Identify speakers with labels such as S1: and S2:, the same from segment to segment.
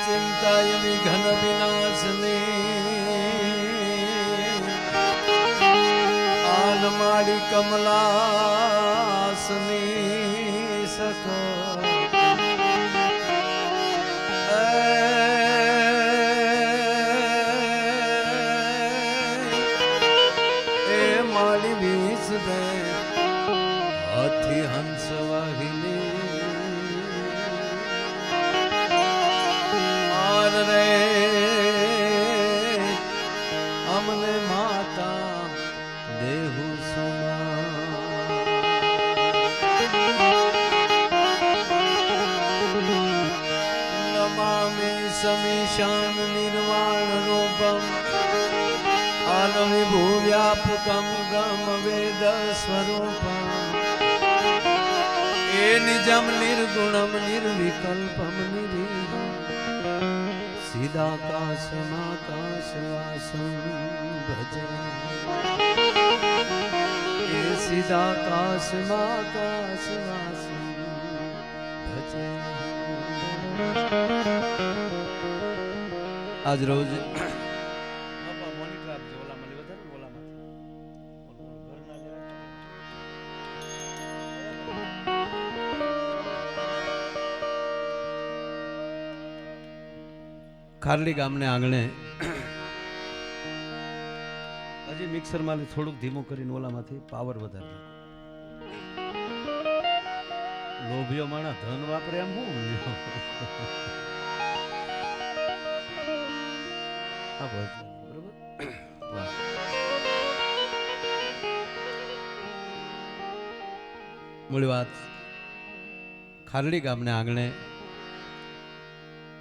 S1: चिंतायमि घन विनाशने आनमाड़ी कमलासने सख ए माड़ी बीस दे हाथी हंस वाहिनी आर रे हमने माता देहु सुमा नमामि समीशान निर्वाण रूपम आनविभू व्यापकम ब्रह्म वेद स्वरूपम ए निजम निर्गुणम निर्विकल्पम निरीहम सीधाकाशमाकाशवासं भजे ए सीधाकाशमाकाशवासं भजे आज रोज ખારલી ગામને આંગણે હજી મિક્સર માં થોડુંક ધીમું કરીને ઓલામાંથી પાવર વધારે લોભિયો માણા ધન વાપરે એમ હું બરોબર મૂળ વાત ખારલી ગામને આંગણે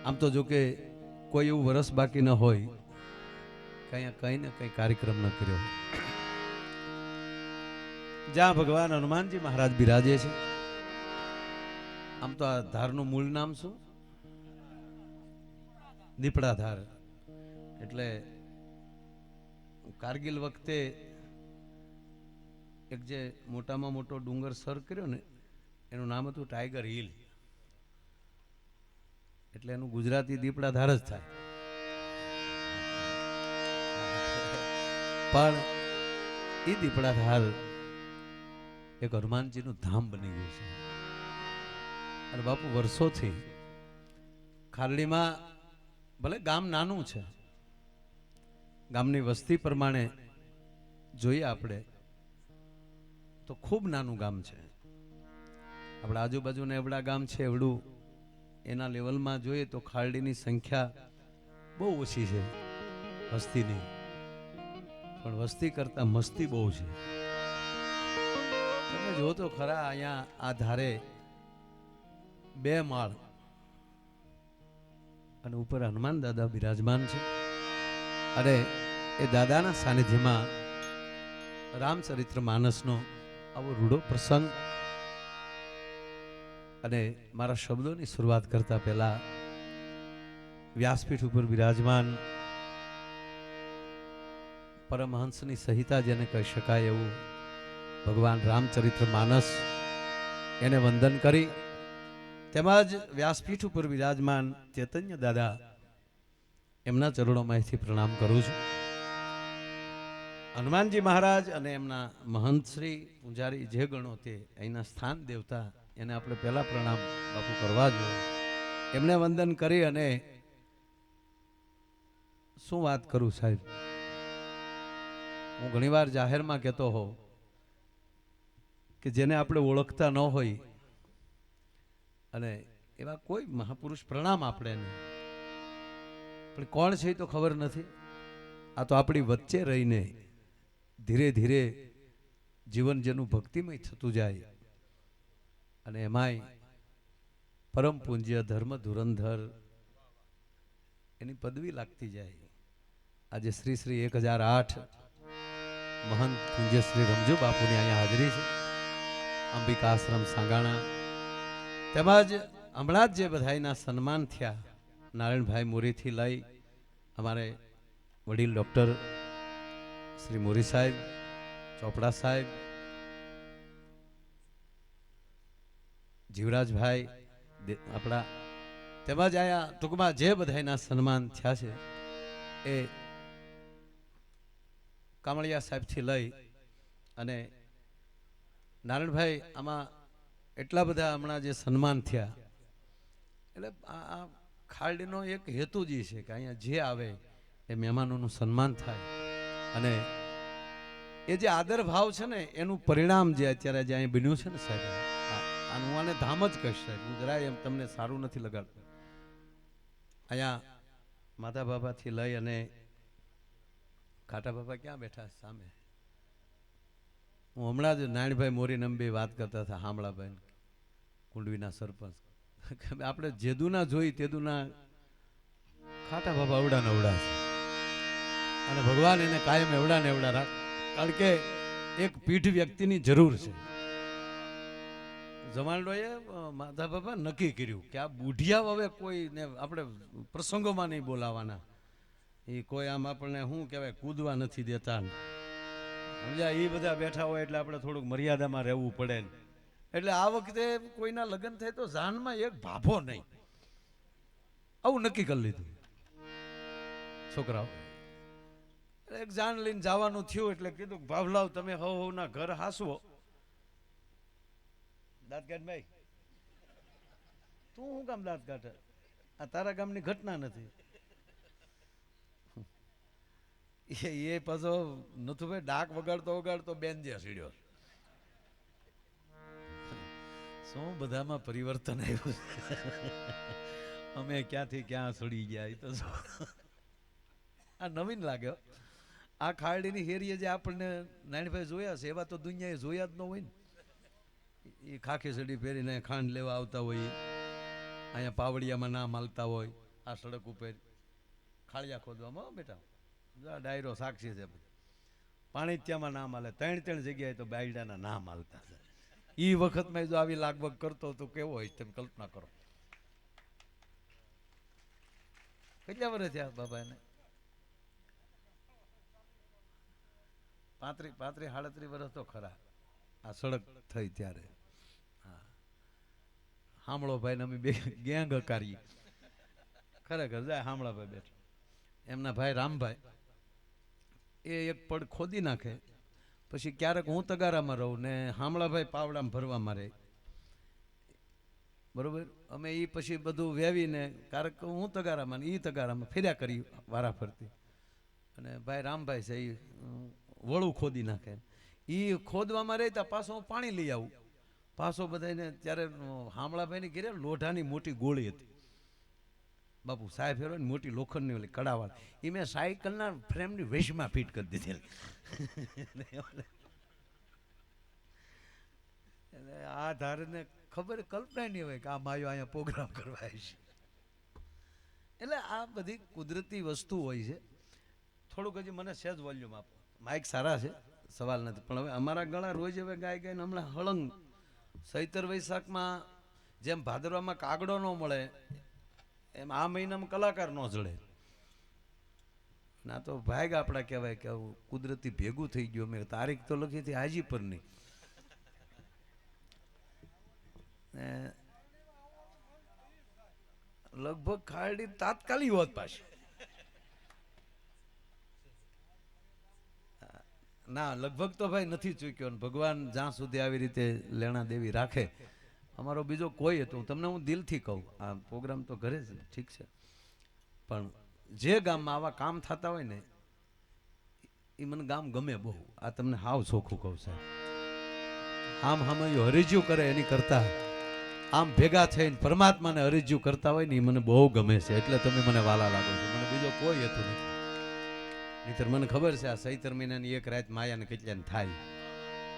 S1: આમ તો જો કે કોઈ એવું વરસ બાકી ન હોય કઈ ને કઈ કાર્યક્રમ ન કર્યો જ્યાં ભગવાન હનુમાનજી મહારાજ બિરાજે છે. આમ તો આ ધારનું મૂળ નામ શું? દીપડા ધાર. એટલે કારગિલ વખતે એક જે મોટામાં મોટો ડુંગર સર કર્યો ને એનું નામ હતું ટાઈગર હિલ. એટલે એનું ગુજરાતી દીપડા ધાર જ થાય. પણ એ દીપડા ધાર એક હનુમાનજીનું ધામ બની ગયું છે. અને બાપુ વર્ષોથી ખારડીમાં ભલે ગામ નાનું છે, ગામની વસ્તી પ્રમાણે જોઈએ આપણે તો ખૂબ નાનું ગામ છે. આપણા આજુબાજુના એવડા ગામ છે એવડું એના લેવલમાં જોઈએ તો ખારડીની સંખ્યા બહુ ઓછી છે વસ્તીની, પણ વસ્તી કરતા મસ્તી બહુ છે. તમે જો તો ખરા અહીંયા આ ધારે 2 માળ અને ઉપર હનુમાન દાદા બિરાજમાન છે. અને એ દાદાના સાનિધ્યમાં રામચરિત્ર માનસનો આવો રૂડો પ્રસંગ. અને મારા શબ્દોની શરૂઆત કરતા પહેલા વ્યાસપીઠ ઉપર બિરાજમાન પરમહંસની સહિતા જેને કહી શકાય એવું ભગવાન રામચરિત્ર માનસ એને વંદન કરી, તેમજ વ્યાસપીઠ ઉપર બિરાજમાન ચૈતન્ય દાદા એમના ચરણોમાંથી પ્રણામ કરું છું. હનુમાનજી મહારાજ અને એમના મહંત શ્રી પૂજારી જે ગણો તે અહીંના સ્થાન દેવતા એને આપણે પહેલા પ્રણામ બાપુ કરવા જોઈએ. એમને વંદન કરી અને શું વાત કરું સાહેબ, હું ઘણીવાર જાહેરમાં કહેતો હોઉં કે જેને આપણે ઓળખતા ન હોય અને એવા કોઈ મહાપુરુષ પ્રણામ આપણે એને, પણ કોણ છે એ તો ખબર નથી. આ તો આપણી વચ્ચે રહીને ધીરે ધીરે જીવન જેનું ભક્તિમય થતું જાય અને એમાંય પરમ પૂજ્ય ધર્મ ધુરંધર એની પદવી લાગતી જાય. આજે શ્રી શ્રી 1008 મહંત પૂજ્ય શ્રી રમજુ બાપુની અહીંયા હાજરી છે. અંબિકા આશ્રમ સાંગાણા તેમજ હમણાં જ જે બધાના સન્માન થયા, નારાયણભાઈ મોરીથી લઈ અમારે વડીલ ડૉક્ટર શ્રી મોરી સાહેબ, ચોપડા સાહેબ, જીવરાજભાઈ આપણા તેમજ અહીંયા ટૂંકમાં જે બધાના સન્માન થયા છે એ કામળિયા સાહેબથી લઈ અને નારાયણભાઈ આમાં એટલા બધા હમણાં જે સન્માન થયા એટલે આ ખારડીનો એક હેતુ જ છે કે અહીંયા જે આવે એ મહેમાનોનું સન્માન થાય અને એ જે આદર ભાવ છે ને એનું પરિણામ જે અત્યારે જે અહીં બન્યું છે ને સાહેબ, આનું આને ધામ જ કહીશ સાહેબ. હું જરાય એમ તમને સારું નથી લગાડતો. અહીંયા માતા બાબાથી લઈ અને ખાટા બાબા ક્યાં બેઠા સામે? હું હમણાં જ નારાયણભાઈ મોરી નંબી વાત કરતા હતા, હામળાભાઈ કુંડવીના સરપંચ. આપણે જેદુના જોઈ તેદુના ખાટા બાબા અવડા ને અવડા છે અને ભગવાન એને કાયમ એવડા ને એવડા રાખ. કારણ કે એક પીઠ વ્યક્તિની જરૂર છે. જમાલડોએ માધા બાબા નક્કી કર્યું કે આ બુઢિયા હવે કોઈને આપણે પ્રસંગોમાં નહીં બોલાવાના. એ કોઈ આમ આપણને શું કહેવાય કૂદવા નથી દેતા. સમજ્યા? એ બધા બેઠા હોય એટલે આપણે થોડુંક મર્યાદામાં રહેવું પડે. એટલે આ વખતે કોઈના લગ્ન થાય તો જાનમાં એક ભાભો નહીં, આવું નક્કી કરી લીધું છોકરાઓ. એક જાન લઈને જવાનું થયું એટલે કીધું ભાવલાવ તમે હવના ઘર હાસવો. દાંત કાઢ ભાઈ, તું શું કામ દાંત કાઢે? આ તારા ગામની ઘટના નથી. એ પાછો નથુ ભાઈ ડાક વગાડતો વગાડતો બેન જે સીડ્યો. શું બધામાં પરિવર્તન આવ્યું. અમે ક્યાંથી ક્યાં સડી ગયા. એ તો આ નવીન લાગ્યો. આ ખારડીની હેરીએ જે આપણને નાનભાઈ જોયા છે એવા તો દુનિયાએ જોયા જ ન હોય ને. એ ખાખી સડી પહેરીને ખાંડ લેવા આવતા હોય, અહીંયા પાવડિયામાં નામ હાલતા હોય, આ સડક ઉપર ખાળિયા ખોદવામાં બેટા ડાયરો સાક્ષી છે. પાણીત્યામાં નામ હાલે, ત્રણ જગ્યાએ તો બાયડાના નામ હાલતા છે. એ વખતમાં જો આવી લાગવગ કરતો તો કેવો હોય તમે કલ્પના કરો. કેટલા વર્ષ થયા બાબા એને? 35-37 વર્ષ તો ખરા આ સડક થઈ ત્યારે. હા, હામળો ભાઈ ને અમે બે ગેંગ હકારી. ખરેખર જાય હામળાભાઈ બેઠો, એમના ભાઈ રામભાઈ એ એક પડ ખોદી નાખે. પછી ક્યારેક હું તગારામાં રહું ને હામળાભાઈ પાવડામાં ભરવામાં રહે. બરોબર, અમે એ પછી બધું વેવીને ક્યારેક હું તગારામાં ને એ તગારામાં ફેર્યા કરી વારા ફરતી. અને ભાઈ રામભાઈ છે એ વળું ખોદી નાખે. એ ખોદવામાં રહેતા પાછો હું પાણી લઈ આવું. પાછો બધાને ત્યારે હામળાભાઈની ઘેરે લોઢાની મોટી ગોળી હતી. બાપુ સાહેબ ફેરો ને મોટી લોખંડની ઓલી કડાવાળ, એ મેં સાયકલના ફ્રેમની વેશમાં ફિટ કરી દીધેલી. એટલે આ ધારને ખબર કલ્પના નહીં હોય કે આ માયો અહીંયા પ્રોગ્રામ કરવા આવી છે. એટલે આ બધી કુદરતી વસ્તુ હોય છે. થોડુંક હજી મને સહેજ વોલ્યુમ આપો. માઇક સારા છે, સવાલ નથી, પણ હવે અમારા ગળા રોજ હવે ગાય ગાયને હમણાં હળંગ. ચૈતર વૈશાખમાં જેમ ભાદરવામાં કાગડો ન મળે એમ આ મહિનામાં કલાકાર ન જડે. ના તો ભાગ આપણા કહેવાય કે આવું કુદરતી ભેગું થઈ ગયું. મેં તારીખ તો લખી હતી હાજી પર નહીં. લગભગ ખારડી તાત્કાલિક હોત પાછી. ના લગભગ તો ભાઈ નથી ચૂક્યો. ભગવાન જ્યાં સુધી આવી રીતે લેણા દેવી રાખે. અમારો બીજો કોઈ હતો, તમને હું દિલથી કહું, આ પ્રોગ્રામ તો ઘરે છે ઠીક છે, પણ જે ગામમાં આવા કામ થતા હોય ને એ મને ગામ ગમે બહુ. આ તમને હાવ ચોખ્ખું કહું સાહેબ. આમ હમણાં હરીજ્યું કરે એની કરતા આમ ભેગા થઈને પરમાત્માને હરીજ્યું કરતા હોય ને એ મને બહુ ગમે છે. એટલે તમે મને વાલા લાગો છો. મને બીજો કોઈ હેતુ નથી. નહીંતર મને ખબર છે આ ચૈતર મહિનાની એક રાત માયાને કેટલાને થાય,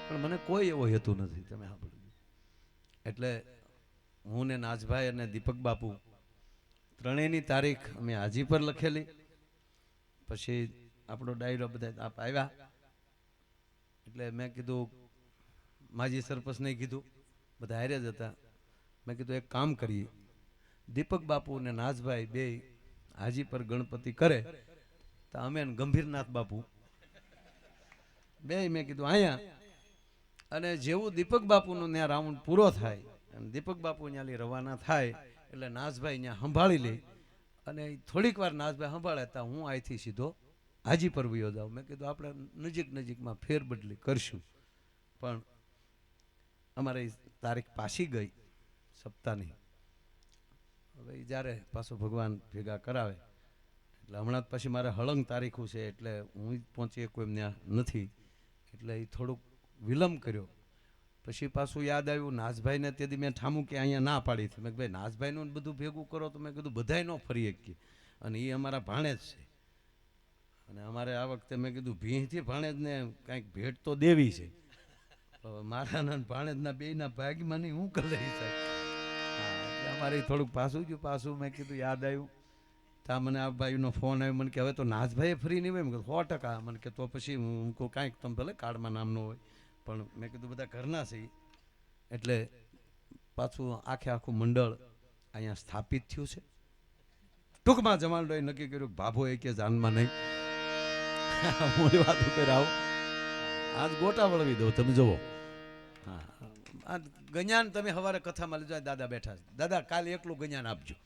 S1: પણ મને કોઈ એવો હેતુ નથી. તમે સાંભળો. એટલે હું ને નાજભાઈ અને દીપક બાપુ ત્રણેયની તારીખ અમે હાજી પર લખેલી. પછી આપણો ડાયરો બધા આપ આવ્યા એટલે મેં કીધું, માજી સરપંચને કીધું, બધા હારે જ હતા. મેં કીધું એક કામ કરીએ, દીપક બાપુ અને નાજભાઈ બે હાજી પર ગણપતિ કરે તો અમે ગંભીરનાથ બાપુ બે મેં કીધું અહીંયા. અને જેવું દીપક બાપુનો ત્યાં રાઉન્ડ પૂરો થાય અને દીપક બાપુ ત્યાંથી રવાના થાય એટલે નાસભાઈ ત્યાં સંભાળી લે અને થોડીક વાર નાસભાઈ સંભાળે તા હું અહીંથી સીધો હાજી પર વયો જાઉં. મેં કીધું આપણે નજીકમાં ફેરબદલી કરશું, પણ અમારે તારીખ પાછી ગઈ સપ્તાહની. હવે જ્યારે પાછો ભગવાન ભેગા કરાવે એટલે હમણાં જ પછી મારે હળંગ તારીખું છે એટલે હું પહોંચી શકું એમ ત્યાં નથી, એટલે એ થોડુંક વિલંબ કર્યો. પછી પાછું યાદ આવ્યું નાસભાઈને તેથી મેં ઠામું કે અહીંયા ના પાડી હતી. મેં ભાઈ નાસભાઈનું બધું ભેગું કરો તો મેં કીધું બધાય ન ફરી શકીએ, અને એ અમારા ભાણેજ છે, અને અમારે આ વખતે મેં કીધું ભીંથી ભાણેજને કાંઈક ભેટ તો દેવી છે. મારા ભાણેજના બેયના ભાગમાં નહીં હું કરી સાહેબ. એટલે અમારે થોડુંક પાછું ગયું. પાછું મેં કીધું યાદ આવ્યું તા મને આ ભાઈનો ફોન આવ્યો. મને કે હવે તો નાસભાઈએ ફ્રી નહીં હોય. મેં કીધું 100%. મને કે તો પછી હું કહું કાંઈક તમે ભલે કાર્ડમાં નામ ન હોય, પણ મેં કીધું બધા ઘરના છે એટલે પાછું આખું મંડળ અહીંયા સ્થાપિત થયું છે. ટૂંકમાં જમાલડોએ નક્કી કર્યું ભાભો કે જાનમાં નહીં. મોડી વાત ઉપર આવો, આજ ગોટા વળવી દઉં તમે જુઓ. હા, આ ગજાન તમે સવારે કથામાં લીધો, દાદા બેઠા છે. દાદા કાલે એકલું ગજાન આપજો.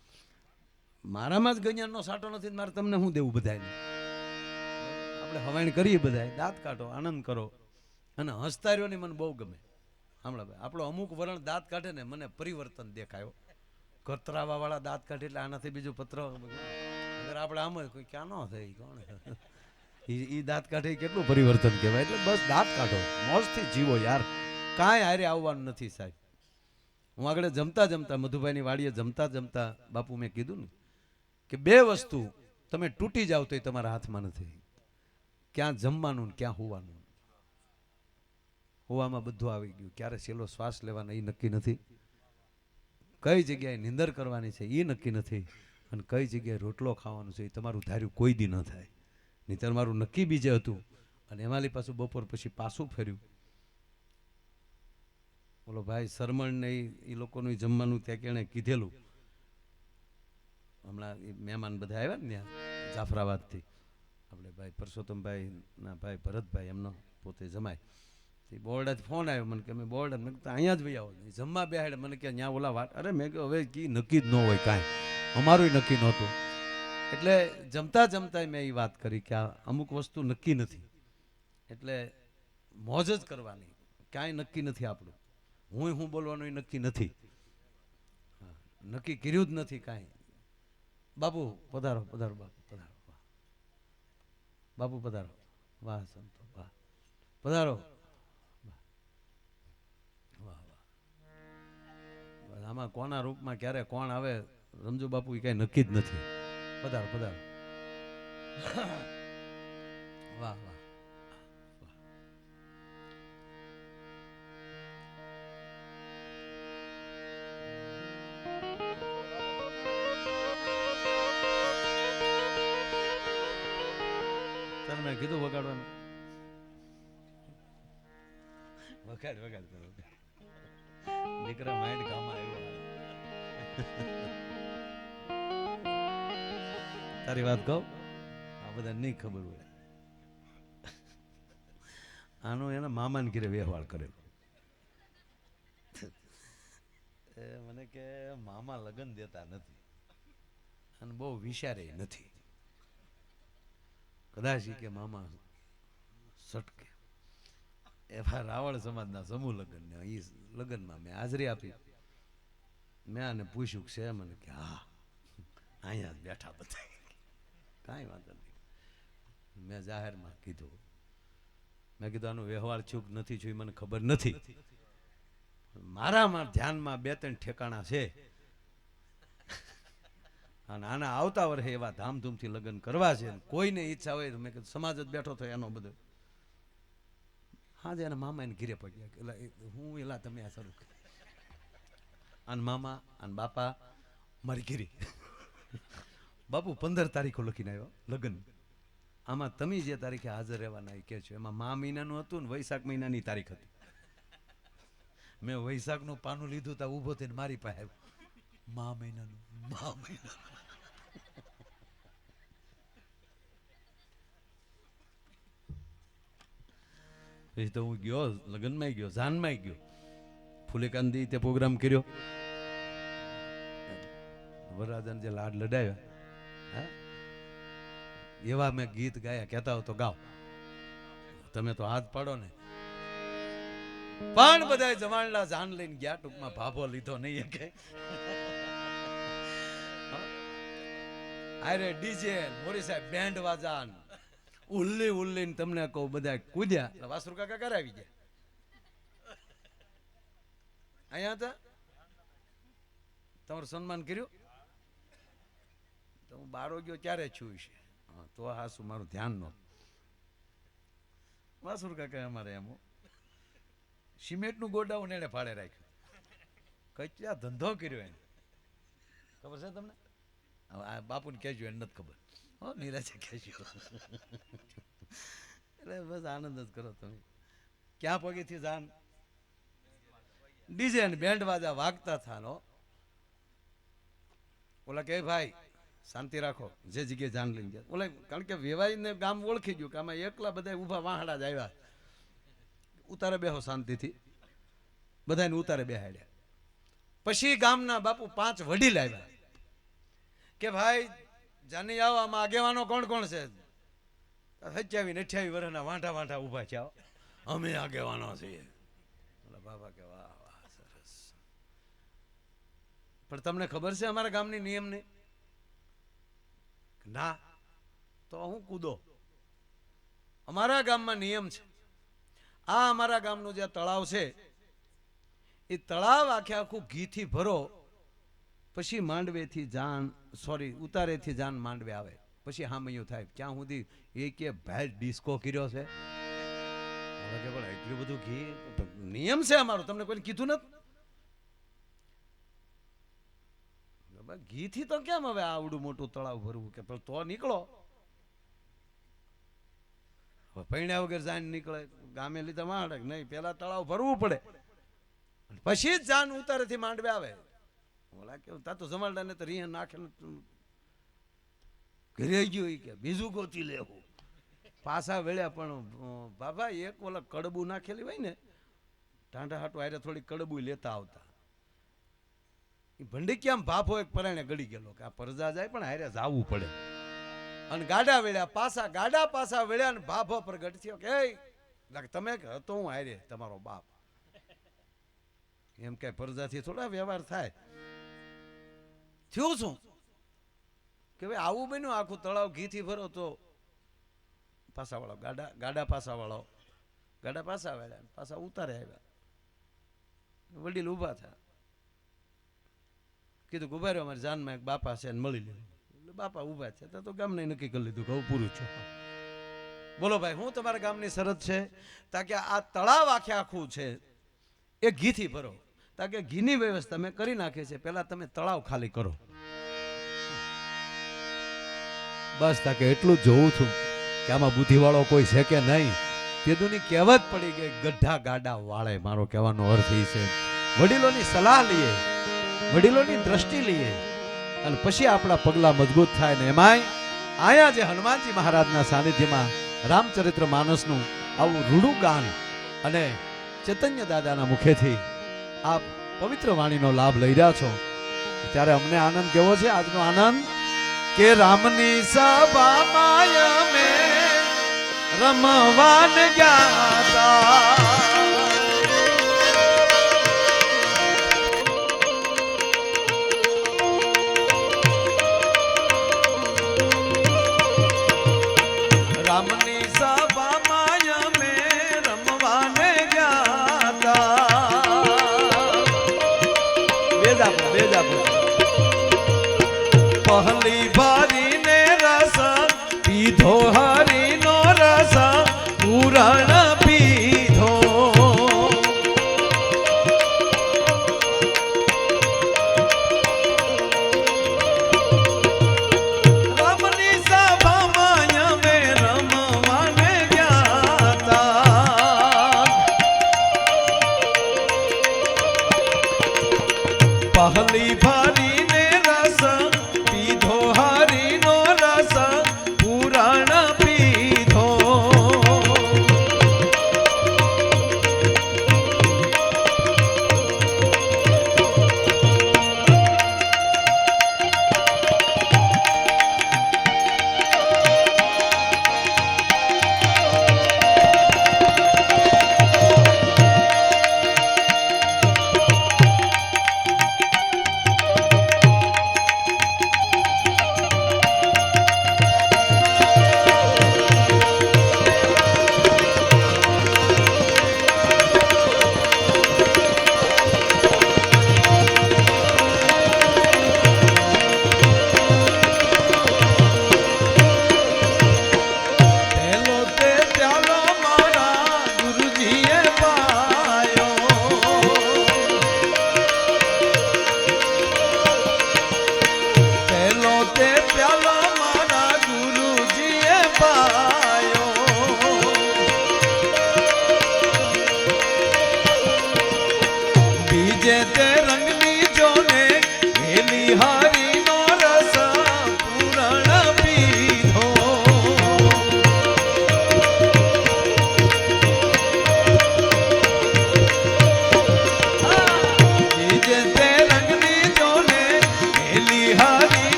S1: મારામાં જ ગજાનનો સાટો નથી, મારે તમને શું દેવું બધાને. આપણે હવાણ કરીએ બધાય, દાંત કાઢો, આનંદ કરો, અને હસતા રહ્યો ને મને બહુ ગમે. હમણાં ભાઈ આપણો અમુક વરણ દાંત કાઢે ને મને પરિવર્તન દેખાયો. કતરાવા વાળા દાંત કાઢે એટલે આનાથી બીજું પત્ર અગર આપણે આમ જ કોઈ ક્યાં ન થાય કોણ એ દાંત કાઢે કેટલું પરિવર્તન કહેવાય. એટલે બસ દાંત કાઢો, મોજથી જીવો યાર, કાંઈ હારે આવવાનું નથી સાહેબ. હું આગળ જમતા મધુભાઈની વાડીએ જમતા બાપુ મેં કીધું ને કે 2 વસ્તુ તમે તૂટી જાવ તો એ તમારા હાથમાં નથી, ક્યાં જમવાનું ને ક્યાં હોવાનું. હોવામાં બધું આવી ગયું, ક્યારે છેલ્લો શ્વાસ લેવાનો એ નક્કી નથી, કઈ જગ્યાએ નિંદર કરવાની છે એ નક્કી નથી, અને કઈ જગ્યાએ રોટલો ખાવાનો છે એ તમારું ધાર્યું કોઈ દી ન થાય. નહીંતર મારું નક્કી બીજે હતું, અને એમાંલી પાછું બપોર પછી પાછું ફર્યું. બોલો ભાઈ સરમણ ને એ લોકોનું જમવાનું ત્યાં કેણે કીધેલું. હમણાં એ મહેમાન બધા આવ્યા ને ત્યાં જાફરાબાદથી, આપણે ભાઈ પરસોત્તમભાઈ ના ભાઈ ભરતભાઈ એમનો પોતે જમાય. તે બોર્ડાથી ફોન આવ્યો મને કે અમે બોર્ડા, મેં કીધું અહીંયા જ ભાઈ આવો. જમવા બેહાડે મને કે ત્યાં ઓલા વાત. અરે મેં કહ્યું હવે કી નક્કી જ ન હોય કાંઈ, અમારું નક્કી નહોતું. એટલે જમતા મેં એ વાત કરી કે આ અમુક વસ્તુ નક્કી નથી, એટલે મોજ જ કરવાની, કાંઈ નક્કી નથી આપણું. હું બોલવાનું એ નક્કી નથી, નક્કી કર્યું જ નથી કાંઈ. બાપુ પધારો પધારો, બાપુ પધારો, બાપુ પધારો, વાહ સંતો વાહ, પધારો, વાહ વાહ. આમાં કોના રૂપમાં ક્યારે કોણ આવે રમજુ બાપુ એ કઈ નક્કી જ નથી. પધારો પધારો, વાહ વાહ. મેં કીધું વગાડવાનું, વગાડ દીકરા માઇન્ડ ગામમાં આવ્યો. તારી વાત કહું, આ બધા નહીં ખબર હોય, આનો એના મામાને ઘરે વ્યવહાર કરેલો. મને કે મામા લગ્ન દેતા નથી અને બહુ વિચારે નથી, કદાચ કે મામા સટકે. એવા રાવળ સમાજના સમૂહ લગ્ન ને એ લગ્નમાં મેં હાજરી આપી. મેં આને પૂછ્યું છે, મને કે હા અહીંયા જ બેઠા બધા, કાંઈ વાંધો નહીં. મેં જાહેરમાં કીધું, મેં કીધું આનો વ્યવહાર ચૂક નથી જોઈ મને ખબર નથી, મારામાં ધ્યાનમાં 2-3 ઠેકાણા છે, અને આના આવતા વર્ષે એવા ધામધૂમથી લગ્ન કરવા છે. કોઈને ઈચ્છા હોય મેં કીધું સમાજ જ બેઠો થયો એનો બધો. હા જ એના મામા એને ઘીરે પડ્યા કે હું એલા તમે આ શરૂ આન મામા આન બાપા મારી ઘીરી. બાપુ 15 તારીખો લખીને આવ્યો લગ્ન. આમાં તમે જે તારીખે હાજર રહેવાના એ કે છો એમાં મા મહિનાનું હતું ને વૈશાખ મહિનાની તારીખ હતી. મેં વૈશાખનું પાનું લીધું તા ઊભો થઈને મારી પાસે આવ્યો, મા મહિનાનું. પછી તો હું ગયો લગ્નમાં ગયો, જાનમાં ગયો, ફુલેકાંદી તે પ્રોગ્રામ કર્યો. વરરાજાને જે લાડ લડાવ્યા, હા, એવા મેં ગીત ગાયા. કહેતા હો તો ગાઓ, તમે તો હાથ પાડો ને. પણ બધા જવાનલા જાન લઈને ગયા, ટૂંકમાં ભાભો લીધો નહીં કે અરે ડીજે મોરી સાહેબ બેન્ડ વાજાન ઉલ્લી ઉલ્લી તમને કહું બધા કૂદ્યા. વાસરુ કાકા કરાવી ગયા અહીંયા હતા. તમારું સન્માન કર્યું તો હું બારો ગયો ત્યારે છું છે. તો હાસુ મારું ધ્યાન નો. વાસુર કાકા અમારે એમ સિમેન્ટનું ગોડાઉન એને ફાળે રાખ્યું. કચ્યા ધંધો કર્યો એને ખબર છે તમને? આ બાપુને કહેજો, એને નથી ખબર. હો નિરાશે કહેજો. એટલે બસ આનંદ જ કરો તમે. ક્યાં પગેથી જાન ડીજે ને બેન્ડ વાજા વાગતા થાનો. ઓલા કે ભાઈ શાંતિ રાખો, જે જગ્યાએ જાન લઈને ગયા. ઓલા કારણ કે વેવાઈને ગામ ઓળખી ગયું કે આમાં એકલા બધા ઊભા વાહડા જ આવ્યા. ઉતારે બેહો શાંતિથી. બધાને ઉતારે બેહાડ્યા. પછી ગામના બાપુ 5 વડીલ આવ્યા કે ભાઈ જાની આવો, આમાં આગેવાનો કોણ કોણ છે? 27-28 વર્ષના વાંઢા વાંઢા ઊભા છે, અમે આગેવાનો છીએ. બાબા કે વાહ વાહ સરસ. પણ તમને ખબર છે અમારા ગામની નિયમની? ના. તો હું કૂદો. અમારા ગામમાં નિયમ છે, આ અમારા ગામનું જે તળાવ છે એ તળાવ આખે આખું ઘીથી ભરો, પછી માંડવેથી જાન ઉતારેથી જાન માંડવે આવે, પછી હામૈયું થાય. ક્યાં સુધી એ કે ભાઈ ડિસ્કો કર્યો છે? કે પણ એટલું બધું ઘી નિયમ છે અમારો, તમને કોઈ કીધું નથી? ઘી થી તો કેમ હવે આવડું મોટું તળાવ ભરવું? કે તો નીકળો. પૈણ્યા વગર જાન નીકળે. ગામે લીધા માંડે નહીં, પેલા તળાવ ભરવું પડે, પછી જ જાન ઉતારેથી માંડવે આવે. ઓલા કેવું તા તો જમાડડા ને તો રીહ નાખે ઘરે ગયો કે બીજું ગોતી લેવું. પાછા વેળ્યા. પણ બાબા એક ઓલા કડબું નાખેલી હોય ને ટાંડા હાટું આરે થોડી કડબું લેતા આવતા. એ ભંડીકિયામ ભાભો એક પરાણે ગળી ગયેલો કે આ પરજા જાય પણ હારે જાવું પડે. અને ગાડા વેળ્યા પાછા, ગાડા પાછા વેળ્યા ને ભાભો પ્રગટ થયો કે તમે હતો હું હારે તમારો બાપ. એમ કઈ પરજાથી થોડા વ્યવહાર થાય. થયું શું કે ભાઈ આવું બન્યું, આખું તળાવ ઘીથી ભરો તો પાછા વાળો ગાડા પાછા વાળો ગાડા પાછા વાળ્યા, પાછા ઉતારે આવ્યા. વડીલ ઉભા થયા. કીધું ઉભા રહ્યો, અમારી જાનમાં એક બાપા છે ને મળી લીધું. એટલે બાપા ઉભા છે તો ગામને નક્કી કરી લીધું કે હું પૂરું છું. બોલો ભાઈ, હું તમારા ગામની શરત છે તાકે આ તળાવ આખે આખું છે એ ઘીથી ભરો. તાકે ઘીની વ્યવસ્થા મેં કરી નાખી છે, પેલા તમે તળાવ ખાલી કરો. બસ તાકે એટલું જ જોઉં છું કે આમાં બુદ્ધિવાળો કોઈ છે કે નહીં. તેદુની કહેવત પડી ગઈ, ગઢા ગાડા વાળે. મારો કહેવાનો અર્થ એ છે વડીલોની સલાહ લઈએ, વડીલોની દ્રષ્ટિ લઈએ અને પછી આપણા પગલા મજબૂત થાય. ને એમાંય આયા જે હનુમાનજી મહારાજના સાનિધ્યમાં રામચરિત્ર માનસનું આવું રૂડું ગાન અને ચૈતન્ય દાદાના મુખેથી આપ પવિત્ર વાણીનો લાભ લઈ રહ્યા છો, ત્યારે અમને આનંદ કેવો છે આજનો આનંદ કે રામની સભામાં અમે રમવાન ગયા. રામની સભામાં અમે રમવાન ગયા. બેજાપુર પહલી ભરીને રસ પીધો, હરીનો રસ પૂરણ પીધો. રામની સભામાં અમે રમવાને ગયા. પહલી ભરીને રસ પીધો, હરીનો રસ પૂરણ પીધો.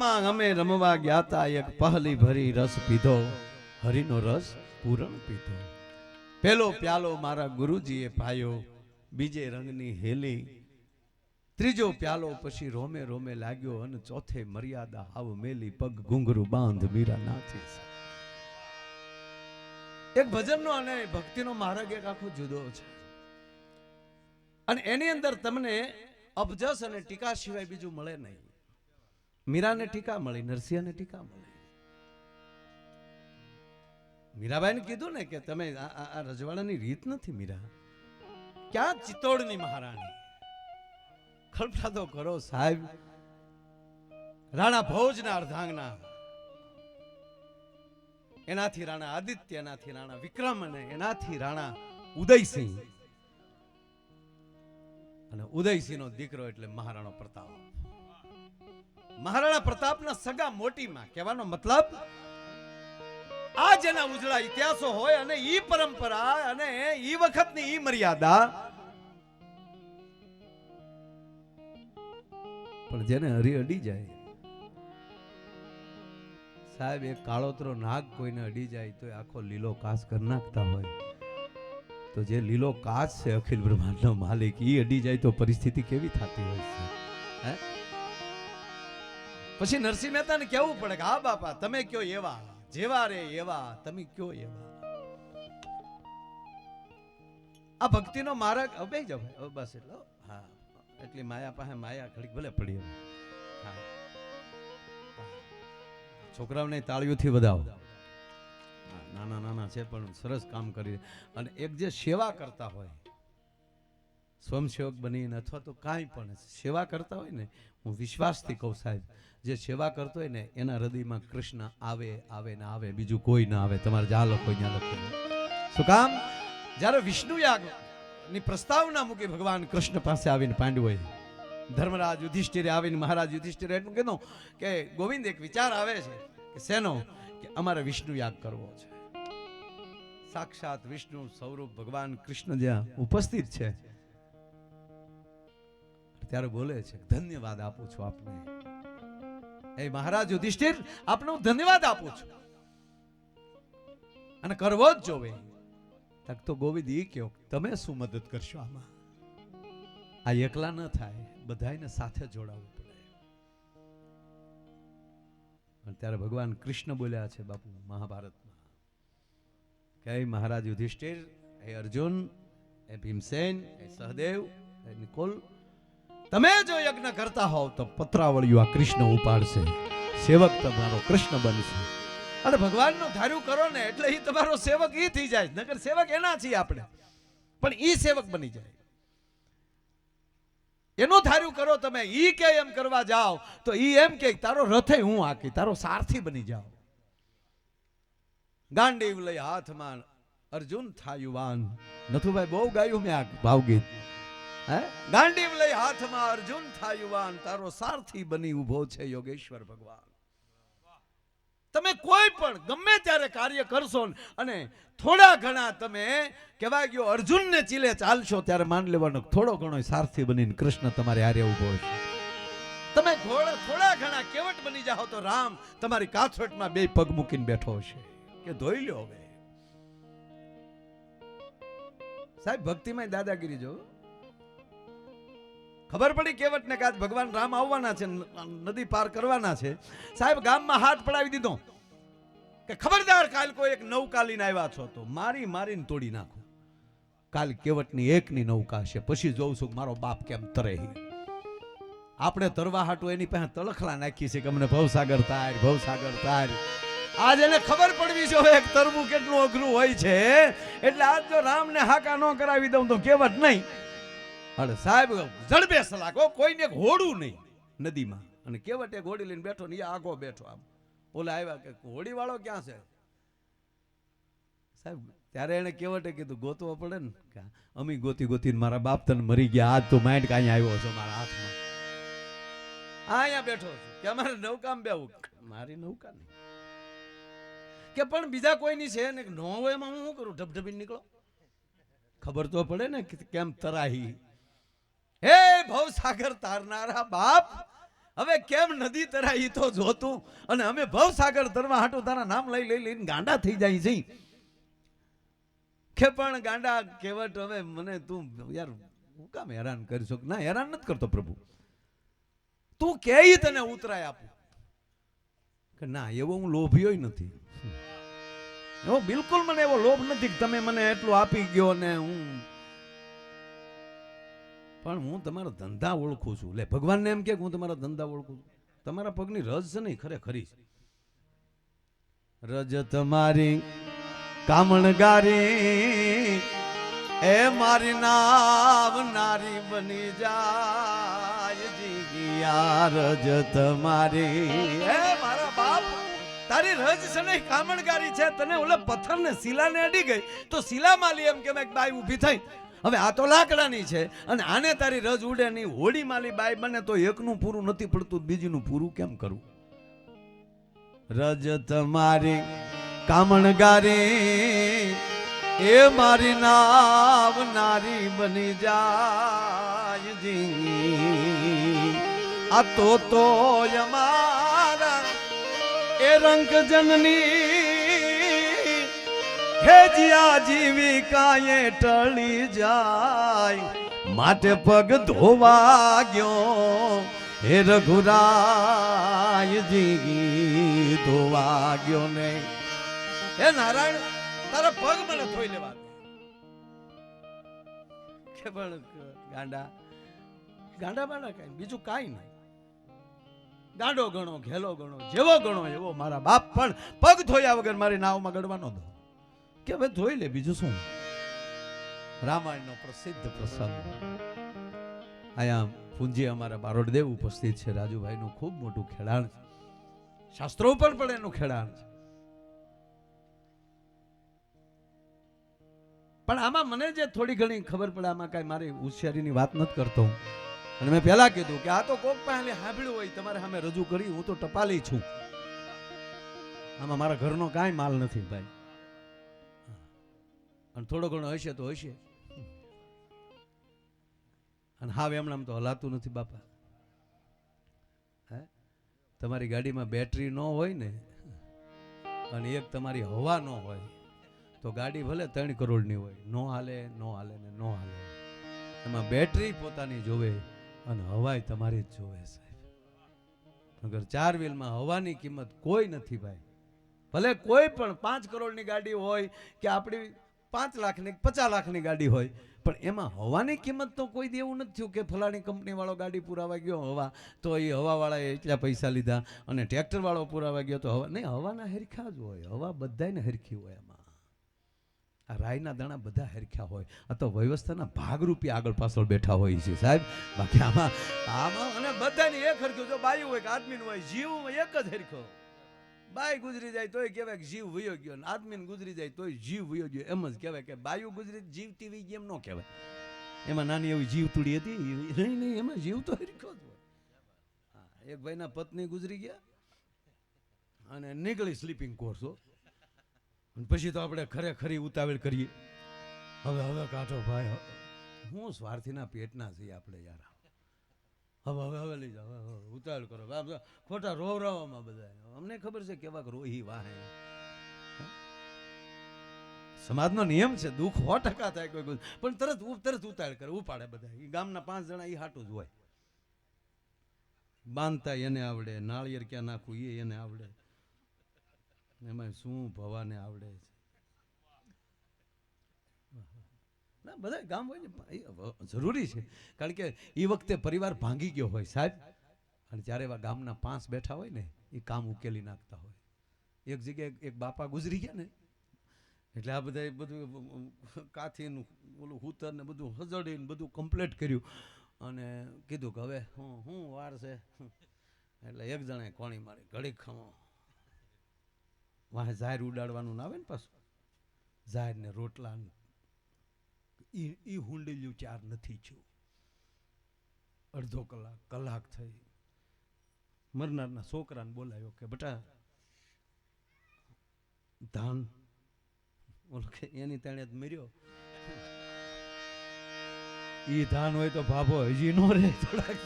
S1: રમવામાં અમે રમવા ગયા તા, એક પહલી ભરી રસ પીધો, હરિનો રસ પૂરણ પીધો. પેલો પ્યાલો મારા ગુરુજીએ પાયો, બીજે રંગની હેલી, ત્રીજો પ્યાલો પછી રોમે રોમે લાગ્યો, અને ચોથે મર્યાદા આવ મેલી, પગ ઘૂંઘરું બાંધ મીરા નાચી. એક ભજનનો અને ભક્તિનો માર્ગ એક આખો જુદો છે, અને એની અંદર તમને અબજસ અને ટીકા સિવાય બીજું મળે નહીં. મીરાને ટીકા મળી, નરસિંહને ટીકા મળી. મીરાબાઈને કીધું ને કે તમે આ રજવાડાની રીત નથી મીરા, ક્યાં ચિત્તોડની મહારાણી. કલ્પના તો કરો સાહેબ, રાણા ભોજના અર્ધાંગના, એનાથી રાણા આદિત્ય, એનાથી રાણા વિક્રમ, અને એનાથી રાણા ઉદયસિંહ, અને ઉદયસિંહ નો દીકરો એટલે મહારાણો પ્રતાપ. મહારાણા પ્રતાપના સગા મોટીમાં, કહેવાનો મતલબ આ જેના ઉજળા ઇતિહાસો હોય, અને ઈ પરંપરા, અને ઈ વખતની ઈ મર્યાદા, પણ જેને હરી અડી જાય સાહેબ, એક કાળોતરો નાગ કોઈને અડી જાય તો આખો લીલો કાચ કરી નાખતા હોય, તો જે લીલો કાચ છે અખિલ બ્રહ્માંડનો માલિક, ઈ અડી જાય તો પરિસ્થિતિ કેવી થતી હોય છે. હે, પછી નરસિંહ મહેતાને કહેવું પડે કે હા બાપા, તમે કયો એવા, જેવા રે એવા, તમે કયો એવા. આ ભક્તિનો માર્ગ હવે જાવ, હવે બસ એટલો. હા, એટલી માયા પાસે માયા ઘડીક ભલે પડી. હા, છોકરાઓને તાળીઓથી વધાવો, નાના નાના છે પણ સરસ કામ કરી. અને એક જે સેવા કરતા હોય, સ્વયંસેવક બનીને અથવા તો કાંઈ પણ સેવા કરતા હોય ને, હું વિશ્વાસથી કહું સાહેબ, જે સેવા કરતો હોય ને એના હૃદયમાં કૃષ્ણ આવે, આવે ને આવે, બીજું કોઈ ના આવે. તમારે જ્યાં લખો ત્યાં લખો. શું કામ? જ્યારે વિષ્ણુ યાગની પ્રસ્તાવના મૂકી ભગવાન કૃષ્ણ પાસે આવીને પાંડુ હોય, ધર્મરાજ યુધિષ્ઠિરે આવીને મહારાજ યુધિષ્ઠિરે એટલું કીધું કે ગોવિંદ એક વિચાર આવે છે કે શેનો? કે અમારે વિષ્ણુ યાગ કરવો છે. સાક્ષાત વિષ્ણુ સ્વરૂપ ભગવાન કૃષ્ણ જ્યાં ઉપસ્થિત છે, ત્યારે બોલે છે ધન્યવાદ આપું છું આપને. એ મહારાજ યુધિષ્ઠિર, આપને હું ધન્યવાદ આપું છું, અને કરવો જ જોવે. તક તો ગોવિંદ એ કહ્યો તમે શું મદદ કરશો આમાં? આ એકલા ન થાય, બધાને સાથે જોડાવવું પડે. અને ત્યારે ભગવાન કૃષ્ણ બોલ્યા છે બાપુ મહાભારતમાં કે મહારાજ યુધિષ્ઠિર, એ અર્જુન, એ ભીમસેન, એ સહદેવ, એ નિકોલ, તમે જો યજ્ઞ કરતા હોવ તો પત્રાવળિયું આ કૃષ્ણ ઉપાડશે, સેવક તમારો કૃષ્ણ બનશે. અને ભગવાનનું ધાર્યું કરો ને એટલે એ તમારો સેવક ઈ થઈ જાય. નકર સેવક એના છીએ આપણે, પણ ઈ સેવક બની જાય. એનું ધાર્યું કરો તમે, ઈ કે એમ કરવા જાઓ તો ઈ એમ કે તારો રથે હું આકી, તારો સારથી બની જાઓ. ગાંડીવ લઈ હાથમાં અર્જુન થાયુવાન. નથુભાઈ બહુ ગાયું મેં આ ભાવગીત. હે, ગાંડીવ લઈ હાથમાં અર્જુન થાયુવાન, તારો સારથી બની ઉભો છે યોગેશ્વર ભગવાન. તમે કોઈ પણ ગમે ત્યારે કાર્ય કરશો અને થોડા ઘણા તમે કહેવાય ગયો અર્જુનને ચીલે ચાલશો, ત્યારે માન લેવાનો થોડો ઘણો સારથી બનીને કૃષ્ણ તમારે હારે ઉભો છે. તમે થોડા ઘણા કેવટ બની જાઓ તો રામ તમારી કાથોટમાં બે પગ મૂકીને બેઠો છે કે ધોઈ લ્યો. હવે સાહેબ ભક્તિમાં દાદાગીરી જો ખબર પડી કેવટ ને કે ભગવાન રામ આવવાના છે, નદી પાર કરવાના છે. સાહેબ ગામમાં હાથ પડાવી દીધો કે ખબરદાર, કાલ કોઈ એક નૌકા લઈને આવ્યા છો તો મારીને તોડી નાખો. કાલ કેવટની એકની નૌકા છે, પછી જોઉં છું મારો બાપ કેમ તરે. આપણે તરવા હાટું એની પાસે તળખલા નાખી છે કે અમને ભવસાગર તાર. આજ એને ખબર પડવી જોઈએ એક તરવું કેટલું અઘરું હોય છે. એટલે આજ જો રામને હાકા ન કરાવી દઉં તો કેવટ નહીં. અરે સાહેબ જડબે સલાકો, કોઈને ઘોડું નહીં નદીમાં. અને કેવટે ઘોડી લઈને બેઠો ને આગો બેઠો. આમ ઓલા આવ્યા કે ઘોડી વાળો ક્યાં છે સાહેબ? ત્યારે એને કેવટે કીધું ગોતવો પડે ને. અમી ગોતીને મારા બાપ તને મરી ગયા, આજ તો માઇન્ડ કાંઈ આવ્યો છો મારા હાથમાં. અહીંયા બેઠો છું કે અમારે નૌકામાં બેવું. મારી નૌકા નહીં કે પણ બીજા કોઈની છે ને ન હોય એમાં હું શું કરું? ઢબઢબીને નીકળો. ખબર તો પડે ને કેમ તરાહી. હે ભવસાગર તારનારા બાપ, હવે કેમ નદી તરાય ઈ તો જોતું, અને અમે ભવસાગર તરવા હાટું તારા નામ લઈને ગાંડા થઈ જાય છે કે પણ ગાંડા કેવટ. હવે મને તું યાર હું કામ હેરાન કરી શકું? ના, હેરાન નથી કરતો પ્રભુ, તું કે તને ઉતરાય આપું કે ના, એવો હું લોભીઓ નથી. એવો બિલકુલ મને એવો લોભ નથી કે તમે મને એટલું આપી ગયો ને હું, પણ હું તમારા ધંધા ઓળખું છું. લે, ભગવાનને એમ કે હું તમારા ધંધા ઓળખું છું. તમારા પગની રજ છે નહીં, ખરેખરી રજ તમારી કામણગારી, એ મારી નારી બની જાય જીગિયા. રજ તમારી, એ મારા બાપ, તારી રજ છે નહીં, કામણગારી છે. તને ઓલા પથ્થરને શિલાને અડી ગઈ તો શિલામાં લી એમ કે મેં બાઈ ઊભી થઈ. હવે આ તો લાકડાની છે અને આને તારી રજ ઉડે નહીં. હોડી માલી બાઈ બને તો એકનું પૂરું નથી પડતું, બીજીનું પૂરું કેમ કરવું? રજ તમારી કામણગારી, એ મારી નારી બની જાય જી. આ તો અમારા એ રંગ જનની, હે જીયા જીવિકાએ ટળી જાય. માટે પગ ધોવા ગયો હે રઘુરાયજી, ધોવા ગયો ને. હે નારાયણ, તારા પગ મને ધોઈ લેવા કે પણ ગાંડા બાંડા કઈ બીજું કાંઈ નહીં. ગાંડો ગણો, ઘેલો ગણો, જેવો ગણો એવો મારા બાપ, પણ પગ ધોયા વગર મારી નાવમાં ગડવાનો દો કે હવે ધોઈ લે, બીજું શું. રામાયણનો પ્રસિદ્ધ પ્રસંગ. અહીંયા પૂંજી અમારા બારોડદેવ ઉપસ્થિત છે. રાજુભાઈનું ખૂબ મોટું ખેડાણ છે, શાસ્ત્રો પર પણ એનું ખેડાણ છે. પણ આમાં મને જે થોડી ઘણી ખબર પડે, આમાં કાંઈ મારી હોશિયારીની વાત નથી કરતો હું. અને મેં પહેલા કીધું કે આ તો કોક પાસે સાંભળ્યું હોય, તમારે સામે રજૂ કરી. હું તો ટપાલી છું, આમાં મારા ઘરનો કાંઈ માલ નથી ભાઈ. અને થોડો ઘણો હશે તો હશે, અને હાવ એમણામ તો હલાતું નથી બાપા. હે, તમારી ગાડીમાં બેટરી ન હોય ને, અને એક તમારી હવા ન હોય તો ગાડી ભલે 3 કરોડની હોય, નો હાલે ને નો હાલે. એમાં બેટરી પોતાની જોવે અને હવાય તમારી જ જોવે સાહેબ. અગર 4 વ્હીલમાં હવાની કિંમત કોઈ નથી ભાઈ. ભલે કોઈ પણ 5 કરોડની ગાડી હોય કે આપણી 5 લાખની 50 લાખની ગાડી હોય, પણ એમાં હવાની કિંમત તો કોઈ દેવું નથી થયું કે ફલાણી કંપની વાળો ગાડી પુરાવા ગયો હવા તો એ હવાવાળાએ એટલા પૈસા લીધા, અને ટ્રેક્ટર વાળો પુરાવા ગયો તો હવા નહીં. હવાના હરખા જ હોય, હવા બધાને હરખી હોય. એમાં આ રાયના દાણા બધા હરખ્યા હોય. આ તો વ્યવસ્થાના ભાગરૂપી આગળ પાછળ બેઠા હોય છે સાહેબ. બાકી આમાં અને બધાની એક હરખ્યું. જો બાયું હોય કે આદમી હોય, જીવ એક જ હરખ્યો. બાઈ ગુજરી જાય તોય કહેવાય કે જીવ વયો ગયો, ને આદમી ગુજરી જાય તોય જીવ વયો ગયો. એમ જ કહેવાય કે બાયું ગુજરી જીવતી વઈ ગઈ એમ ન કહેવાય. એમાં નાની એવી જીવ તૂડી હતી નહીં, એમાં જીવ તો હરખ્યો જ હોય. એક ભાઈના પત્ની ગુજરી ગયા અને નીકળી સ્લીપિંગ કોર્સ. પછી તો આપણે ખરેખરી ઉતાવળ કરીએ. હવે કાઢો ભાઈ, હું સ્વાર્થીના પેટના છીએ આપણે યાર. હવે લઈ જાઓ, ઉતાવળ કરો. ખોટા રોવરાવામાં બધા. અમને ખબર છે કેવા રોહી વાહે. સમાજનો નિયમ છે, દુઃખ 100% થાય કોઈ, પણ તરત ઉતાવળ કરે, ઉપાડે બધા. એ ગામના 5 જણા એ હાટું જ હોય. બાંધતા એને આવડે, નાળિયેર ક્યાં નાખવું એ એને આવડે, એમાં શું ભવાને આવડે છે. ના બધા ગામ હોય ને જરૂરી છે, કારણ કે એ વખતે પરિવાર ભાંગી ગયો હોય સાહેબ, અને જ્યારે એવા ગામના 5 બેઠા હોય ને એ કામ ઉકેલી નાખતા હોય. એક જગ્યાએ એક બાપા ગુજરી ગયા ને, એટલે આ બધા બધું કાથીનું ઓલું હૂતર ને બધું હજડીને બધું કમ્પ્લીટ કર્યું અને કીધું કે હવે હું વાર છે. એટલે એક જણાએ કોણી મારી, ઘડીક ખમો વાહે જાહેર ઉડાડવાનું ના આવે ને પાછું, જાહેર ને રોટલા ઈ હુંડેલ્યું 4 નથી થયું. અડધો કલાક થઈ. મરનારના છોકરાને બોલાવ્યો કે બેટા ધાન એની તાણે જ મર્યો. ઈ ધાન હોય તો ભાભો હજી નો રે થોડાક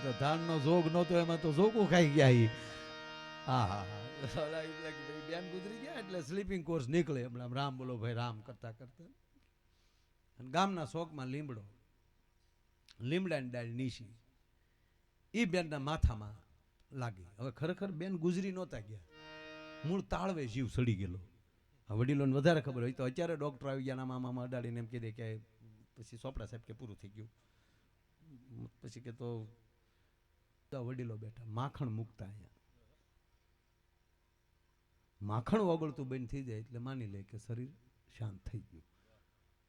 S1: તો ધાનનો જોગ નહોતો એમાં તો જોગું ખાઈ ગયા ઈ. હા હા બેન ગુજરી ગયા એટલે સ્લીપિંગ કોર્સ નીકળે હમણાં રામ બોલો ભાઈ રામ કરતા કરતા અને ગામના શોકમાં લીમડાની ડાળ નીસી ઈ બેનના માથામાં લાગી. હવે ખરેખર બેન ગુજરી નહોતા ગયા, મૂળ તાળવે જીવ સડી ગયેલો. વડીલોને વધારે ખબર હોય તો અત્યારે ડોક્ટર આવી ગયા મામા અડાડીને એમ કીધે કે પછી ચોપડા સાહેબ કે પૂરું થઈ ગયું. પછી કે તો વડીલો બેઠા માખણ મૂકતા અહીંયા માખણ ઓગળતું બંધ થઈ જાય એટલે માની લે કે શરીર શાંત થઈ ગયું.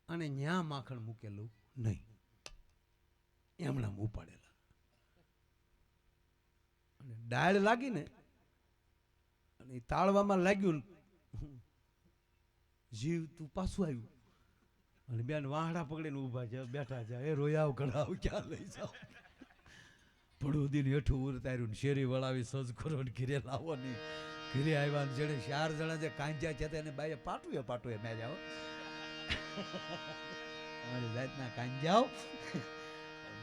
S1: અને ન્યા માખણ મૂકેલું નહીં, એમણા ઉપાડેલા અને ડાળ લાગીને અને તાળવામાં લાગ્યું જીવ તું પાછું આવ્યું અને બેન વાહડા પકડીને ઊભા છે બેઠા છે. એ રોયાવ કઢાવ ક્યાં લઈ જાવ પડું હેઠું ઉરતાર્યું શેરી વળાવી સજ કરો ઘીરે લાવો નહીં. ઘીરે આવ્યા જેને 4 જણા જે કાંજા છે એને બાઈએ પાટુએ મેં જાઓ જાતના કાંજાઓ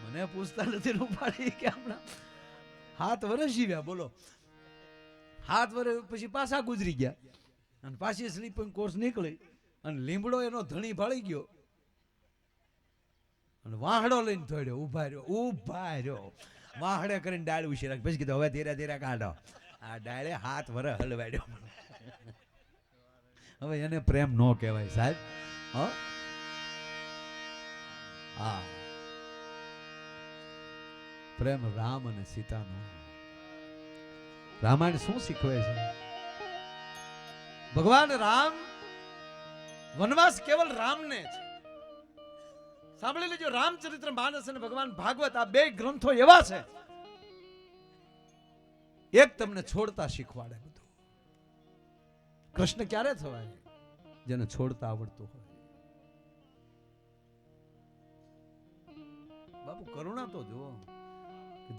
S1: મને પૂછતા નથી ઉપાડી કે હમણાં 7 વર્ષ જીવ્યા બોલો. 7 વર્ષ પછી પાછા ગુજરી ગયા અને પાછી સ્લીપિંગ કોર્સ નીકળી અને લીમડો એનો ધણી ભાળી ગયો અને વાહડો લઈને થોડ્યો ઊભા રહ્યો વાહડે કરીને ડાળ ઉછી રાખી. પછી કીધું હવે ધીરે ધીરે કાઢો. આ ડાળે 7 વર્ષ હલવાડ્યો. હવે એને પ્રેમ ન કહેવાય સાહેબ. હા પ્રેમ રામ અને સીતાનો. રામાયણ શું શીખવે છે? ભગવાન રામ વનવાસ કેવલ રામને છે. સાંભળી લેજો, રામચરિત્ર માનસ અને ભગવાન ભાગવત આ 2 ગ્રંથો એવા છે એક તમને છોડતા શીખવાડે બધું. કૃષ્ણ ક્યારે થવાય? જેને છોડતા આવડતું હોય. બાપુ કરુણા તો જુઓ,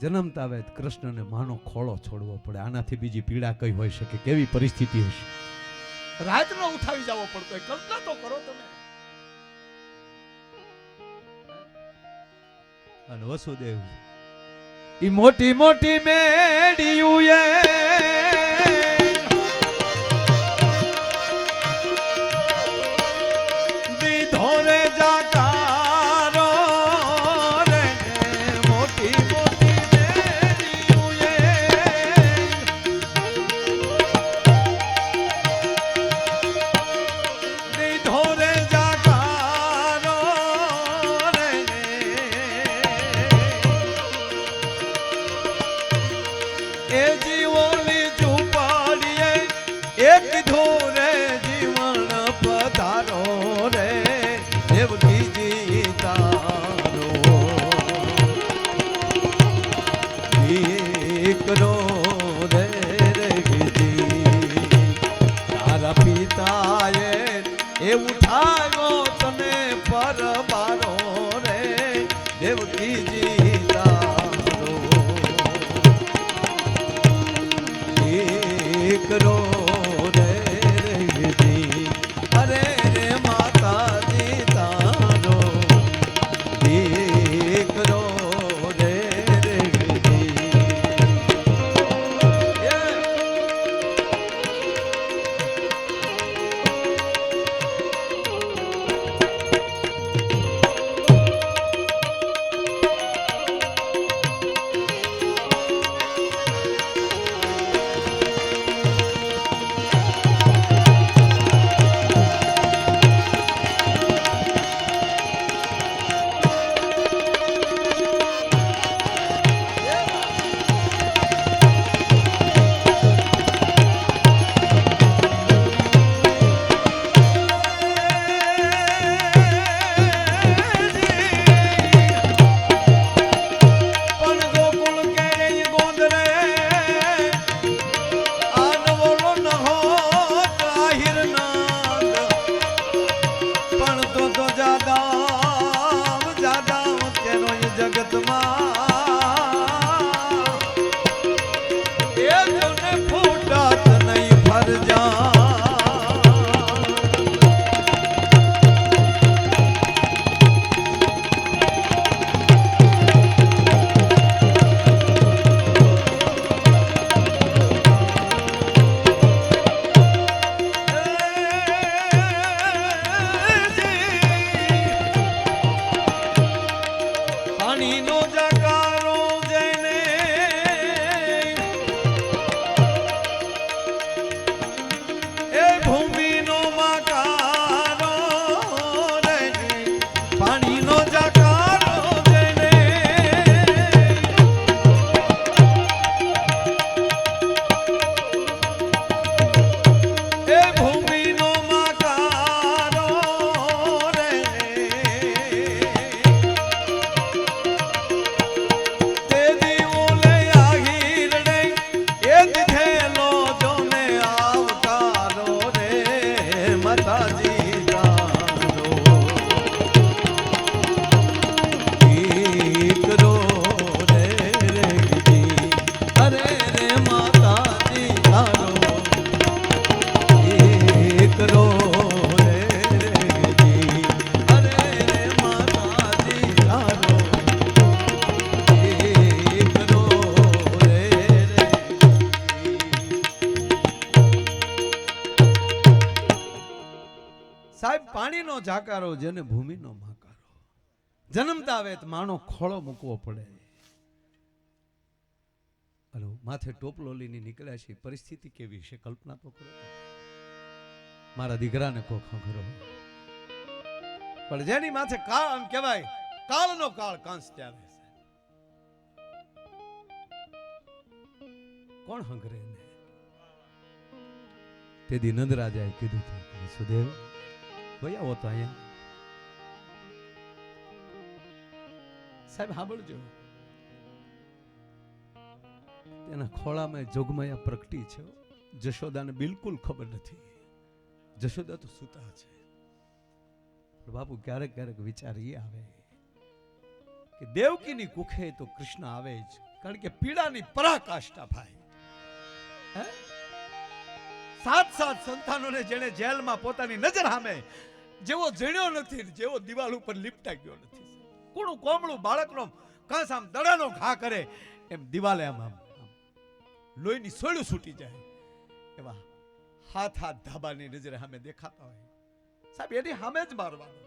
S1: જન્મતા આવે કૃષ્ણને માનો ખોળો છોડવો પડે. આનાથી બીજી પીડા કઈ હોઈ શકે? કેવી પરિસ્થિતિ હશે? રાતનો ઉઠાવી જવો પડતો હોય. કલ્પના તો કરો તમે. અને વસુદેવ ઈ મોટી મોટી મેડિયું દીધો રે જાકારો રે મોટી મોટી મેડિયું દીધો રે જાકારો રે એ જીવોની ઝૂંપડીએ એક ધોરે જીવન પધારો રે દેવકી જીતારો દીકરો રે રેગજી તારા પિતાએ એ ઉઠાવ્યો તને પરબારો રે દેવકી જીતારો કરો રે રેગજી અરે રે માતાજી તારો દીકરો રે રેગજી. સાહેબ પાણીનો જાકારો જેને ભૂમિનો માકારો, જન્મતા આવે તો માનો ખોળો મૂકવો પડે. હલો, માથે ટોપલો લઈને નીકળ્યા છે, પરિસ્થિતિ કેવી છે કલ્પના તો કરો. મારા દીકરાને કોક ખરો, પણ જેની માથે કાળ આમ કહેવાય કાળનો કાળ કાંસ ત્યારે કોણ હંગરે ને. તે દી નંદ રાજાએ કીધું હતું વસુદેવ ભાઈ આવો તો અહીંયા. સાહેબ સાંભળજો, તેના ખોળામાં જોગમાયા પ્રગટી છે. જશોદાને બિલકુલ ખબર નથી. જશોદા તો સૂતા છે. બાપુ ક્યારેક ક્યારેક વિચાર એ આવે કે દેવકીની કુખે તો કૃષ્ણ આવે જ, કારણ કે પીડાની પરાકાષ્ઠા ભાઈ. સાત સંતાનોને જેને જેલમાં પોતાની નજર સામે જેવો જણ્યો નથી, જેવો દિવાલ ઉપર લીપટા ગયો નથી. કોણું કોમળું બાળકનો કાંસ આમ દડાનો ઘા કરે એમ દિવાલે આમ લોહીની સોળું છૂટી જાય એવા હાથ ધાબાની નજરે સામે દેખાતા હોય. સાહેબ એની સામે જ મારવાનું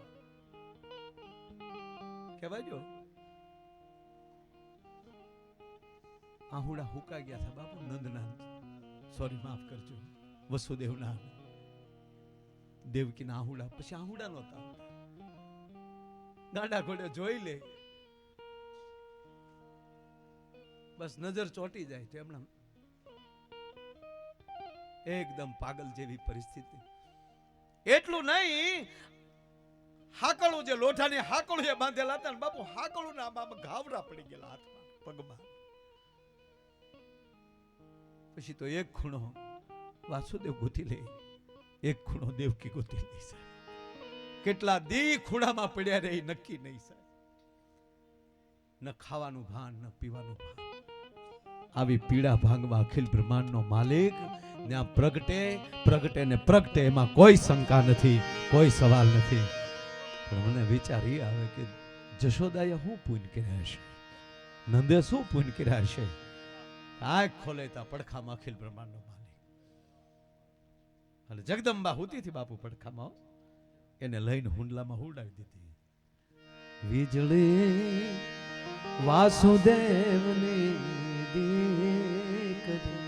S1: કહેવાય. જો આહુડા હુકા ગયા હતા બાપુ નંદના, સોરી માફ કરજો, વસુદેવના દેવકીના આહુડા, પછી આહુડા નહોતા. ગાંડા ઘોડે જોઈ લે બસ નજર ચોટી જાય તો એમના એકદમ પાગલ જેવી પરિસ્થિતિ. એટલું નહીં, હાકળું જે લોઢાની હાકળું એ બાંધેલા હતા ને બાપુ, હાકળું ના આમાં ઘાવરા પડી ગયેલા હાથમાં પગમાં. પછી તો એક ખૂણો વાસુદેવ ગોતી લે, એક ખૂણો દેવકી ગોતી લે. કેટલા દી ખૂણામાં પડ્યા રહે નક્કી નહીં સાહેબ. ન ખાવાનું ભાન ન પીવાનું ભાન. આવી પીડા ભાંગવા અખિલ બ્રહ્માંડનો માલિક ત્યાં પ્રગટે ને પ્રગટે, એમાં કોઈ શંકા નથી, કોઈ સવાલ નથી. પણ મને વિચાર એ આવે કે જશોદાએ શું પુણ્ય કર્યા હશે, નંદે શું પુણ્ય કર્યા હશે. આંખ ખોલે તા પડખામાં અખિલ બ્રહ્માંડનો માલિક. અને જગદંબા હોતી હતી બાપુ પડખામાં, એને લઈને હુંડલામાં હુંડાવી દીધી. વીજળી વાસુદેવની દીકરી,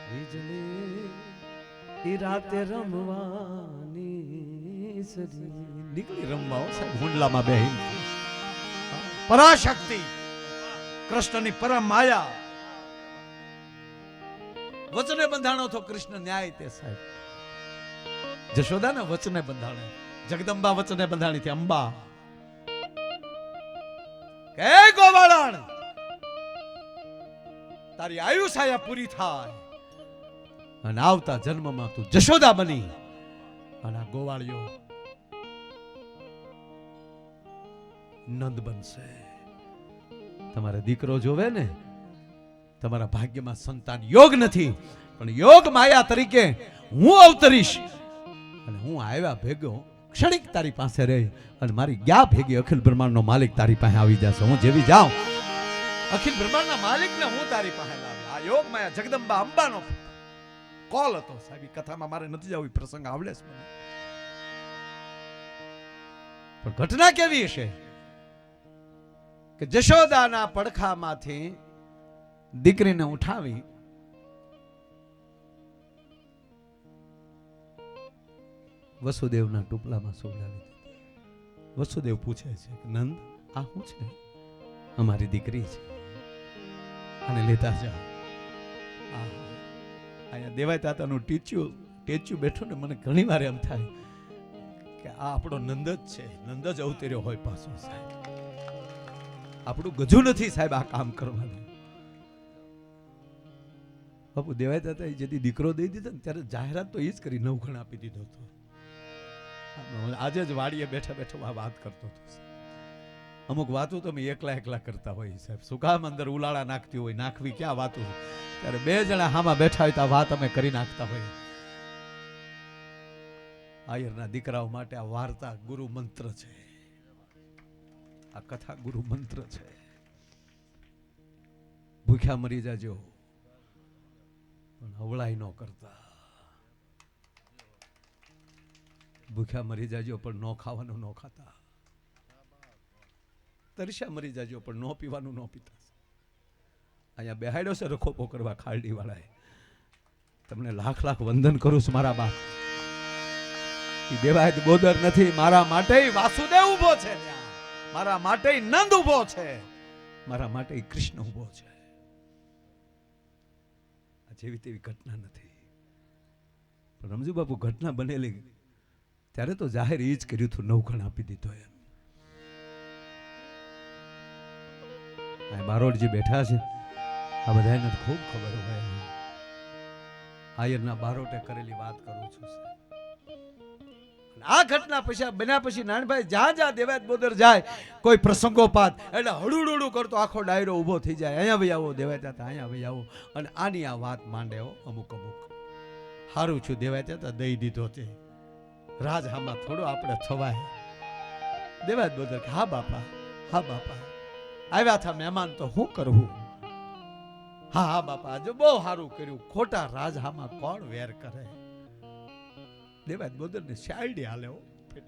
S1: વીજળી ઈ રાતે રમવાની સરી નીકળી રમવા સાહેબ હુંડલામાં બેહીને. પરાશક્તિ કૃષ્ણની પરમ માયા, વચને બંધાણો તો કૃષ્ણ ન્યાય તે સાહેબ. જશોદા ને વચને બંધાણે, જગદંબા વચને બંધાણી થી અંબા કે ગોવાળણ તારી આયુષાયા પૂરી થાય અને આવતા જન્મમાં તું જશોદા બની અને આ ગોવાળિયો નંદ બનશે. તમારે દીકરો જોવે ને, તમારા ભાગ્યમાં સંતાન યોગ નથી, પણ યોગ માયા તરીકે હું અવતરીશ અને હું આવ્યા ભેગો ક્ષણિક તારી પાસે રહી અને મારી ગયા ભેગી અખિલ બ્રહ્માંડનો માલિક તારી પાસે આવી જશે. હું જેવી જાઉં અખિલ બ્રહ્માંડના માલિકને હું તારી પાસે લાવી. આ યોગ માયા જગદંબા અંબાનો કોલ હતો સાહેબ. કથામાં મારે નથી જવું, પ્રસંગ આવડે છે મને, પણ ઘટના કેવી હશે કે જશોદાના પડખામાંથી દીકરીને ઉઠાવી વસુદેવના ટુપલામાં સોડાવી દીધી. વસુદેવ પૂછે છે કે નંદ આ શું છે? અમારી દીકરી છે, અને લેતા જાઓ. અહીંયા દેવાય તાતાનું ટેચ્યુ બેઠું ને મને ઘણી વાર એમ થાય કે આ આપણો નંદ જ છે. નંદ જ અવતર્યો હોય પાછો સાહેબ. આપણું ગજુ નથી સાહેબ આ કામ કરવાનું. બાપુ દેવાય તાતા જેથી દીકરો દઈ દીધો ને ત્યારે જાહેરાત તો એ જ કરી, નવઘણ આપી દીધો હતો. આજે જ વાડીએ બેઠા બેઠો આ વાત કરતો હતો. અમુક વાતો તો અમે એકલા કરતા હોય સાહેબ. શું કામ અંદર ઉલાળા નાખતી હોય, નાખવી ક્યાં વાતો, ત્યારે બે જણા હામાં બેઠા હોય તો આ વાત અમે કરી નાખતા હોય. આયરના દીકરાઓ માટે આ વાર્તા ગુરુ મંત્ર છે, આ કથા ગુરુ મંત્ર છે. ભૂખ્યા મરી જાજો પણ હવળાઈ ન કરતા. ભૂખ્યા મરી જાજો પણ ન ખાવાનું ન ખાતા. તરસ્યા મરી જાજો પણ ન પીવાનું ન પીતા. અહીંયા બેહાડ્યો છે રખોપો કરવા ખાલડી વાળાએ. તમને લાખ લાખ વંદન કરું છું મારા બાપ. એ દેવાયત બોદર નથી, મારા માટે વાસુદેવ ઉભો છે, મારા માટે નંદ ઉભો છે, મારા માટે કૃષ્ણ ઉભો છે. આ જેવી તેવી ઘટના નથી. પણ રમજુ બાપુ ઘટના બનેલી ત્યારે તો જાહેર એ જ કર્યું હતું, નવખણ આપી દીધો એમ. આ બારોડજી બેઠા છે, આ બધાને ખૂબ ખબર હોય. આયરના બારોટે કરેલી વાત કરું છું. આ ઘટના પછી બન્યા પછી નાનભાઈ જ્યાં જ્યાં દેવાયત બોદર જાય, કોઈ પ્રસંગોપાત એટલે હળુડુડું કરતો આખો ડાયરો ઊભો થઈ જાય. અહીંયા ભાઈ આવો દેવાયત હતા, અહીંયા ભાઈ આવો, અને આની આ વાત માંડે. અમુક અમુક સારું છું દેવાયત હતા દઈ દીધો તે રાજ હામાં થોડો આપણે થવાય. દેવાયત બોદર કે હા બાપા, હા બાપા, આવ્યા હતા મહેમાન તો શું કરવું. હા હા બાપા, જો બહુ સારું કર્યું. ખોટા રાજ હામાં કોણ વેર કરે. દેવાયત બોદર ને શાયડી હાલે હો પેટ.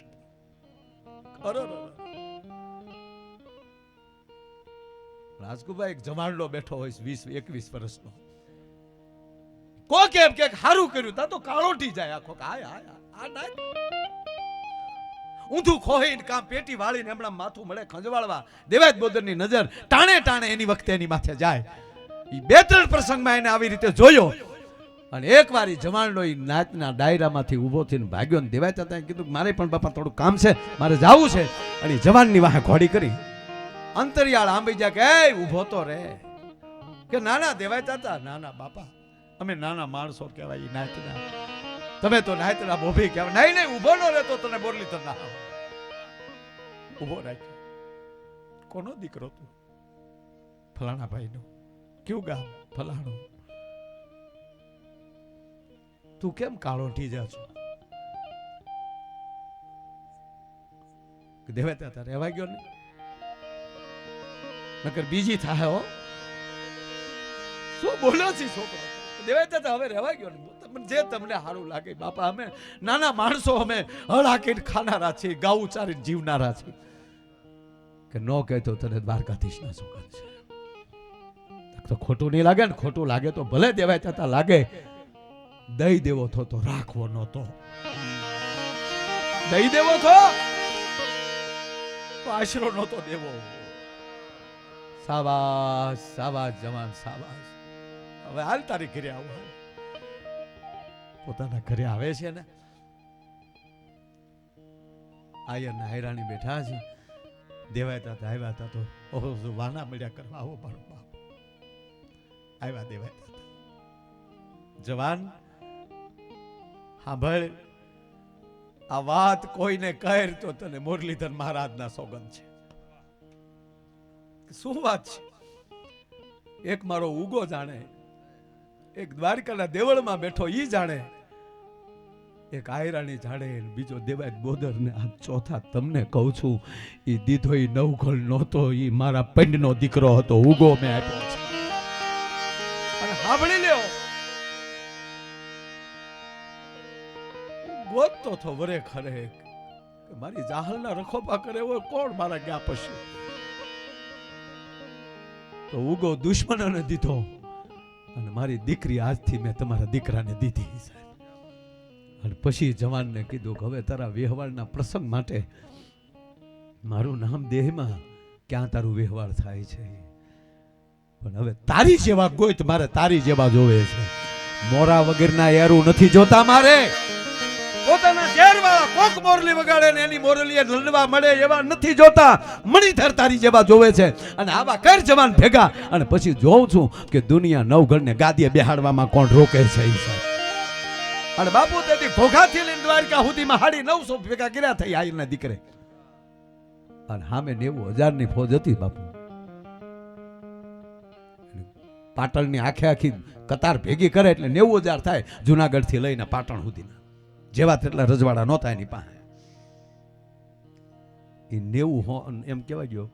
S1: રાજકુભાઈ એક જમાડલો બેઠો હોય 20-21 વર્ષનો. કોક એમ કે સારું કર્યું તા તો કાળોટી જાય આખો. હાય હાય આ ના ઊંધું ખોહીને કામ પેટી વાળીને હમણાં માથું મળે ખંજવાળવા. દેવાયત બોદરની નજર ટાણે ટાણે એની વખતે એની માથે જાય. એ 2-3 પ્રસંગમાં એને આવી રીતે જોયો. અને એક વાર જમાડલો એ નાચના ડાયરામાંથી ઊભો થઈને ભાગ્યો ને દેવાયત હતા કીધું મારે પણ બાપા થોડું કામ છે, મારે જવું છે. અને જવાનની વાહે ઘોડી કરી અંતરિયાળ આંબી જા કે એ ઊભો તો રે. કે નાના દેવાયત હતા, નાના બાપા અમે નાના માણસો કહેવાય નાચના, તમે તો નાચના બોભી કહેવાય. નહીં નહીં ઊભો નો રહેતો તને બોરલી તો ના ઊભો રાખ. કોનો દીકરો તું? ફલાણા ભાઈનો. કયું ગામ? ફલાણું. તું કેમ કાળો ઠી જા છો? દેવાયત હતા રહેવા ગયો ને નકર બીજી થાય હો. શું બોલો છે છોકરો? દેવાયત હતા હવે રહેવા ગયો ને. જે તમને સારું લાગે બાપા, અમે નાના માણસો, અમે હળાકીને ખાનારા છીએ, ગાઉ ચારીને જીવનારા છીએ. કે ન કહેતો તને દ્વારકાધીશના સુગંધ છે. તો ખોટું નહીં લાગે ને? ખોટું લાગે તો ભલે દેવાયત હતા લાગે. દઈ દેવો તો રાખવો નહોતો. દઈ દેવો તો આશરો નહોતો દેવો. સાબાસ સાબાસ જવાન સાબાસ. હવે હાલ તારી ઘરે આવું. પોતાના ઘરે આવે છે ને. આયરના હૈરાણી બેઠા છે. દેવાયત હતા આવ્યા હતા તો વાના મળ્યા કરવા આવો મારો બાપ. આવ્યા દેવાયત હતા. જવાન હા ભાઈ, આ વાત કોઈને કહે તો તને મુરલીધર મહારાજના સોગંદ છે. શું વાત છે? એક મારો ઉગો જાણે, એક દ્વારકાના દેવળમાં બેઠો ઈ જાણે, એક આયરાણી જાણે, બીજો દેવાયત બોદર ને આ ચોથા તમને કહું છું. ઈ દીધો ઈ નવઘણ નહોતો, ઈ મારા પંડનો દીકરો હતો. ઉગો મેં આપ્યો છે. અને સાંભળી લ્યો, ગોતતો થો વરે ખરે મારી જાહલના રખોપા કરે હોય કોણ મારા ગયા પછી. તો ઉગો દુશ્મનોને દીધો અને મારી દીકરી આજથી મેં તમારા દીકરાને દીધી. અને પછી જવાનને કીધું કે હવે તારા વ્યવહારના પ્રસંગ માટે મારું નામ દેહમાં ક્યાં તારું વ્યવહાર થાય છે, પણ હવે તારી જેવા ગોઈત મારે તારી જેવા જોવે છે. મોરા વગરના યારું નથી જોતા મારે. પોતાના ઝેરવાળા કોક મોરલી વગાડે ને એની મોરલીએ લડવા મળે એવા નથી જોતા. મણિધર તારી જેવા જોવે છે. અને આવા કર જવાન ભેગા. અને પછી જોઉં છું કે દુનિયા નવઘણને ગાદીએ બેહાડવામાં કોણ રોકે છે. અને બાપુ તેથી ઘોઘાથી લઈને દ્વારકા સુધીમાં 950 ભેગા કર્યા થઈ આયરના દીકરે. અને સામે 90,000ની ફોજ હતી બાપુ. પાટણની આખી કતાર ભેગી કરે એટલે 90,000 થાય. જુનાગઢ થી લઈને પાટણ સુધીના જેવા તેટલા રજવાડા નહોતા એની પાસે. એ 90 એમ કહેવાય ગયો,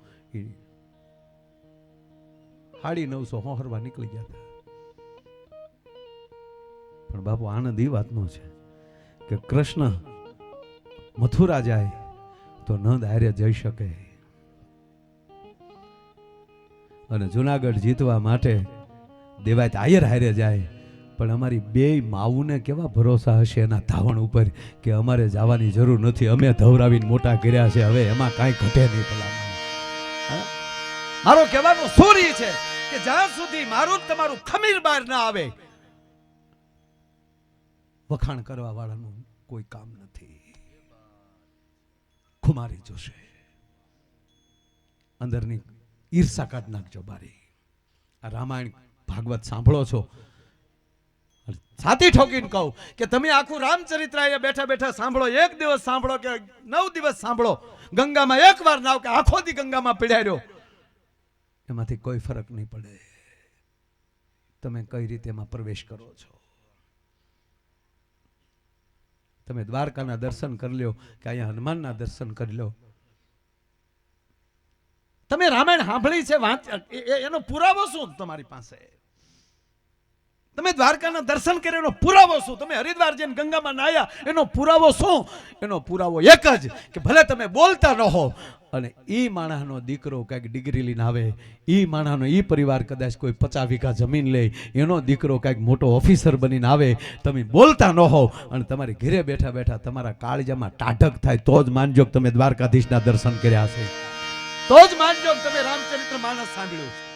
S1: 950 હોહરવા નીકળી ગયા હતા. પણ બાપુ આનંદ એ વાતનો છે કે કૃષ્ણ મથુરા જાય તો નંદ હારે જઈ શકે, અને જુનાગઢ જીતવા માટે દેવાય આયર હારે જાય, પણ અમારી બે માવુને કેવા ભરોસા હશે એના ધાવણ ઉપર કે અમારે જવાની જરૂર નથી, અમે ધવરાવીને મોટા કર્યા છે, હવે એમાં કાંઈ ઘટે નહીં. ભલા મારો કહેવાનો સૂર્ય છે કે જ્યાં સુધી મારું તમારું ખમીર બહાર ના આવે વખાણ કરવા વાળાનું કોઈ કામ નથી. ખુમારી જોશે, અંદરની ઈર્ષા કાઢ નાખજો બારી. આ રામાયણ ભાગવત સાંભળો છો, છાતી ઠોકીને કહું કે તમે આખું રામચરિત્ર અહીંયા બેઠા બેઠા સાંભળો, એક દિવસ સાંભળો કે 9 દિવસ સાંભળો, ગંગામાં એક વાર નાવ કે આખો દી ગંગામાં પીડાયો, એમાંથી કોઈ ફરક નહીં પડે. તમે કઈ રીતે એમાં પ્રવેશ કરો છો. તમે દ્વારકાના દર્શન કરી લો કે અહીંયા હનુમાનના દર્શન કરી લો, તમે રામાયણ સાંભળી છે, એનો પુરાવો શું તમારી પાસે? તમે દ્વારકાના દર્શન કર્યા એનો પુરાવો શું? તમે હરિદ્વાર જઈને ગંગામાં નાયા એનો પુરાવો શું? એનો પુરાવો એક જ કે ભલે તમે બોલતા ન હો, અને ઈ માણસનો દીકરો કંઈક ડિગ્રી લઈને આવે, ઈ માણસનો ઈ પરિવાર કદાચ કોઈ 50 વીઘા જમીન લે, એનો દીકરો કંઈક મોટો ઓફિસર બનીને આવે, તમે બોલતા ન હો અને તમારી ઘરે બેઠા બેઠા તમારા કાળજામાં ટાઢક થાય તો જ માનજો કે તમે દ્વારકાધીશના દર્શન કર્યા છે, તો જ માનજો કે તમે રામચરિત્ર માનસ સાંભળ્યું છે.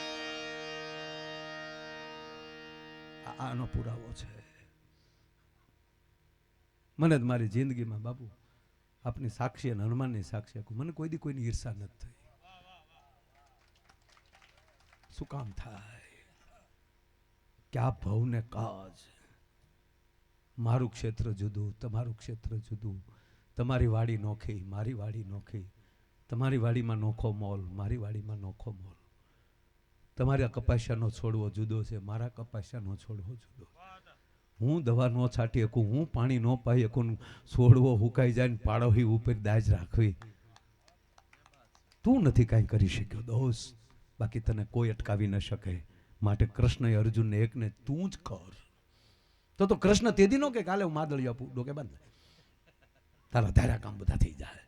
S1: આનો પુરાવો છે. મને જ મારી જિંદગીમાં બાપુ આપની સાક્ષી અને હનુમાનની સાક્ષી મને કોઈ દી કોઈની ઈર્ષા નથી થઈ. શું કામ થાય કે આ ભવને કાજ, મારું ક્ષેત્ર જુદું, તમારું ક્ષેત્ર જુદું, તમારી વાડી નોખી, મારી વાડી નોખી, તમારી વાડીમાં નોખો મોલ, મારી વાડીમાં નોખો મોલ, તમારા કપાસિયાનો છોડવો જુદો છે, મારા કપાસિયાનો છોડવો જુદો. હું દવા ન છાંટી શકું, હું પાણી ન પાઈ શકું, છોડવો હુકાઈ જાય ને પાડોહી ઉપર દાજ રાખવી. તું નથી કાંઈ કરી શક્યો દોસ્ત, બાકી તને કોઈ અટકાવી ન શકે. માટે કૃષ્ણએ અર્જુનને એકને તું જ કર. તો કૃષ્ણ તેદી નો કે કાલે હું માદળી આપું, ડોકે બંધ, તારા ધારા કામ બધા થઈ જાય,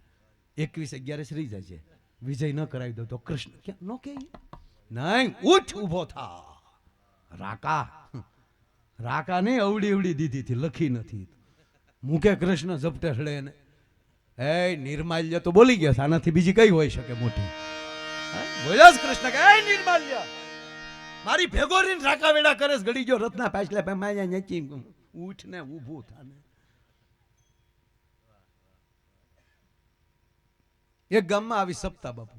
S1: 21-11 રહી જાય છે, વિજય ન કરાવી દો તો કૃષ્ણ ક્યાં નો કે નહીં, ઉઠ ઉભો થા. રાકા રાકા નહીં, અવડી અવડી દીધી હતી, લખી નથી. મુકે કૃષ્ણ ઝપટે હળે ને એ નિર્માલ્ય તો બોલી ગયા, આનાથી બીજી કઈ હોઈ શકે મોટી? બોલ્યા જ કૃષ્ણ કે એ નિર્માલ્ય મારી ભેગો રહીને રાકા વેડા કરે, ઘડી જો રત્ના પાછલા માયા નેચી, ઉઠ ને ઊભું થાને. એક ગામમાં આવી સપ્તાહ બાપુ,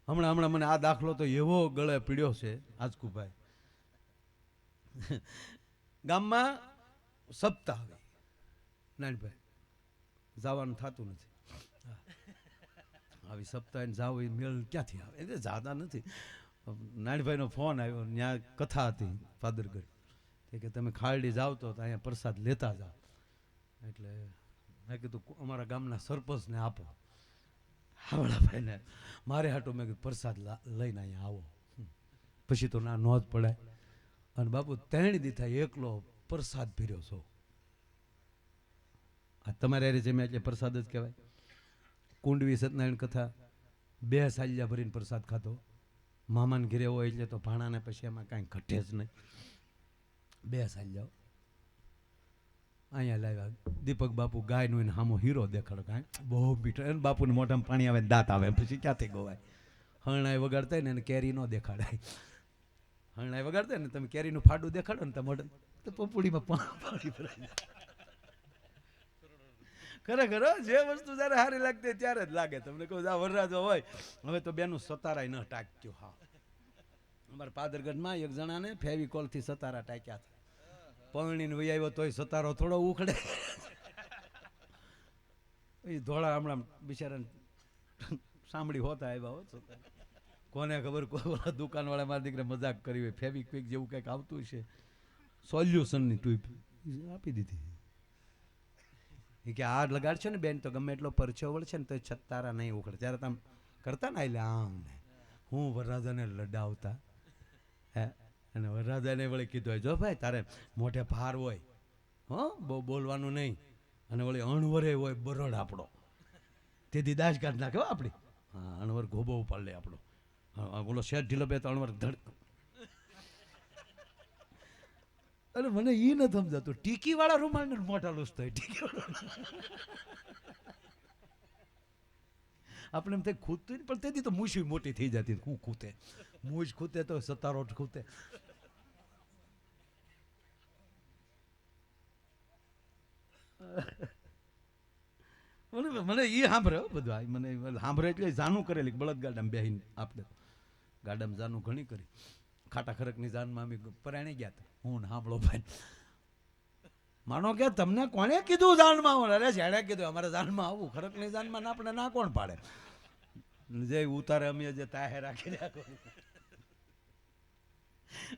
S1: હમણાં મને આ દાખલો તો એવો ગળે પીડ્યો છે આજકુભાઈ. ગામમાં સપ્તાહ આવી, નાનભાઈ જવાનું થતું નથી, આવી સપ્તાહ જાવ એ મેળ ક્યાંથી આવે, એટલે જાતા નથી. નાનભાઈનો ફોન આવ્યો, ત્યાં કથા હતી ફાદરગઢ, કે તમે ખારડી જાવ તો અહીંયા પ્રસાદ લેતા જાઓ. એટલે મેં કીધું અમારા ગામના સરપંચને આપો. હાવડાભાઈને મારે હાટો મેં કીધું પ્રસાદ લઈને અહીંયા આવો, પછી તો ના નોંધ પડાય. અને બાપુ 3 દી થાય એકલો પ્રસાદ ભર્યો છો. આ તમારે હારે જમ્યા એટલે પ્રસાદ જ કહેવાય. કુંડવી સત્યનારાયણ કથા 2 સાલિયા ભરીને પ્રસાદ ખાધો. મામાને ઘરે હોય એટલે તો ભાણાને પછી એમાં કાંઈ ઘટે જ નહીં. 2 સાલિયા અહીંયા લાવ્યા. દીપક બાપુ ગાયનું એને હામો હીરો દેખાડો, કાંઈ બહુ મીઠો, એને બાપુને મોઢામાં પાણી આવે, દાંત આવે, પછી ક્યાંથી ગવાય. હરણાઈ વગાડતા ને એને કેરી ન દેખાડાય. હરણાઈ વગાડતા ને તમે કેરીનું ફાડું દેખાડો ને તમારે તો પપુડીમાં પાણી ભરાય. ખરેખર જે વસ્તુ જયારે સારી લાગતી ત્યારે જ લાગે. તમને કહું આ વરરાજો હોય, હવે તો બેનું સતારાય ન ટાક્યું. હા, અમારા પાદરગઢમાં એક જણાને ફેવિકોલથી સતારા ટાક્યા હતા. પરણીને વહી આવ્યો તોય સતારો થોડો ઉખડે. એ ધોળા હમણાં બિચારાને સાંભળી હોતા આવ્યા હોત. કોને ખબર, કોઈ દુકાનવાળા મારા દીકરા મજાક કરી હોય, ફેવિક્વિક જેવું કંઈક આવતું છે, સોલ્યુશનની ટ્યુબ આપી દીધી. એ કે આ લગાડશો ને બેન તો ગમે એટલો પરચો વળશે ને તો છતારા નહીં ઉખડે. ત્યારે તમે કરતા ને એટલે આમ ને હું વરરાજાને લડાવતા, હે અને વરરાજાને વળી કીધું હોય, જો ભાઈ તારે મોઢે ભાર હોય, હો બહુ બોલવાનું નહીં, અને વળી અણવરે હોય બરોડ આપણો, તેથી દાજ કાઢ નાખે આપણી. હા, અણવર ગોબો ઉપાડ લે આપણો. બોલો શેઠ ઢીલો બે તો અણવર ધડ. અરે મને એ નથી સમજાતું, ટીકી વાળા રૂમાલ ને મોટા લૂસ થાય. ટીકી આપણે એમ થાય ખૂતું પણ તેથી તો મૂછી મોટી થઈ જતી. હું ખૂતે મૂછ ખૂતે તો સતારોટ ખૂતે. મને એ સાંભળે બધું, મને સાંભળે એટલે જાનું કરેલી બળદ ગાડામાં બેહીને. આપણે ગાડામાં જાનું ઘણી કરી. ખાટા ખરકની જાનમાં અમે પરાણી ગયા હતા, હું સાંભળો ભાઈ. માનો કે તમને કોણે કીધું જાનમાં આવું? અરે જેણે કીધું અમારે જાનમાં આવું. ખરકની જાનમાં આપણે ના કોણ પાડે? જે ઉતારે અમે જે તાહે રાખી રાખો.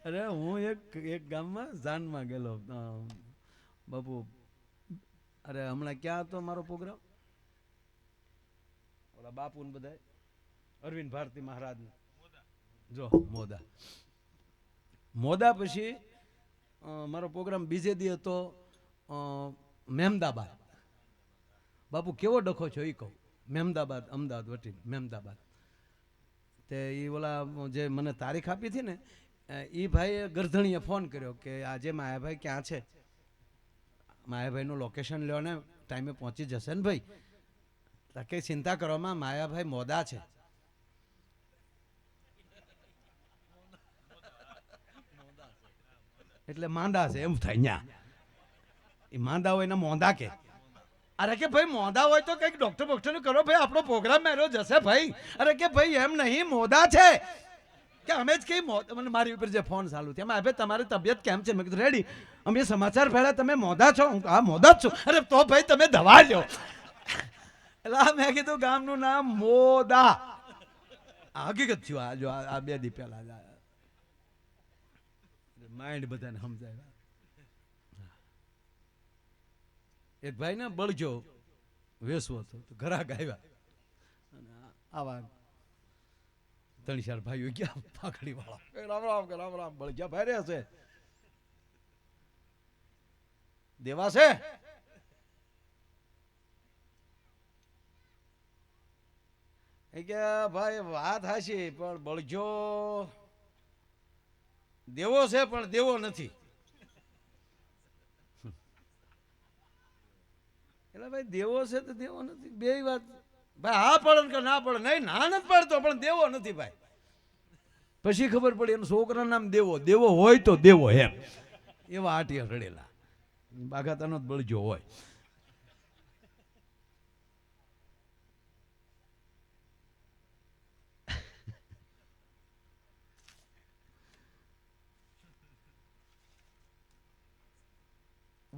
S1: અરે હું એક ગામમાં જાનમાં ગયેલો બાપુ. અરે હમણાં ક્યાં હતો મારો પ્રોગ્રામ? ઓલા બાપુ ને બધા અરવિંદ ભારતી મહારાજ જો મોદા પછી મારો પ્રોગ્રામ બીજે દી હતો મહેમદાબાદ. બાપુ કેવો ડખો છો એ કહું. મહેમદાબાદ, અમદાવાદ વટી મહેમદાબાદ. તે એ ઓલા જે મને તારીખ આપી હતી ને, એ ભાઈએ ગરધણીએ ફોન કર્યો કે આજે માયાભાઈ ક્યાં છે, માયાભાઈનું લોકેશન લ્યો ને ટાઈમે પહોંચી જશે ને ભાઈ. કંઈ ચિંતા કરવામાં, માયાભાઈ મોદા છે. એટલે માંદા છે એમ થાય ન્યા. એ માંદા હોય ને મોંદા કે. અરે કે ભાઈ મોદા હોય તો કંઈક ડોક્ટર બોક્ટર કરો ભાઈ, આપણો પ્રોગ્રામ મેળો જશે ભાઈ. અરે કે ભાઈ એમ નહીં, મોદા છે કે અમે જ કઈ. મને મારી ઉપર જે ફોન ચાલુ થયા, એમાં ભાઈ તમારી તબિયત કેમ છે? મેં કીધું રેડી. અમે સમાચાર પહેલા તમે મોદા છો? હા મોદા જ છું. અરે તો ભાઈ તમે દવા લ્યો. એટલે મેં કીધું ગામનું નામ મોદા. હકીકત થયું. આ જો આ 2 દી પહેલા માઇન્ડ બધાને સમજાય. એક ભાઈ ને બળજો વેસવો હતો, ઘરાક આવ્યા અને આવા 3-4 ભાઈઓ ગયા પાકડી વાળા. રામ રામ કે રામ રામ. બળગ્યા ભાઈ રે છે દેવા છે. એ કે ભાઈ વાત હાશી પણ બળજો દેવો છે પણ દેવો નથી. એટલે ભાઈ દેવો છે તો દેવો નથી, બે વાત ભાઈ. હા પડે કે ના પડે? નહીં, ના નથી પડતો પણ દેવો નથી ભાઈ. પછી ખબર પડી એનું છોકરાનું નામ દેવો. દેવો હોય તો દેવો એમ. એવા આટિયા રડેલા. બાગાતાનો જ બળજો હોય.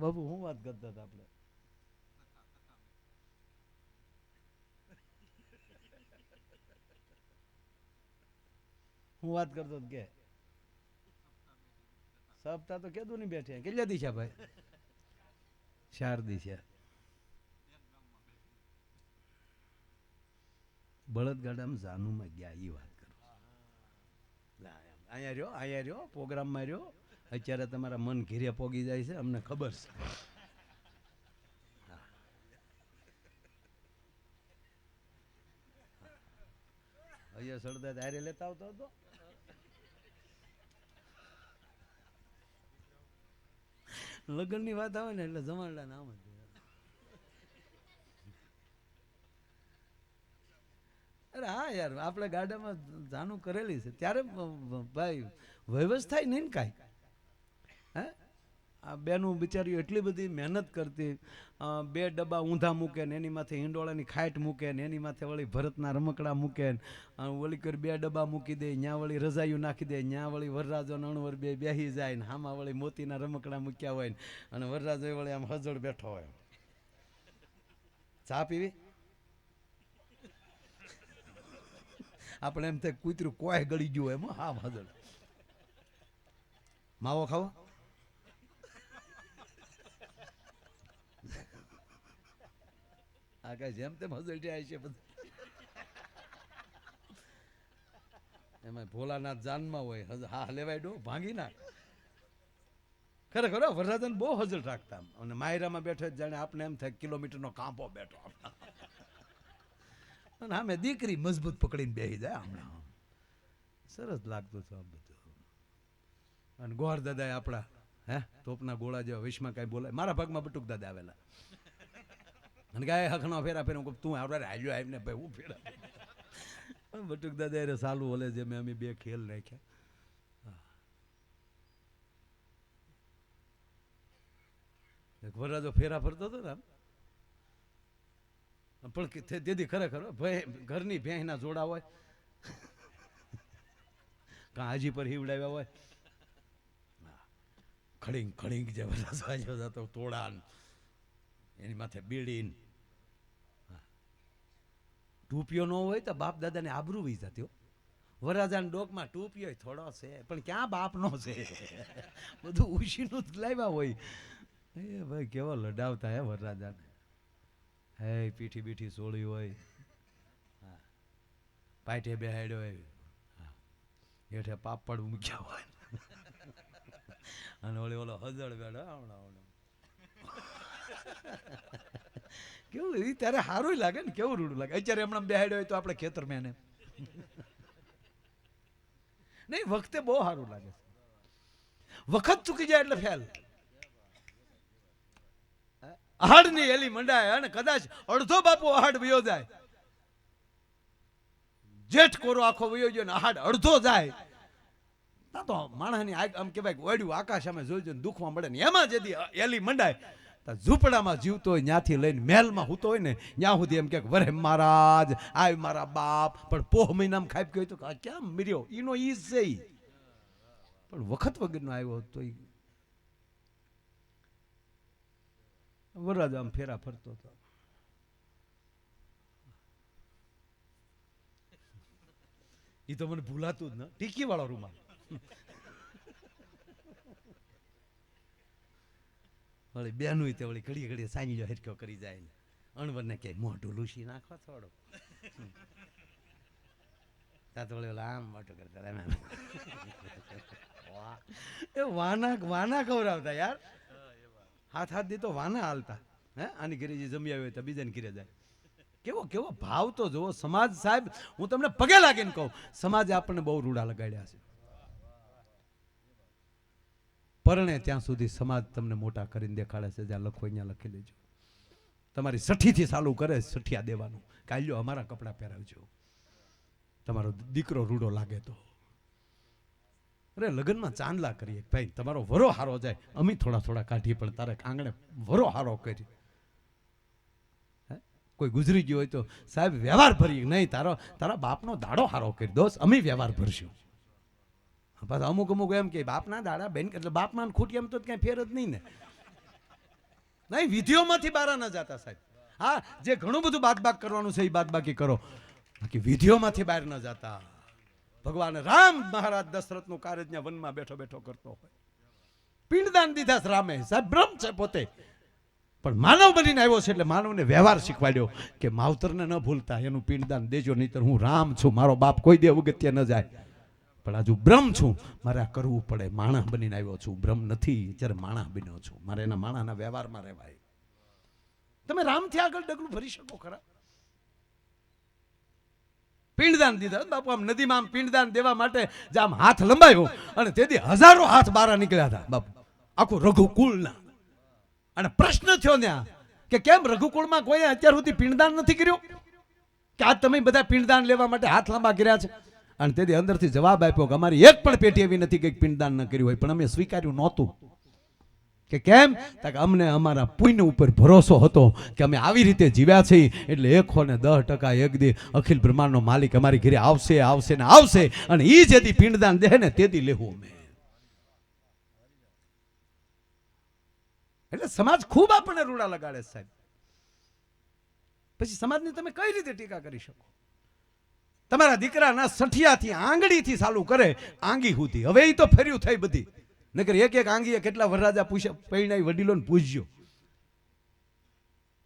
S1: બાબુ હું વાત કરતા હતા આપણે? હું વાત કરતો કે સપ્તાહ તો કેદું નહીં બેઠે. કેટલા દી છે ભાઈ? 4 દી છે. બળદગાડામાં જાનુમાં ગયા એ વાત કરો. અહીંયા રહ્યો પ્રોગ્રામમાં રહ્યો. અત્યારે તમારા મન ઘીરે પોગી જાય છે, અમને ખબર છે. અહીંયા સરદાર હારે લેતા આવતો હતો. લગ્નની વાત આવે ને એટલે જમાડલા નામ જ. અરે હા યાર, આપણે ગાડામાં જાનું કરેલી છે ત્યારે ભાઈ વ્યવસ્થા નહીં ને કાંઈ. હે આ બેનું બિચારીઓ એટલી બધી મહેનત કરતી. 2 ડબ્બા ઊંધા મૂકે ને એની માથે હિંડોળાની ખાટ મૂકે ને એની માથે વળી ભરતના રમકડા મૂકે ને વળી કરી 2 ડબ્બા મૂકી દે. ત્યાં વળી રજાયું નાખી દે. ત્યાં વળી વરરાજો અણવર બેસી જાય ને હામાં વળી મોતીના રમકડા મૂક્યા હોય ને અને વરરાજો વળી આમ હજળ બેઠો હોય. ચા પીવી? આપણે એમ થાય કૂતરું કોઈ ગળી ગયું એમ. હા હજળ. માવો ખાવો? આ કઈ જેમ તેમ હજળ જાય છે બધું. એમાં ભોલાનાથ જાનમાં હોય, હા લેવાય ડો ભાંગી નાખ. ખરેખર વરરાજાને બહુ હજર રાખતા, અને માયરામાં બેઠો જાણે આપણે એમ થાય કિલોમીટરનો કાંપો બેઠો આપણા. અને આમે દીકરી મજબૂત પકડીને બેસી જાય હમણાં. સરસ લાગતું હતું આ બધું. અને ગોહર દાદા આપણા તોપના ગોળા જેવા વિશ્વમાં કઈ બોલાય. મારા ભાગમાં બટુક દાદા આવેલા અને ગાય હખનો ફેરા ફેરા તું આપણે હાલ્યો આવીને ભાઈ હું ફેરા. બટુક દાદા એ સાલું ઓલે જે મેં અમે બે ખેલ નાખ્યા. વરરાજો ફેરા ફરતો હતો ને આમ, પણ તેથી ખરેખર ઘરની ભેંસના જોડા હોય, કાં હાજી પર હીવડાવ્યા હોય, ખડીંગ ખડીંગ જે વરરાજો આવ્યો જતો તોડાન એની માથે બીડીન. ટૂપિયો ન હોય તો બાપ દાદાને આબરૂ વી જતી. વરરાજાના ડોકમાં ટૂપિયો થોડો છે પણ ક્યાં બાપનો છે, બધું ઉશીનું જ લાવ્યા હોય. એ ભાઈ કેવો લડાવતા હે વરરાજાને. હે પીઠી બીઠી સોળી હોય, પાઠે બેહાડ્યો હોય, હેઠે પાપડ મૂક્યા હોય, અને ઓલી ઓલો હજળ બેડો હમણાં. કેવું એ ત્યારે સારું લાગે ને, કેવું રૂડું લાગે. અત્યારે હમણાં બેહાડ્યો હોય તો આપણે ખેતર મેં એને નહીં, વખતે બહુ સારું લાગે. વખત ચૂકી જાય એટલે ફેલ. આહાડની એલી મંડાય અને કદાચ અડધો બાપુ આહાડ વયો જાય, જેઠ કોરો આખો વયો જાય ને આહાડ અડધો જાય, ના તો માણસની આમ કહેવાય ઓડ્યું આકાશ અમે જોઈ દુઃખમાં મળે ને. એમાં જેથી એલી મંડાય ઝૂંપડામાં જીવતો હોય ત્યાંથી લઈને મહેલમાં હૂતો હોય ને ત્યાં સુધી એમ કે વરે મહારાજ આવ મારા બાપ, પણ પોહ મહિનામાં ખાઈ ગયો તો ક્યાં મર્યો ઈનો ઈ છે. પણ વખત વગરનો આવ્યો તો વરરાજો આમ ફેરા ફરતો હતો. એ તો મને ભૂલાતું જ ન, ટીકી વાળો રૂમાલ. વળી બેનું તે વળી ઘડી ઘડી સાંજ્યો હેરક્યો કરી જાય ને અણવરને કે મોઢું લૂસી નાખો થોડું. ત્યાં તો વળી ઓલા આમ મોટું કરતા એ વાના ખવડાવતા યાર. હાથ હાથ દીધો વાના હાલતા. આની ઘરે જે જમી આવ્યો હોય તો બીજાને ઘરે જાય. કેવો કેવો ભાવ તો જોવો. સમાજ સાહેબ હું તમને પગે લાગીને કહું, સમાજે આપણને બહુ રૂડા લગાડ્યા છે. પરણે ત્યાં સુધી સમાજ તમને મોટા કરીને દેખાડે છે. જ્યાં લખો અહીંયા લખી લેજો. તમારી સઠ્ઠીથી ચાલુ કરે સઠિયા દેવાનું, કાલ્યો અમારા કપડાં પહેરાવજો. તમારો દીકરો રૂડો લાગે તો અરે લગ્નમાં ચાંદલા કરીએ, ભાઈ તમારો વરો હારો જાય, અમે થોડા થોડા કાઢીએ, પણ તારે આંગણે વરો હારો કરી. કોઈ ગુજરી ગયો હોય તો સાહેબ વ્યવહાર ભરી નહીં, તારા બાપનો દાડો હારો કરી દોસ્ત, અમે વ્યવહાર ભરશું. પાછા અમુક એમ કે બાપના દાડા બેન, એટલે બાપમાં ખૂટી એમ તો કઈ ફેર જ નહીં ને. નહીં, વિધિઓમાંથી બહાર ન જતા સાહેબ. હા, જે ઘણું બધું બાદબાક કરવાનું છે એ બાદબાકી કરો, બાકી વિધિઓમાંથી બહાર ન જતા. ભગવાન રામ મહારાજ દશરથનું કાર્ય ત્યાં વનમાં બેઠો બેઠો કરતો હોય. પિંડદાન દીધા રામે, સાહેબ બ્રહ્મ છે પોતે, પણ માનવ બનીને આવ્યો છે એટલે માનવને વ્યવહાર શીખવાડ્યો કે માવતરને ન ભૂલતા એનું પિંડદાન દેજો, નહીતર હું રામ છું, મારો બાપ કોઈ દે ઉગત્ય ન જાય, પણ હજુ બ્રહ્મ છું, મારે આ કરવું પડે. માણસ બનીને આવ્યો છું, બ્રહ્મ નથી, જ્યારે માણસ બન્યો છું, મારે એના માણસના વ્યવહારમાં રહેવાય. તમે રામથી આગળ ડગલું ભરી શકો ખરા? પિંડદાન દીધા બાપુ. આમ નદીમાં આમ પિંડદાન દેવા માટે જે આમ હાથ લંબાયો અને તેથી હજારો હાથ બહાર નીકળ્યા હતા બાપુ, આખું રઘુકુળના. અને પ્રશ્ન થયો ત્યાં કે કેમ રઘુકુળમાં કોઈ અત્યાર સુધી પિંડદાન નથી કર્યું, કે આજ તમે બધા પિંડદાન લેવા માટે હાથ લાંબા કર્યા છે? અને તેથી અંદરથી જવાબ આપ્યો કે અમારી એક પણ પેટી એવી નથી કે પિંડદાન ન કર્યું હોય, પણ અમે સ્વીકાર્યું નહોતું. કે કેમ? અમને અમારા પુણ્ય ઉપર ભરોસો હતો કે અમે આવી રીતે જીવ્યા છીએ એટલે 110% એક દી અખિલ બ્રહ્માંડનો માલિક અમારી ઘરે આવશે આવશે ને આવશે, અને એ જેથી પિંડદાન દે ને તેથી લેવું અમે. એટલે સમાજ ખૂબ આપણને રૂડા લગાડે સાહેબ. પછી સમાજની તમે કઈ રીતે ટીકા કરી શકો? તમારા દીકરાના સઠિયાથી આંગળીથી ચાલુ કરે આંગી સુધી. હવે એ તો ફેર્યું થઈ બધી, નકર એક એક આંગીએ કેટલા વરરાજા પૂછે પૈણાઈ વડીલોને પૂછજો.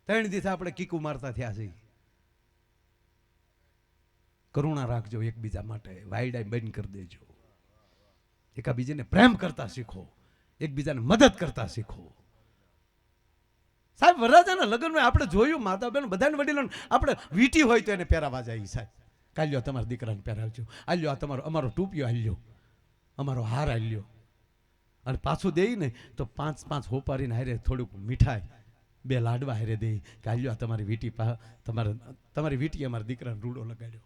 S1: 3 દિવસ આપણે કીકુ મારતા થયા છે. કરુણા રાખજો એકબીજા માટે, વાયડા બંધ કરી દેજો, એકાબીજાને પ્રેમ કરતા શીખો, એકબીજાને મદદ કરતા શીખો. સાહેબ વરરાજાના લગ્નમાં આપણે જોયું, માતા બહેન બધાને વડીલો આપણે વીટી હોય તો એને પહેરાવા જાય. સાહેબ કાલ્યો તમારા દીકરાને પહેરાવજો, આલ્યો આ તમારો અમારો ટૂપિયો આલ્યો, અમારો હાર આલ્યો, અને પાછું દે ને તો 5 હોપારીને હારે થોડુંક મીઠાઈ 2 લાડવા હારે દે કે આલ્યો આ તમારી વીટી તમારી વીટી અમારા દીકરાને રૂડો લગાડ્યો.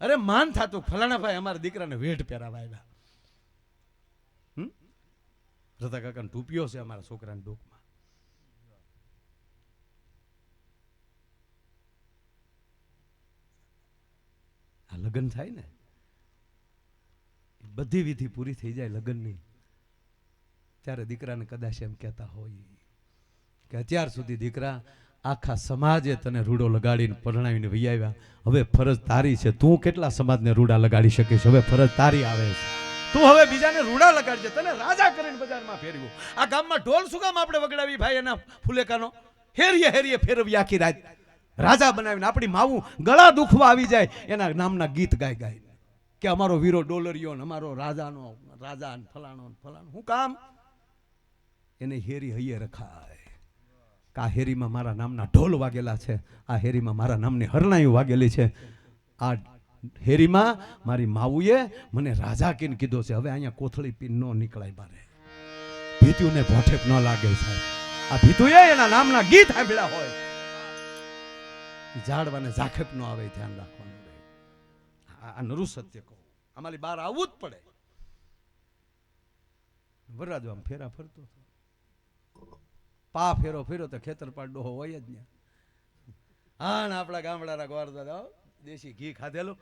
S1: અરે માન થાતું ફલાણા ભાઈ અમારા દીકરાને વેઢ પહેરાવા આવ્યા. રતા કાકાનો ટૂપિયો છે અમારા છોકરાના ડોકમાં. આ લગ્ન થાય ને બધી વિધિ પૂરી થઈ જાય લગ્નની, ત્યારે દીકરાને કદાચ એમ કહેતા હોય કે અત્યાર સુધી દીકરા આખા સમાજે તને રૂડો લગાડીને પરણાવીને વહી આવ્યા, હવે ફરજ તારી છે, તું કેટલા સમાજને રૂડા લગાડી શકીશ, હવે ફરજ તારી આવે છે, તું હવે બીજાને રૂડા લગાડજે, તને રાજા કરીને બજારમાં ફેરવ્યો. આ ગામમાં ઢોલ શું કામ આપણે વગડાવી ભાઈ એના ફુલેકાનો, હેરીએ હેરીએ ફેરવી આખી રાત, રાજા બનાવીને આપણી માવું ગળા દુખવા આવી જાય એના નામના ગીત ગાય ગાય કે અમારો વીરો ડોલરિયો ને અમારો રાજાનો રાજા ને ફલાણો ફલાણો. હું કામ એને હેરી હૈયે રખાય કે આ હેરીમાં મારા નામના ઢોલ વાગેલા છે, આ હેરીમાં મારા નામની હરણાયું વાગેલી છે, આ હેરીમાં મારી માવુએ મને રાજા કીને કીધો છે, હવે અહીંયા કોથળી પીન ન નીકળાય બારે, ભીતુને ભોઠેપ ન લાગે સાહેબ. આ ભીતુએ એના નામના ગીત સાંભળ્યા હોય, ઝાડવાને ઝાખેપ ન આવે ધ્યાન રાખવાનું રહે. આ નરું સત્ય કહું, અમારી બહાર આવવું જ પડે. વરરાજો આમ ફેરા ફરતો પા ફેરો ફેરો તો ખેતરપાળ ડોહો હોય જ ને. હા ને આપણા ગામડાના ગોર દાદા દેશી ઘી ખાધેલું.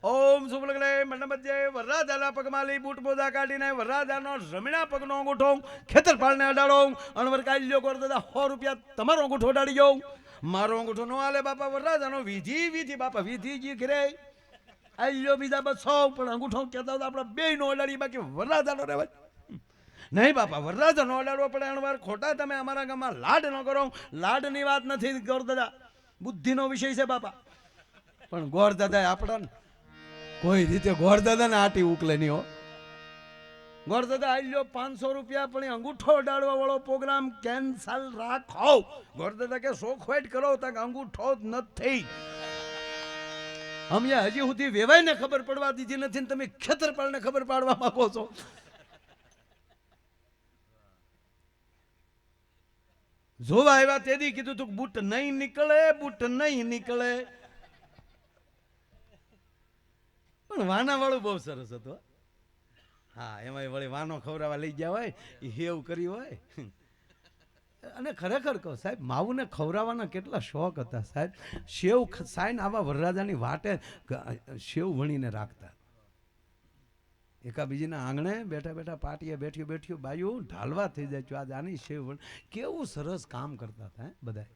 S1: ઓમ શુભ લગ્ને મંડપજ્જે વરરાજાના પગમાલી બૂટ બોદા કાઢીને વરરાજાનો રમીણા પગનો અંગૂઠો ખેતરપાળને અડાડો, અણવર કાઢી લ્યો ગોર દાદા 100 રૂપિયા તમારો અંગૂઠો અડાડી જાઉં, મારો અંગૂઠો નો હાલે બાપા, વરરાજાનો વિધિ બાપા વિધિ જી ઘરે આલ્યો બીજા 200, પણ અંગૂઠો કહેતા આપણે 2 નો અડાડી, બાકી વરરાજાનો રહેવા નહીં બાપા, વરરાજા નો અડાડવો પડે. અણવાર ખોટા તમે અમારા ગામમાં લાડ ન કરો, લાડની વાત નથી ગોર દાદા, બુદ્ધિનો વિષય છે બાપા. પણ ગોર દાદા આપણા કોઈ રીતે ગોર દાદા ને આટી ઉકલે નહીં હો. ગોર દાદા આલ્યો 500 રૂપિયા, પણ અંગૂઠો અડાડવા વાળો પ્રોગ્રામ કેન્સલ રાખો. ગોર દાદા કે શોખવાઈટ કરો તો અંગૂઠો જ નથી. અમે હજી સુધી વેવાઈને ખબર પડવા દીધી નથી ને તમે ખેતરપાળને ખબર પાડવા માંગો છો. જોવા આવ્યા તેથી કીધું તું બૂટ નહીં નીકળે, બૂટ નહીં નીકળે. પણ વાના વાળું બહુ સરસ હતું. હા એમાં વળી વાનો ખવડાવવા લઈ ગયા હોય, એ હેવ કરી હોય. અને ખરેખર કહો સાહેબ, માવુને ખવડાવવાના કેટલા શોખ હતા સાહેબ. શેવ સાઈન આવા વરરાજાની વાટે શેવ વણીને રાખતા. એકાબીજીના આંગણે બેઠા બેઠા પાટીએ બેઠ્યું બાયું ઢાલવા થઈ જાય. આજ આની શેવ કેવું સરસ કામ કરતા હતા બધા.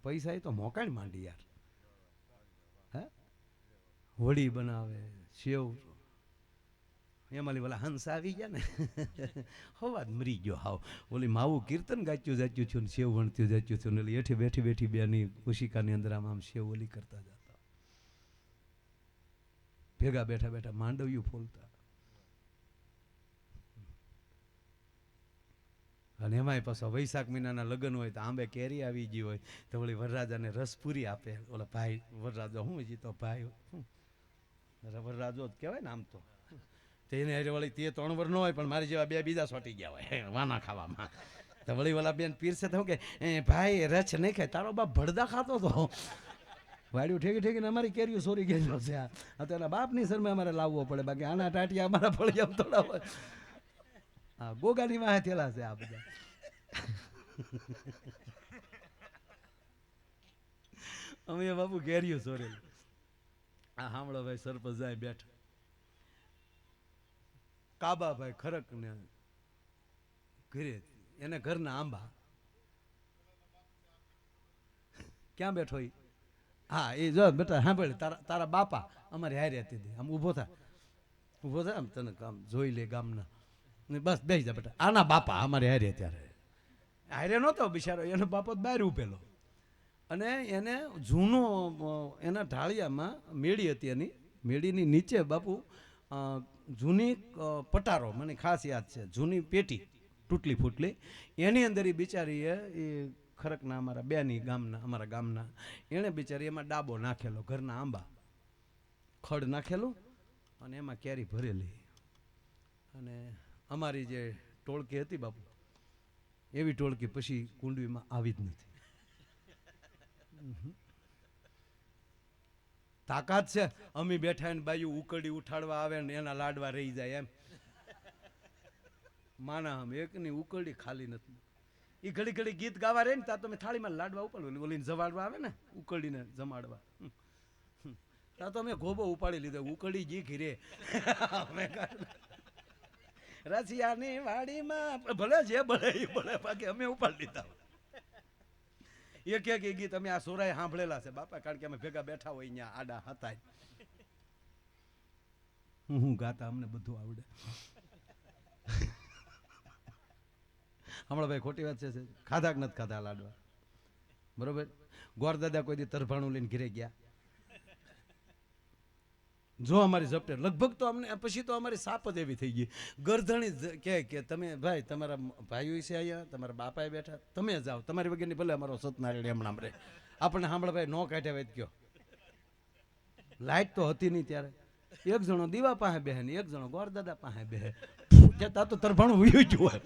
S1: પૈસા એ તો મોકાણ માંડી યાર. હે વડી બનાવે, શેવ, એમાં ઓલા હંસ આવી ગયા ને હવા મરી ગયો હાવ. ઓલી માવું કીર્તન ગાચ્યું જાચ્યું છું ને શેવ વણતું જાચ્યું છું ને એઠી બેઠી બેની ઉશિકાની અંદર આમ શેવ ઓલી કરતા જતા. ભેગા બેઠા માંડવ્યું ફોલતા. અને એમાંય પાછા વૈશાખ મહિનાના લગ્ન હોય તો આંબે કેરી આવી ગઈ હોય તો વળી વરરાજાને રસપુરી આપે. ઓલા ભાઈ વરરાજો હું જીતો ભાઈ વરરાજો જ કહેવાય ને આમ તો. તેને વળી તે 3 વર્ષ ન હોય પણ મારી જેવા 2 બીજા સોટી ગયા હોય વાના ખાવામાં. તો વળી ઓલા બેન પીરસે તો કે ભાઈ રચ નહીં ખાય, તારો બાપ ભડદા ખાતો હતો. વાડ્યું ઠેકીને અમારી કેરીઓ સોરી ગયેલો છે. આ તો એના બાપની શરમે અમારે લાવવો પડે, બાકી આના ટાટિયા અમારા ફળિયા થોડા હોય. હા ગોગાની વાહે થયેલા છે આ બધા. અમે બાપુ કેરીઓ સોરેલી. આ સાંભળો ભાઈ સરપંચ જાય બેઠ કાબાભાઈ ખરક ને ઘરે, એને ઘરના આંબા ક્યાં બેઠો? હા એ જો બેટા સાંભળે તારા બાપા અમારે હારે હતી, આમ ઊભો થાય આમ તને આમ જોઈ લે ગામના, બસ બેસી જા બેટા. આના બાપા અમારે હારે ત્યારે હારે નહોતો બિચારો, એનો બાપો બહાર ઉભેલો. અને એને જૂનો એના ઢાળિયામાં મેળી હતી, એની મેળીની નીચે બાપુ જૂની પટારો, મને ખાસ યાદ છે, જૂની પેટી તૂટલી ફૂટલી, એની અંદર એ બિચારીએ એ ખરકના અમારા બેની ગામના, અમારા ગામના, એણે બિચારી એમાં ડાબો નાખેલો, ઘરના આંબા ખડ નાખેલું અને એમાં કેરી ભરેલી. અને અમારી જે ટોળકી હતી બાપુ, એવી ટોળકી પછી કુંડવીમાં આવી જ નથી. તાકાત છે, અમે બેઠા ને બાયું ઉકળી ઉઠાડવા આવે ને એના લાડવા રહી જાય એમ. માના આમ એકની ઉકળી ખાલી નથી. એ ઘડી ઘડી ગીત ગાવા રહે ને ત્યાં તમે થાળીમાં લાડવા ઉપાડવા, ઓલીને જવાડવા આવે ને ઉકળીને જમાડવા, ત્યાં તો અમે ગોબો ઉપાડી લીધો, ઉકળી જી ઘીરે. રસિયાની વાડીમાં ભલે જે ભલે એ ભલે, બાકી અમે ઉપાડી લીધા. એક એક ગીત અમે આ સોરાય સાંભળેલા છે બાપા, કારણ કે અમે ભેગા બેઠા હોય અહીંયા આડા હતા. હું ગાતા અમને બધું આવડે. હમણાં ભાઈ ખોટી વાત છે, ખાધા કે નથી ખાધા લાડવા? બરોબર. ગોરદાદા કોઈ દી તરભાણું લઈને ઘરે ગયા? જો અમારી ઝપટે લગભગ તો અમને પછી તો અમારી સાપ જ એવી થઈ ગઈ. ગરધણી કે તમે ભાઈ તમારા ભાઈઓ છે અહીંયા, તમારા બાપાએ બેઠા, તમે જાઓ, તમારી વગરની ભલે અમારો સતનારાયણ હમણાં રે, આપણને સાંભળ ભાઈ નો કાઢ્યા હોય કયો. લાઈટ તો હતી નહીં ત્યારે, એક જણો દીવા પાસે બેહે ને એક જણો ગોરદાદા પાસે બેહે. ત્યાં તો તરભાણું વયું જ હોય.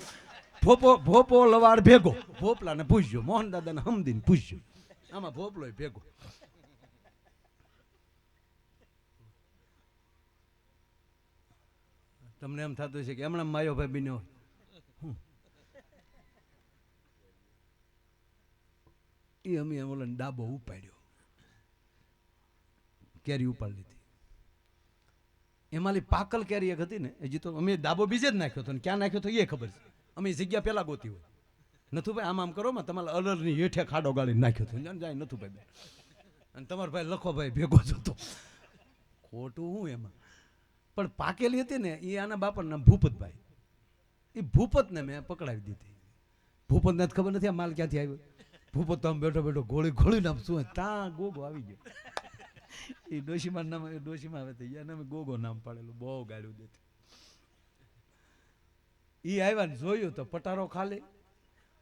S1: ભોપો લવાડ ભેગો, ભોપલા ને પૂછજો, મોહન દાદા ને હમદીને પૂછજો, આમાં ભોપલો ભેગો. તમને એમ થતું છે કે હમણાં માયો ભાઈ બીનો એ અમે ઓલો ડાબો ઉપાડ્યો, કેરી ઉપાડી લીધી. એમાં પાકલ કેરી એક હતી ને, હજી તો અમે ડાબો બીજે જ નાખ્યો હતો, ને ક્યાં નાખ્યો તો એ ખબર છે. અમે જગ્યા પેલા ગોતી હોય, નથું ભાઈ આમ કરો માં તમારે અલરની હેઠે ખાડો ગાળી નાખ્યો હતો, જાય નથું ભાઈ. અને તમારો ભાઈ લખો ભાઈ ભેગો જ હતો. ખોટું હું એમાં, પણ પાકેલી હતી ને એ આના બાપાનું નામ ભૂપતભાઈ, એ ભૂપતને મેં પકડાવી દીધી. ભૂપતને ખબર નથી આ માલ ક્યાંથી આવ્યો. ભૂપત તો આમ બેઠો બેઠો ગોળી ગોળી નામ શું ત્યાં ગોગો આવી ગયો. એ ડોશીમાં નામ, ડોશીમાં આવે તો એને અમે ગોગો નામ પાડેલું, બહુ ગાળ્યું દેતી. એ આવ્યા ને જોયું તો પટારો ખાલી,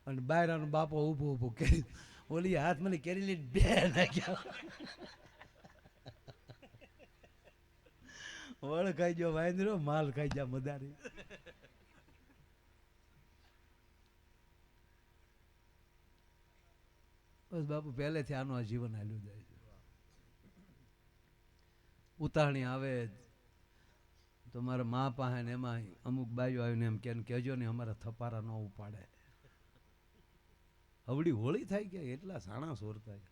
S1: અને બાયરાનો બાપો ઊભો ઊભો કેરી, ઓલી હાથ મને કેરી લઈને બે નાખ્યા. વળ ખાઈ ગયો વાંદરો, માલ ખાઈ જા મદારી. બસ બાપુ પહેલેથી આનું આ જીવન હાલ્યું જાય છે. ઉતારણી આવે તો મારા મા પાસે ને એમાં અમુક બાઈઓ આવીને એમ કહેજો ને અમારા થપારા ન ઉપાડે. અવડી હોળી થાય કે એટલા સાણા સોર થાય.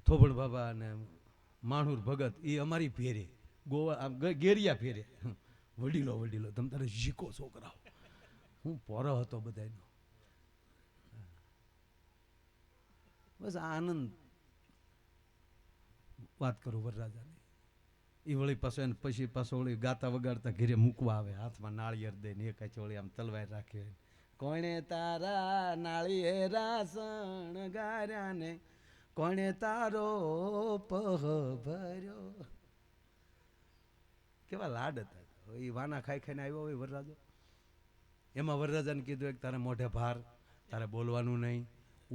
S1: થોબડ બાબા અને માણુર ભગત એ અમારી ફેરે ગોવા ગેરિયા ફેરે, વડીલો વડીલો તમે તારે શીખો છોકરાઓ. હું પોરો હતો બધાનો. બસ આનંદ વાત કરું વરરાજાની. એ વળી પાછો એને પછી પાછો વળી ગાતા વગાડતા ઘેરે મૂકવા આવે, હાથમાં નાળિયેર દઈને એક વળી આમ તલવાર રાખે. કોણે તારા નાળિયેરા શણગાર્યા ને, કોણે તારો પહ ભર્યો. કેવા લાડ હતા. એ વાના ખાઈ ખાઈને આવ્યો હોય વરરાજો. એમાં વરરાજાને કીધું એક તારે મોઢે ભાર, તારે બોલવાનું નહીં.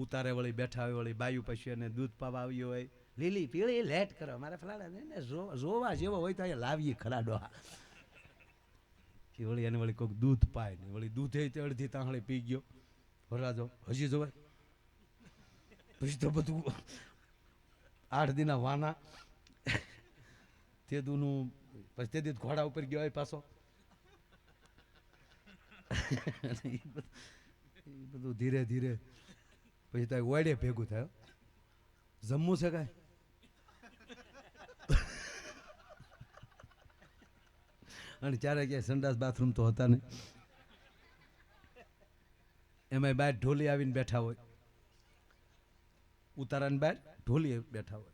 S1: ઉતારે વળી બેઠા હોય, વળી બાયુ પછી એને દૂધ પાવા આવ્યો હોય, લીલી પીળી લેટ કરો મારે ફલાડા ને જોવા જેવો હોય તો અહીંયા લાવીએ ખરા ડોહા. એ વળી એને વળી કોઈક દૂધ પાય ને વળી દૂધે અડધી તાંહળી પી ગયો વરરાજો. હજી જોવાય પછી તો બધું 8 દીના વાના તે દૂનું પછી તે દી ઘોડા ઉપર ગયો હોય પાછો. એ બધું ધીરે ધીરે પછી તો ઓડે ભેગું થાય. જમવું છે કાંઈ? અને ચારે ક્યાંય સંડાસ બાથરૂમ તો હતા નહીં. એમાં બહાર ઢોલી આવીને બેઠા હોય, ઉતારાની બહાર ઢોલી બેઠા હોય.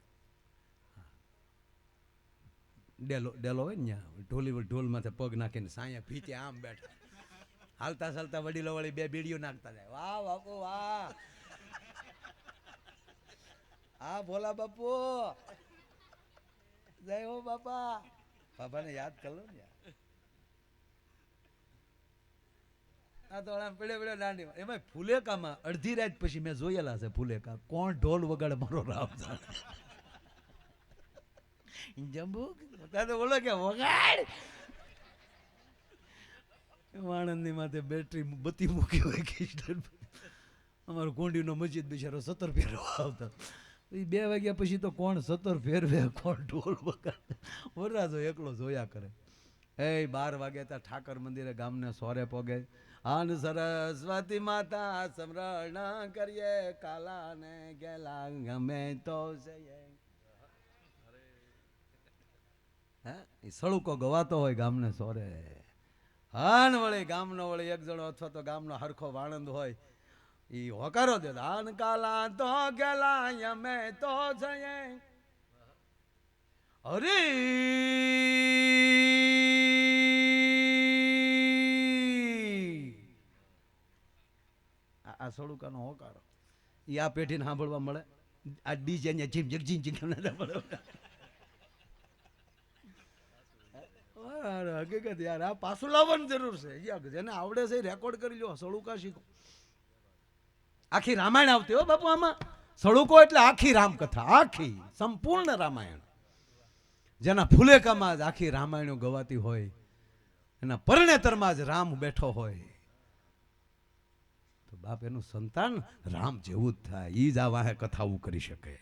S1: ડેલો હોય ને ત્યાં ઢોલી ઢોલ માથે પગ નાખીને સાયા ભીતે આમ બેઠા, હાલતા ચાલતા વડીલો વળી બે બીડીઓ નાખતા જાય. વાહ બાપુ વાહ, હા ભોલા બાપુ જય હો બાપા. બાપાને યાદ કર લો ને. આ તો પડે પડે દાંડી એમાં ફુલેકામાં અડધી રાત પછી મેં જોયેલા છે ફુલેકા. કોણ ઢોલ વગાડે મારો રામ જંબુ તો બોલો કે વગાડ. આણંદની માથે બેટરી બત્તી મૂકી હોય કે અમારો કોંડીનો મસ્જિદ બિચારો 17 ફેરવા આવતા. એ 2 વાગ્યા પછી તો કોણ 17 ફેરવે, કોણ ઢોલ વગાડે, વરરાજો એકલો જોયા કરે. એ 12 વાગે ત્યાં ઠાકર મંદિરે ગામને સોરે પોગે. આન સરસ્વતી માતા સમરણ કરીએ, કાલા ને ગેલા ગમે તો હે એ સળુકો ગવાતો હોય ગામને સોરે. હાન વળી ગામનો વળી એક જણો અથવા તો ગામનો હરખો વાણંદ હોય ઈ હોકારો દે. આન કાલા તો ગેલા અમે તો જઈએ અરે આ સળુકાનો હોકારો ઈ આ પેઢીને સાંભળવા મળે. આ ડીજે ને જીમ જીમ જીમ હકીકત યાર આ પાછું લાવવાની જરૂર છે. જેને આવડે છે રેકોર્ડ કરી લો. સળુકા શીખો. આખી રામાયણ આવતી હો બાપુ આમાં. સળુકો એટલે આખી રામકથા, આખી સંપૂર્ણ રામાયણ. જેના ફુલેકામાં જ આખી રામાયણો ગવાતી હોય, એના પરણેતરમાં જ રામ બેઠો હોય, તો બાપ એનું સંતાન રામ જેવું જ થાય. ઈ જ આ વાહે કથાઓ કરી શકે.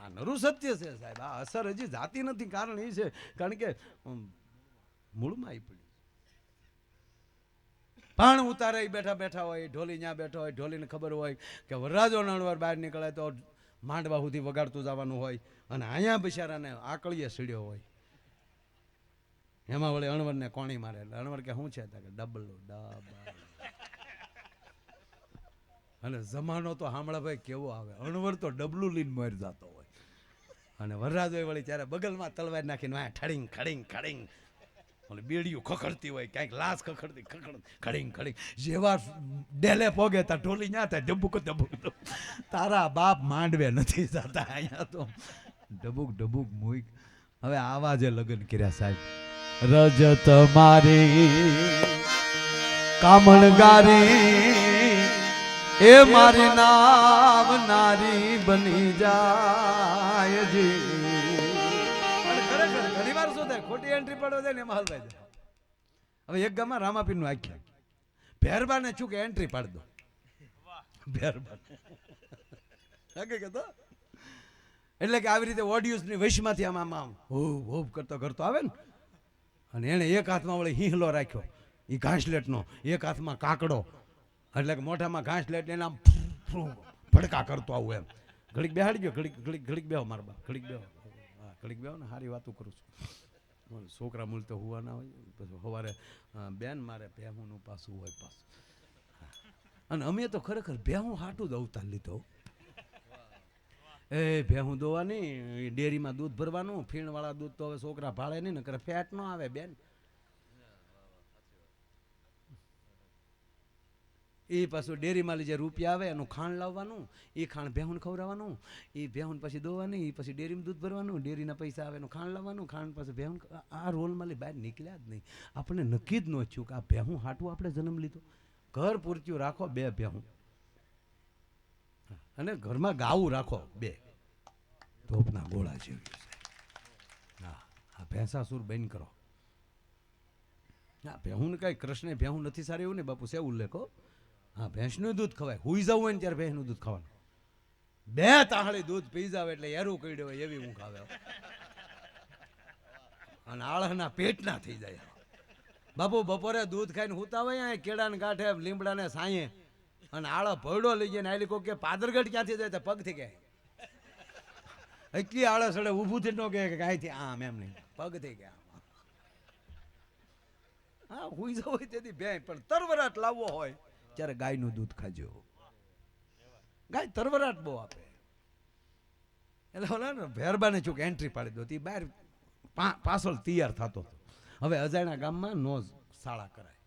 S1: આ નરું સત્ય છે સાહેબ. આ અસર હજી જાતી નથી. કારણ એ છે કારણ કે મૂળમાં આવી પડી. પાણ ઉતારે બેઠા બેઠા હોય, ઢોલી ત્યાં બેઠો હોય, ઢોલીને ખબર હોય કે વરરાજો નણવર બહાર નીકળે તો માંડવા સુધી વગાડતું જવાનું હોય, અને અહીંયા બિચારાને આકળીએ સીડ્યો હોય. એમાં વળી અણવરને કોણી મારે એટલે અણવર કે શું છે કે ડબલો ડબ. અને જમાનો તો હામળાભાઈ કેવો આવે. અણવર તો ડબલું લઈને મરી જતો હોય, અને વરરાજો વળી ત્યારે બગલમાં તલવાર નાખીને વાય ઠડીંગ ખડીંગ ખડીંગ બેડીયું ખખડતી હોય, ક્યાંક લાશ ખખડતી ખડીંગ ખડીંગ. જેવા ડેલે પોગે તા ઢોલી ન્યા થાય ડબુક ડબુક. તારા બાપ માંડવે નથી જતા, અહીંયા તો ડબુક ડબુક મૂક. હવે આવા જે લગ્ન કર્યા સાહેબ. રજત મારી કામણગારી એ મારી નામ નારી બની જાય જી. ઘણી વાર શું થાય, ખોટી એન્ટ્રી પડો છે ને એમાં હલવાઈ જાય. હવે એક ગામમાં રામાપીરનું આખ્યા, ભેરબાને છું કે એન્ટ્રી પાડી દો. ભેરબા એટલે કે આવી રીતે ઓડિયન્સની વશમાંથી આમ આમ હોવ હોવ કરતો કરતો આવે ને, અને એને એક હાથમાં વળી હિંહલો રાખ્યો એ ઘાસલેટનો, એક હાથમાં કાકડો, એટલે કે મોઢામાં ઘાસલેટ એને આમ ભડકા કરતો આવું એમ. ઘડીક બેહાડી ગયો, ઘડીક ઘડીક ઘડીક બેહો મારા બા, ઘડીક બેહો. હા ઘડીક બેહો ને, સારી વાતો કરું છું. છોકરા મૂળ તો હુવા ના હોય, પછી સવારે બેન મારે ભેહુંનું પાછું હોય પાછું. અને અમે તો ખરેખર ભેહું હાટું જ અવતાર લીધો. એ ભેહું દોવાની, ડેરીમાં દૂધ ભરવાનું, ફીણવાળા દૂધ તો હવે છોકરા ભાળે નહીં ને, કરે ફેટ ન આવે બેન. એ પાછું ડેરીમાં જે રૂપિયા આવે એનું ખાંડ લાવવાનું, એ ખાંડ ભેહું ખવડાવવાનું, એ ભેહું પછી દોવાની, એ પછી ડેરીમાં દૂધ ભરવાનું, ડેરીના પૈસા આવે એનું ખાંડ લાવવાનું, ખાંડ પછી ભેહું. આ રોલમાં બહાર નીકળ્યા જ નહીં. આપણે નક્કી જ ન થયું કે આ ભેહું હાટું આપણે જન્મ લીધો. ઘર પૂરતું રાખો 2 ભેહું, અને ઘરમાં ગાવું રાખો 2 ધોપના ગોળા જેવી. હા આ ભેંસાસુર બંધ કરો. હા ભેહું કઈ કૃષ્ણે ભેહું નથી સારી એવું ને બાપુ છે ઉલ્લેખો. હા ભેંસનું દૂધ ખવાય, હુઈ જવું હોય ને ત્યારે ભેંસનું દૂધ ખાવાનું. 2 તાહળી દૂધ પી જાવ એટલે એરું કઈડ્યો હોય એવી ઊંઘ આવે, અને આળહના પેટના થઈ જાય. બાપુ બપોરે દૂધ ખાઈને હુતા હોય કેળાને ગાંઠે લીમડાને સાંયે, અને આળો ભોયડો લઈ જાય ને આલી કોક કે પાદરગઢ ક્યાંથી જાય તો પગથી કહે. એટલી આળસ એટલે ઊભું થી ન કહે કે કાંઈથી આમ એમ નહીં, પગથી કહે. હા હુઈ જવું હોય તેથી ભેંસ, પણ તરવરાટ લાવવો હોય ત્યારે ગાયનું દૂધ ખાજો. ગાય તરવરાટ બહુ આપે. એટલે ઓલા ને ભેરબાને ચૂક એન્ટ્રી પાડી દો, બહાર પાછળ તૈયાર થતો હતો. હવે અજાણ્યા ગામમાં નો શાળા કરાય,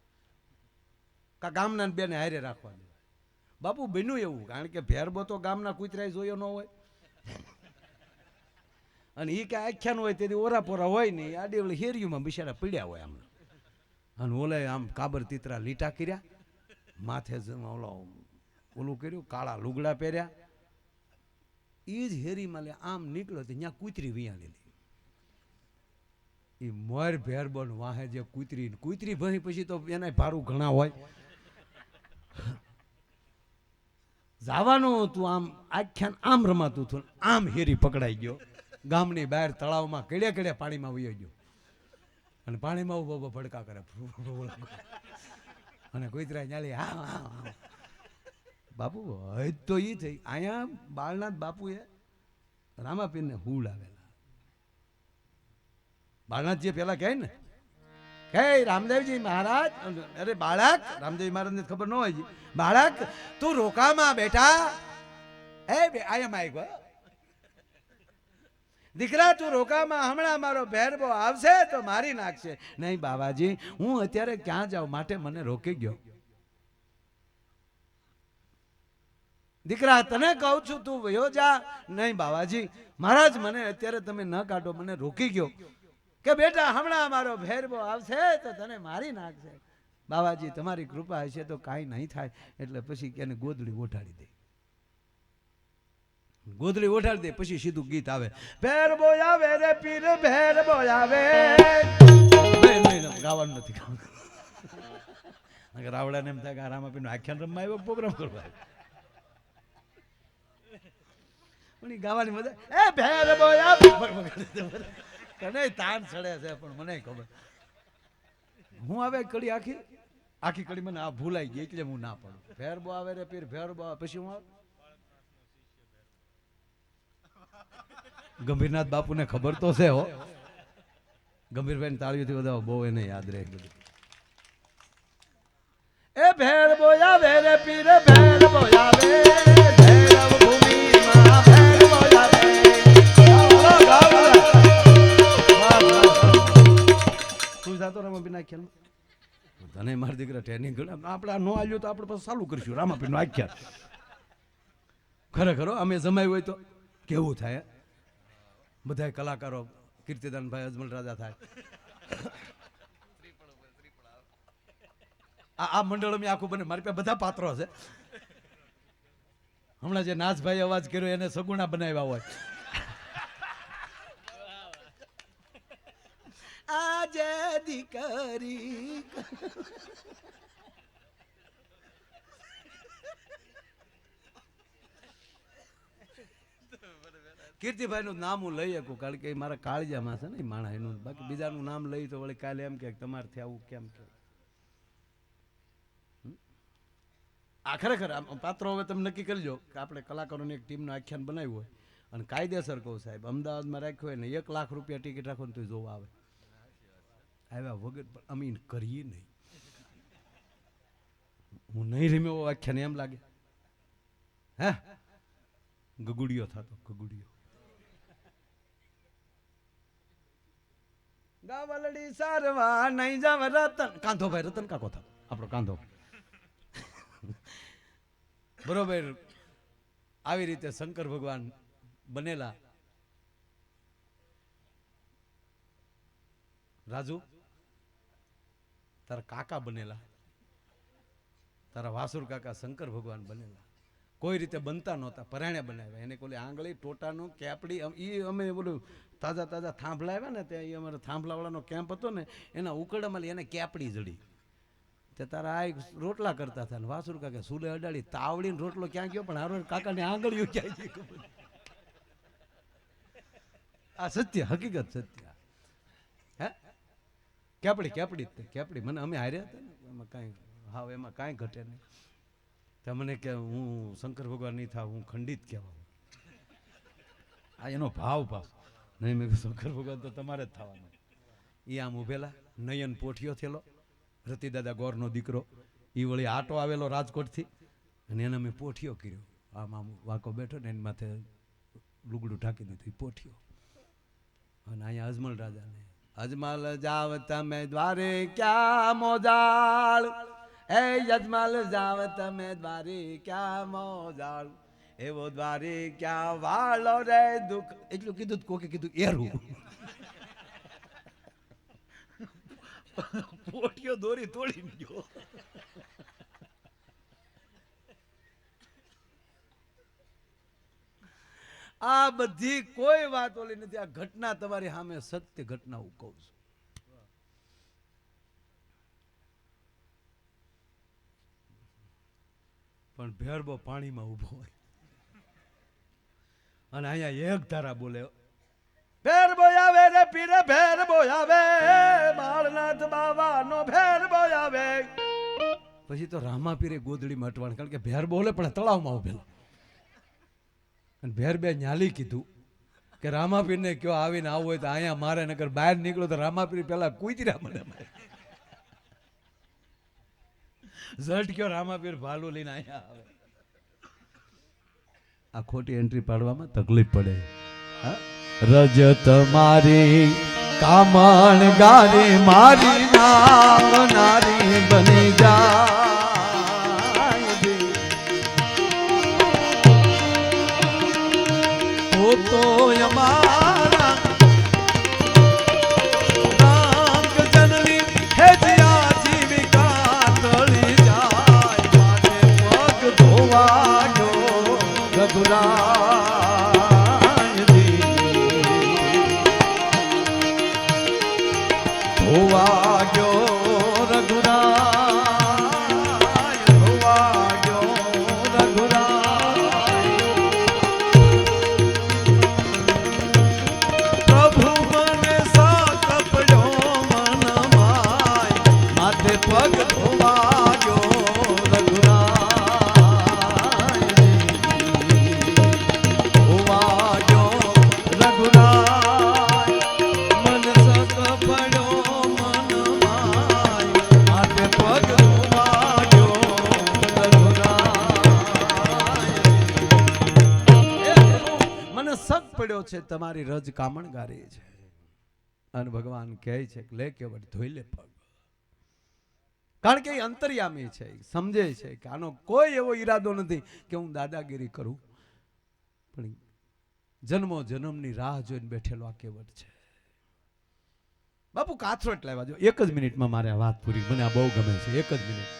S1: કા ગામના બેને હારે રાખવા દે. બાપુ બન્યું એવું, કારણ કે ભેરબો તો ગામના કૂતરાય જોયો ન હોય, અને એ કે આખ્યાન હોય તેથી ઓરાપોરા હોય નહીં, આડી ઓલી હેરિયુંમાં બિચારા પીડ્યા હોય આમ. અને ઓલે આમ કાબર તીતરા લીટા કર્યા, માથે ઓલું કર્યું, કાળા લુગડા પહેર્યા. એ જ હેરીમાં લે આમ નીકળ્યો તો ત્યાં કૂતરી વિયાણેલી. એ મોર ભેરબન વાહે જે કૂતરી ભણી પછી તો એના ભારું ઘણા હોય. જવાનું તું આમ આખ્યાન આમ રમાતું હતું, આમ હેરી પકડાઈ ગયો. ગામની બહાર તળાવમાં કેડે કેડે પાણીમાં વયો ગયો. અને પાણીમાં ઉભો ભડકા કરે. અને કૂતરા ચાલી હા બાપુ હજ તો ઈ થઈ. અહીંયા બાળનાથ બાપુએ રામાપીરને હુલ આવેલા. બાળનાથજી પેલા કહે ને કે રામદેવજી મહારાજ, અરે બાળક, રામદેવજી મહારાજ ને ખબર ન હોય, બાળક તું રોકામાં બેઠા, આયમ આવી દીકરા તું રોકામાં, હમણાં મારો ભેરબો આવશે તો મારી નાખશે. નહીં બાબાજી, હું અત્યારે ક્યાં જાઉં, માટે મને રોકી ગયો. દીકરા તને કહું છું તું વયો જા. નહીં બાબાજી મહારાજ, મને અત્યારે તમે ન કાઢો, મને રોકી ગયો. કે બેટા હમણાં મારો ભેરબો આવશે તો તને મારી નાખશે. બાબાજી તમારી કૃપા હશે તો કાંઈ નહીં થાય. એટલે પછી એને ગોદડી ઓઢાડી દે. ગોદડી ઓઢાડી દે પછી સીધું ગીત આવે, ભેરબો આવે રે પીર ભેરબો આવે. ગાવાનું નથી ગાવાનું. રાવડાને એમ થાય કે રામાપીરનું આખ્યાન રમવા આવ્યો, પ્રોગ્રામ કરવા આવ્યો. ગાવાની મજા. એ ભેરબો આવે તને તાન ચડે છે, પણ મને ખબર. હું આવે કડી આખી કડી મને આ ભૂલાઈ ગઈ એટલે હું ના પડું. ભેરબો આવે રે પીર ભેરબો આવે. પછી હું આવે ગંભીરનાથ બાપુને ખબર તો છે હો. ગંભીરભાઈ તાળીઓથી વધાવો બહુ એને યાદ રહે બધું. એ ભેરબો આવે રે પીર ભેરબો આવે, ભૈરવ ભૂમિમાં ભેરબો આવે. તું જાતો રામાપીરનું આખ્યાન તને મારા દીકરા ટ્રેનિંગ કરે. આપણે ન આવ્યું તો આપણે પછી ચાલુ કરીશું રામાપીરનું આખ્યાન. ખરેખર અમે જમાયું હોય તો કેવું થાય. બધા કલાકારો કીર્તિદાનભાઈ અજમલ રાજા થાય. આ મંડળ મેં આખું બને. મારી પાસે બધા પાત્રો છે. હમણાં જે નાથભાઈ અવાજ કર્યો એને સગુણા બનાવ્યા હોય. આજે દીકરી કીર્તિભાઈ નું નામ હું લઈ શકું, કારણ કે મારા કાળજામાં છે ને માણા એનું. બાકી બીજાનું નામ લઈ તો વળી કાલે એમ કે તમારથી આવું કેમ કે. આ ખરેખર પાત્રો હવે તમે નક્કી કરજો કે આપણે કલાકારોની એક ટીમનું આખ્યાન બનાવ્યું હોય અને કાયદેસર કહું સાહેબ, અમદાવાદમાં રાખ્યું હોય ને 1 લાખ રૂપિયા ટિકિટ રાખો ને તો જોવા આવે. આવ્યા વગર પણ અમે કરીએ નહીં. હું નહીં રમ્યો આખ્યાન એમ લાગે. હે ગગુડિયો થતો ગગુડિયો. ગાવલડી સારવા નહીં જાવ રતન. કાંધો ભાઈ રતન કાકો થતો આપણો કાંધો. બરોબર. આવી રીતે શંકર ભગવાન બનેલા. રાજુ તારા કાકા બનેલા, તારા વાસુર કાકા શંકર ભગવાન બનેલા. કોઈ રીતે બનતા નહોતા, પરાણે બનાવ્યા. એને કોલી આંગળી ટોટાનું કેપડી. એ અમે બોલું તાજા થાંભલા આવ્યા ને ત્યાં, એ અમારા થાંભલાવાળાનો કેમ્પ હતો ને, એના ઉકળામાં એને કેપડી જડી. તે તારા આ રોટલા કરતા હતા ને વાસુર કાકા સુલે અડાડી તાવડીને રોટલો ક્યાં ગયો, પણ હારો કાકાની આંગળીઓ ક્યાં ગઈ ખબર. આ સત્ય, હકીકત સત્ય. હે કેપડી મને અમે હાર્યા હતા ને, એમાં કાંઈ હાવ એમાં કાંઈ ઘટે નહીં. ત્યાં મને કે હું શંકર ભગવાન નહીં થાવ, હું ખંડિત કહેવા. આ એનો ભાવ પાસ નહીં. મેં શંકર ભગવાન તો તમારે જ થવાનું. એ આમ ઉભેલા, નયન પોઠિયો થયેલો, રતિદાદા ગોરનો દીકરો. એ વળી આટો આવેલો રાજકોટથી, અને એને મેં પોઠિયો કર્યો. આમ વાંકો બેઠો ને એની માથે લુગડું ઢાંકી દીધું. એ પોઠિયો. અને અહીંયા અજમલ રાજાને અજમલ જાવ તમે દ્વારે ક્યાં મોજાળ, એ અજમલ જાવ તમે દ્વારે ક્યાં મોજાળ. એવો દ્વારી ક્યાં વાળો રે દુઃખ એટલું કીધું કોકે કીધું એરું પોટિયો દોરી તોડી ગયો. આ બધી કોઈ વાત ઓલી નથી. આ ઘટના તમારી સામે સત્ય ઘટના હું કહું છું. પણ ભેરબો પાણીમાં ઉભો હોય અને અહીંયા એક ધારા બોલે ભેર બોયાવે રે પીરે ભેર બોયાવે બાળનાથ બાવાનો ભેર બોયાવે. પછી તો રામા પીરે ગોદડીમાં અટવાણ કારણ કે ભેર બોલે પણ તળાવમાં ઉભેલો અને ભેર બે ન્યાલી કીધું કે રામાપીરને કયો આવીને આવું હોય તો અહીંયા મારે નગર બહાર નીકળો તો રામાપીર પેલા કૂતરા મને ઝટ કયો રામાપીર ભાલું લઈને અહીંયા આવે. આ ખોટી એન્ટ્રી પાડવામાં તકલીફ પડે. રજત મારી કામણ ગારી મારી નામ નારી બની જા તો અમારા નાગ જનની હેજિયા જીવિકા તળી જાય મારે પગ ધોવા ગયો રઘુરાય ધોવા ગયો રઘુરાય ધોવા ગયો રઘુરાય. પગ ધોવાયો રઘુરાય ધોવાયો રઘુરાય મન સક પડ્યો મન માય માટે પગ ધોવાયો રઘુરાય. મને સક પડ્યો છે તમારી રજ કામણગારી છે અને ભગવાન કહે છે કે લે કેવડ ધોઈ લે પગ. કારણ કે એ અંતર્યામી છે, સમજે છે કે આનો કોઈ એવો ઈરાદો નથી કે હું દાદાગીરી કરું, પણ જન્મો જન્મની રાહ જોઈને બેઠેલો આ કેવટ છે. બાપુ કાથરોટ લાવ્યા જો. એક જ મિનિટમાં મારે આ વાત પૂરી. મને આ બહુ ગમે છે. એક જ મિનિટ.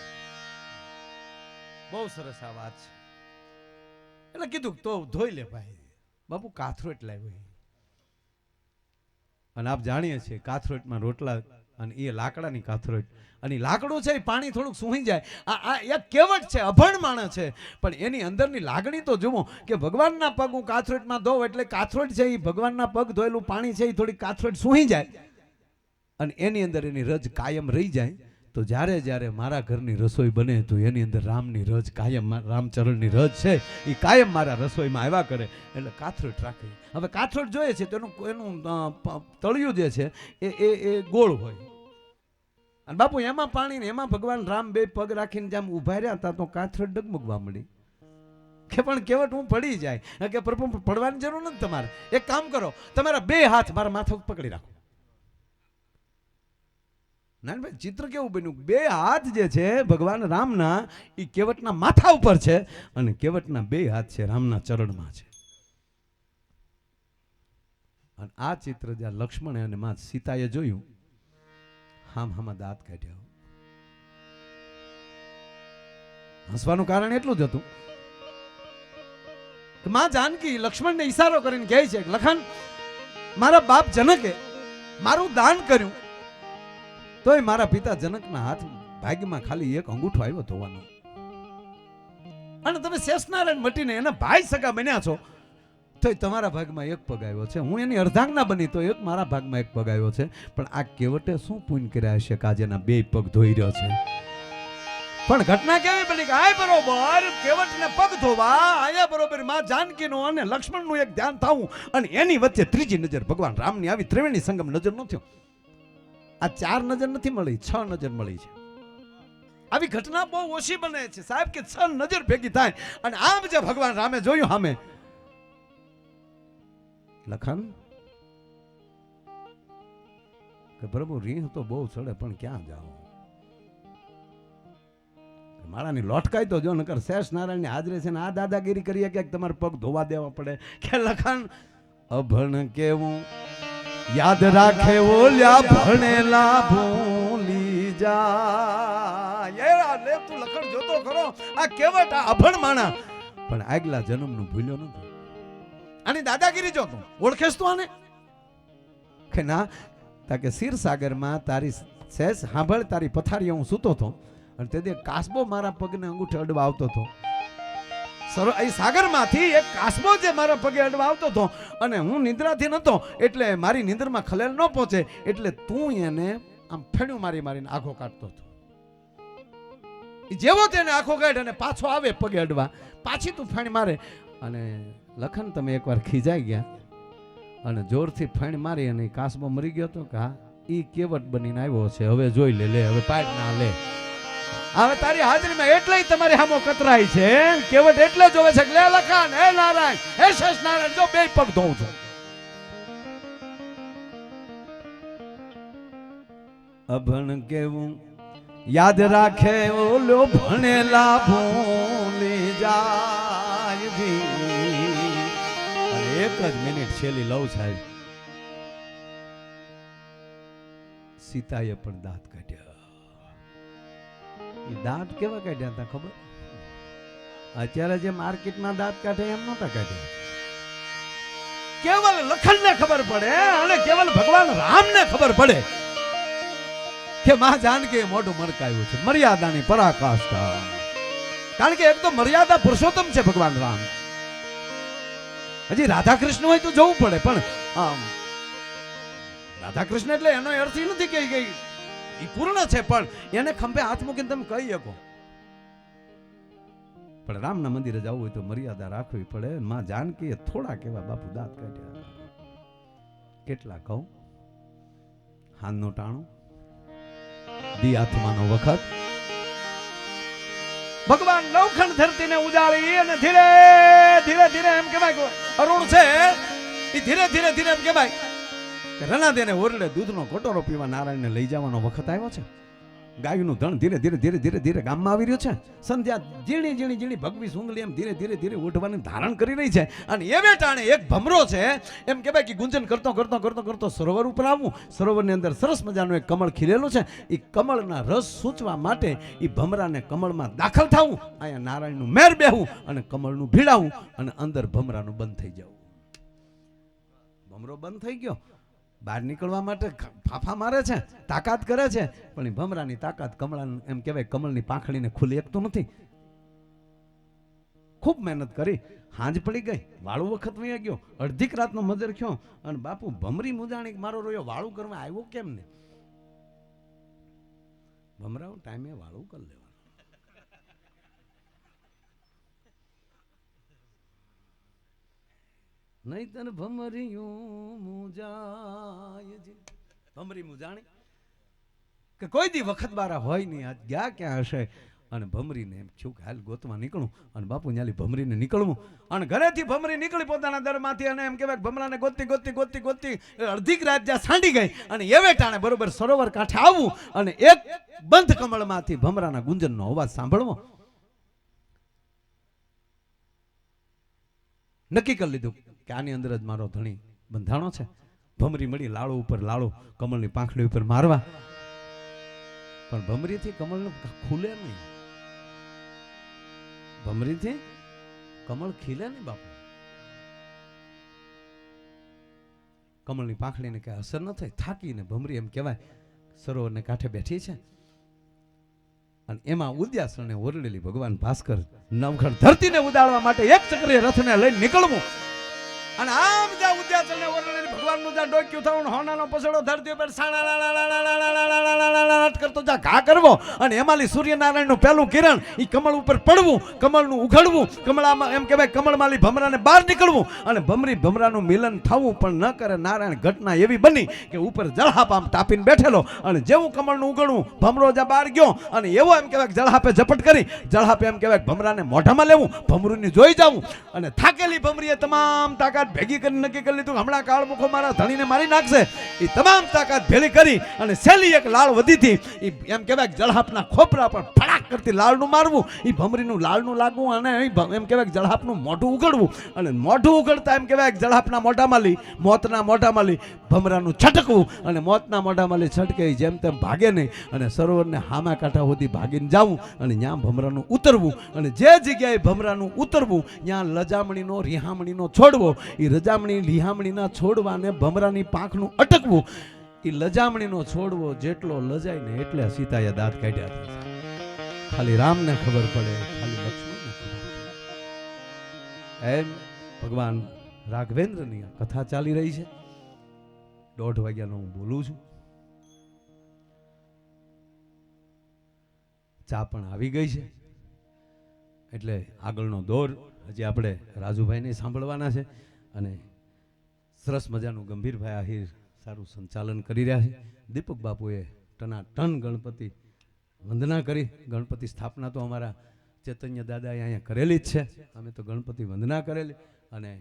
S1: બહુ સરસ આ વાત છે. એટલે કીધું તો ધોઈ લે ભાઈ. બાપુ કાથરોટ લાવ્યો અને આપ જાણીએ છીએ કાથરોટમાં રોટલા અને એ લાકડાની કાથરોટ અને લાકડું છે એ પાણી થોડુંક સૂહી જાય. આ એક કેવટ છે, અભણ માણસ છે, પણ એની અંદરની લાગણી તો જુઓ કે ભગવાનના પગ હું કાથરોટમાં ધોઉં એટલે કાથરોટ છે એ ભગવાનના પગ ધોયેલું પાણી છે એ થોડી કાથરોટ સૂહી જાય અને એની અંદર એની રજ કાયમ રહી જાય. તો જ્યારે જ્યારે મારા ઘરની રસોઈ બને તો એની અંદર રામની રજ કાયમ, રામચરણની રજ છે એ કાયમ મારા રસોઈમાં આવ્યા કરે એટલે કાથરોટ રાખે. હવે કાથરોટ જોઈએ છે તો એનું તળિયું જે છે એ ગોળ હોય અને બાપુ એમાં પાણી ને એમાં ભગવાન રામ બે પગ રાખીને જેમ ઉભા રહ્યા હતા તો કાથરોટ ડગમગવા મળી કે પણ કેવટ હું પડી જાય કે પ્રભુ પડવાની જરૂર નથી તમારે. એક કામ કરો, તમારા બે હાથ મારા માથા ઉપર પકડી રાખો. નાનભાઈ ચિત્ર કેવું બન્યું? બે હાથ જે છે ભગવાન રામના એ કેવટના માથા ઉપર છે અને કેવટના બે હાથ છે રામના ચરણમાં છે. અને આ ચિત્ર જ્યાં લક્ષ્મણે અને માં સીતાએ જોયું, હામાં દાંત કાઢ્યા. હસવાનું કારણ એટલું જ હતું કે માં જાનકી લક્ષ્મણને ઈશારો કરીને કહે છે લખન, મારા બાપ જનકે મારું દાન કર્યું તોય મારા પિતા જનકના હાથ ભાગ્યમાં ખાલી એક અંગૂઠો આવ્યો ધોવાનો અને તમે શેષનારાયણ મટીને એના ભાઈ સગા બન્યા છો તોય તમારા ભાગમાં એક પગ આવ્યો છે. હું એની અર્ધાંગના બની તો એક મારા ભાગમાં એક પગ આવ્યો છે. પણ આ કેવટે શું પુણ્ય કર્યા હશે કે આજે એના બે પગ ધોઈ રહ્યો છે? પણ ઘટના કેવી બની કે આ બરોબર કેવટને પગ ધોવા આયા બરોબર માં જાનકીનો અને લક્ષ્મણનું એક ધ્યાન થાવું અને એની વચ્ચે ત્રીજી નજર ભગવાન રામની આવી ત્રિવેણી સંગમ નજર ન થયો. આ ચાર નજર નથી મળી, 6 નજર મળી છે. આવી ઘટના બહુ ઓછી બને છે સાહેબ કે 6 નજર ભેગી થાય અને આમ જે ભગવાન રામે જોયું સામે લખન કે પ્રભુ રીહ તો બહુ ચડે પણ ક્યાં જાઓ? માળાની લોટકાઈ તો જો નકર શેષ નારાયણની હાજરી છે ને આ દાદાગીરી કરીએ કે તમારે પગ ધોવા દેવા પડે કે લખાણ અભણ કેવું યાદ રાખે ઓલ્યા ભણેલા ભૂલી જાય લે તું લખણ જોતો ખરો આ કેવટ આ અભણ માણા પણ આગલા જન્મનું ભૂલ્યો નથી આની દાદાગીરી જો તું ઓળખેસ તું આને કે ના તાકે ક્ષીરસાગરમાં તારી સહેજ સાંભળ તારી પથારીએ હું સૂતો હતો અને તે કાસબો મારા પગને અંગૂઠે અડવા આવતો હતો એ સાગરમાંથી એક કાસબો જે મારા પગે અડવા આવતો હતો અને હું નિંદ્રાથી નહોતો એટલે મારી નિંદ્રમાં ખલેલ ન પહોંચે એટલે તું એને આમ ફેણ્યું મારીને આંખો કાઢતો હતો જેવો તેને આંખો કાઢ અને પાછો આવે પગે અડવા પાછી તું ફેણ મારે અને લખન તમે એકવાર ખીજાઈ ગયા અને જોરથી ફેણ મારી અને કાસબો મરી ગયો હતો કે હા ઈ કેવટ બનીને આવ્યો છે હવે જોઈ લે હવે પાડ ના લે હવે તારી હાજરીમાં એટલે તમારી સામો કતરાય છે કેવટ એટલે જોવે છે લે લખાન હે નારાયણ હે શેષ નારાયણ જો બે પગ ધોઉં છું અભણ કેવું યાદ રાખે ઓલો ભણેલા ભૂલી જાય અને એક જ મિનિટ છેલ્લી લઉં સાહેબ સીતાએ પણ દાંત કાઢ્યા એ દાંત કેવા કાઢ્યા હતા ખબર અત્યારે જે માર્કેટમાં દાંત કાઢે એમ નહોતા કાઢ્યા કેવલ લખનને ખબર પડે અને કેવલ ભગવાન રામને ખબર પડે કે માં જાનકી મોઢું મરકાયું છે મર્યાદાની પરાકાષ્ઠા કારણ કે એક તો મર્યાદા પુરુષોત્તમ છે ભગવાન રામ હજી રાધા કૃષ્ણ હોય તો જવું પડે પણ રાધા કૃષ્ણ એટલે એનો અર્થ એ નથી કે એ પૂર્ણ છે પણ એને ખંભે હાથ મૂકીને તમે કહી શકો પણ રામના મંદિરે જવું હોય તો મર્યાદા રાખવી પડે માં જાનકીએ થોડા કેવા બાપુ દાંત કાઢ્યા કેટલા કહું હાનનું ટાણું દી આત્માનો વખત ભગવાન નવખંડ ધરતીને ઉજાળી અને ધીરે ધીરે ધીરે એમ કહેવાય અરુણ છે એ ધીરે ધીરે ધીરે એમ કહેવાય રણાદેને ઓરડે દૂધનો કોટોરો પીવા નારાયણને લઈ જવાનો વખત આવ્યો છે ગાયનું ધણ ધીરે ધીરે ધીરે ધીરે ધીરે ગામમાં આવી રહ્યું છે સંધ્યા ઝીણી ઝીણી ઝીણી ભગવી સુંગલી એમ ધીરે ધીરે ધીરે ઉઠવાનું ધારણ કરી રહી છે અને એવે ટાણે એક ભમરો છે એમ કહેવાય કે ગુંજન કરતો કરતો કરતો કરતો સરોવર ઉપર આવવું સરોવરની અંદર સરસ મજાનું એક કમળ ખીલેલું છે એ કમળના રસ સૂચવા માટે એ ભમરાને કમળમાં દાખલ થવું અહીંયા નારાયણનું મેર બેહવું અને કમળનું ભીડાવું અને અંદર ભમરાનું બંધ થઈ જવું ભમરો બંધ થઈ ગયો બહાર નીકળવા માટે ફાફા મારે છે તાકાત કરે છે પણ એ ભમરાની તાકાત કમળા એમ કહેવાય કમળની પાંખડીને ખુલી એકતો નથી ખૂબ મહેનત કરી હાંજ પડી ગઈ વાળું વખત વહી ગયો અડધીક રાતનો મજર થયો અને બાપુ ભમરી મુજાણી મારો રોયો વાળું કરવા આવ્યો કેમ ને ભમરાઓ ટાઈમે વાળું કરી લેવાનું નહીં તને ભમરિયું મુજાય ભમરી મુજાણી કે કોઈ દી વખત બારા હોય નહીં આજ ગયા ક્યાં હશે અને ભમરીને એમ છું કે હાલ ગોતવા નીકળું અને બાપુ ન્યાલી ભમરીને નીકળવું અને ઘરેથી ભમરી નીકળી પોતાના દરમાંથી અને એમ કહેવાય ભમરાને ગોતી ગોતી ગોતી ગોતી અડધીક રાત જ્યાં સાંડી ગઈ અને એવે ટાણે બરોબર સરોવર કાંઠે આવવું અને એક બંધ કમળમાંથી ભમરાના ગુંજનનો અવાજ સાંભળવો નક્કી કરી લીધું કે આની અંદર જ મારો ધણી બંધાણો છે ભમરી મળી લાડુ ઉપર લાડુ કમળની પાંખડી ઉપર મારવા પણ ભમરીથી કમળ ખુલે નહીં ભમરીથી કમળ ખીલે નહીં બાપુ કમળની પાંખડીને કઈ અસર ન થઈ થાકીને ભમરી એમ કહેવાય સરોવરને કાંઠે બેઠી છે અને એમાં ઉદ્યાસરને ઓરડેલી ભગવાન ભાસ્કર નવખંડ ધરતીને ઉડાડવા માટે એક ચક્રીય રથને લઈને નીકળવું અને આમ જ્યાં ઉદ્યાસરને ઓરડેલી ભગવાનનું જ્યાં ડોક્યું થવું હોનાનો પસડો ધરતી ઉપર કરતો જ્યાં ઘા કરવો અને એમાંલી સૂર્યનારાયણનું પહેલું કિરણ એ કમળ ઉપર પડવું કમળનું ઉઘડવું કમળામાં એમ કહેવાય કમળમાલી ભમરાને બહાર નીકળવું અને ભમરી ભમરાનું મિલન થવું પણ ન કરે નારાયણ ઘટના એવી બની કે ઉપર જળહાપ આમ તાપીને બેઠેલો અને જેવું કમળનું ઉઘડવું ભમરો જ્યાં બહાર ગયો અને એવો એમ કહેવાય જળહાપે ઝપટ કરી જળહાપે એમ કહેવાય ભમરાને મોઢામાં લેવું ભમરુની જોઈ જવું અને થાકેલી ભમરીએ તમામ તાકાત ભેગી કરી નક્કી કરી લીધું હમણાં કાળમુખો મારા ધણીને મારી નાખશે એ તમામ તાકાત ભેળી કરી અને છેલ્લી એક લાળ વધી હતી એ એમ કહેવાય કે જળહાપના ખોપરા પર ફડાક કરતી લાલનું મારવું, એ ભમરીનું લાલનું લાગવું, અને એમ કહેવાય કે જળહાપનું મોઢું ઉઘડવું, અને મોઢું ઉઘડતા એમ કહેવાય કે જળહાપના મોઢામાં લઈ, મોતના મોઢામાં લઈ ભમરાનું છટકવું, અને મોતના મોઢામાં લઈ છટકે જેમ તેમ ભાગે નહીં, અને સરોવરને હામા કાંઠા સુધી ભાગીને જવું, અને ત્યાં ભમરાનું ઉતરવું, અને જે જગ્યાએ ભમરાનું ઉતરવું ત્યાં લજામણીનો રિહામણીનો છોડવો, એ રજામણી રિહામણીના છોડવાને ભમરાની પાંખનું અટકવું, એ લજામણીનો છોડવો જેટલો લજાય ને એટલે સીતાએ દાંત કાઢ્યા હતા. ખાલી રામને ખબર પડે, ખાલી લક્ષ્મણને ખબર પડે. એમ ભગવાન રાઘવેન્દ્રની કથા ચાલી રહી છે. 1:30 વાગ્યાનો હું બોલું છું. ચા પણ આવી ગઈ છે, એટલે આગળનો દોર હજી આપણે રાજુભાઈને સાંભળવાના છે, અને સરસ મજાનું ગંભીરભાઈ આહિર સારું સંચાલન કરી રહ્યા છે. દીપક બાપુએ ટનાટન ગણપતિ વંદના કરી. ગણપતિ સ્થાપના તો અમારા ચૈતન્ય દાદાએ અહીંયા કરેલી જ છે, અમે તો ગણપતિ વંદના કરેલી, અને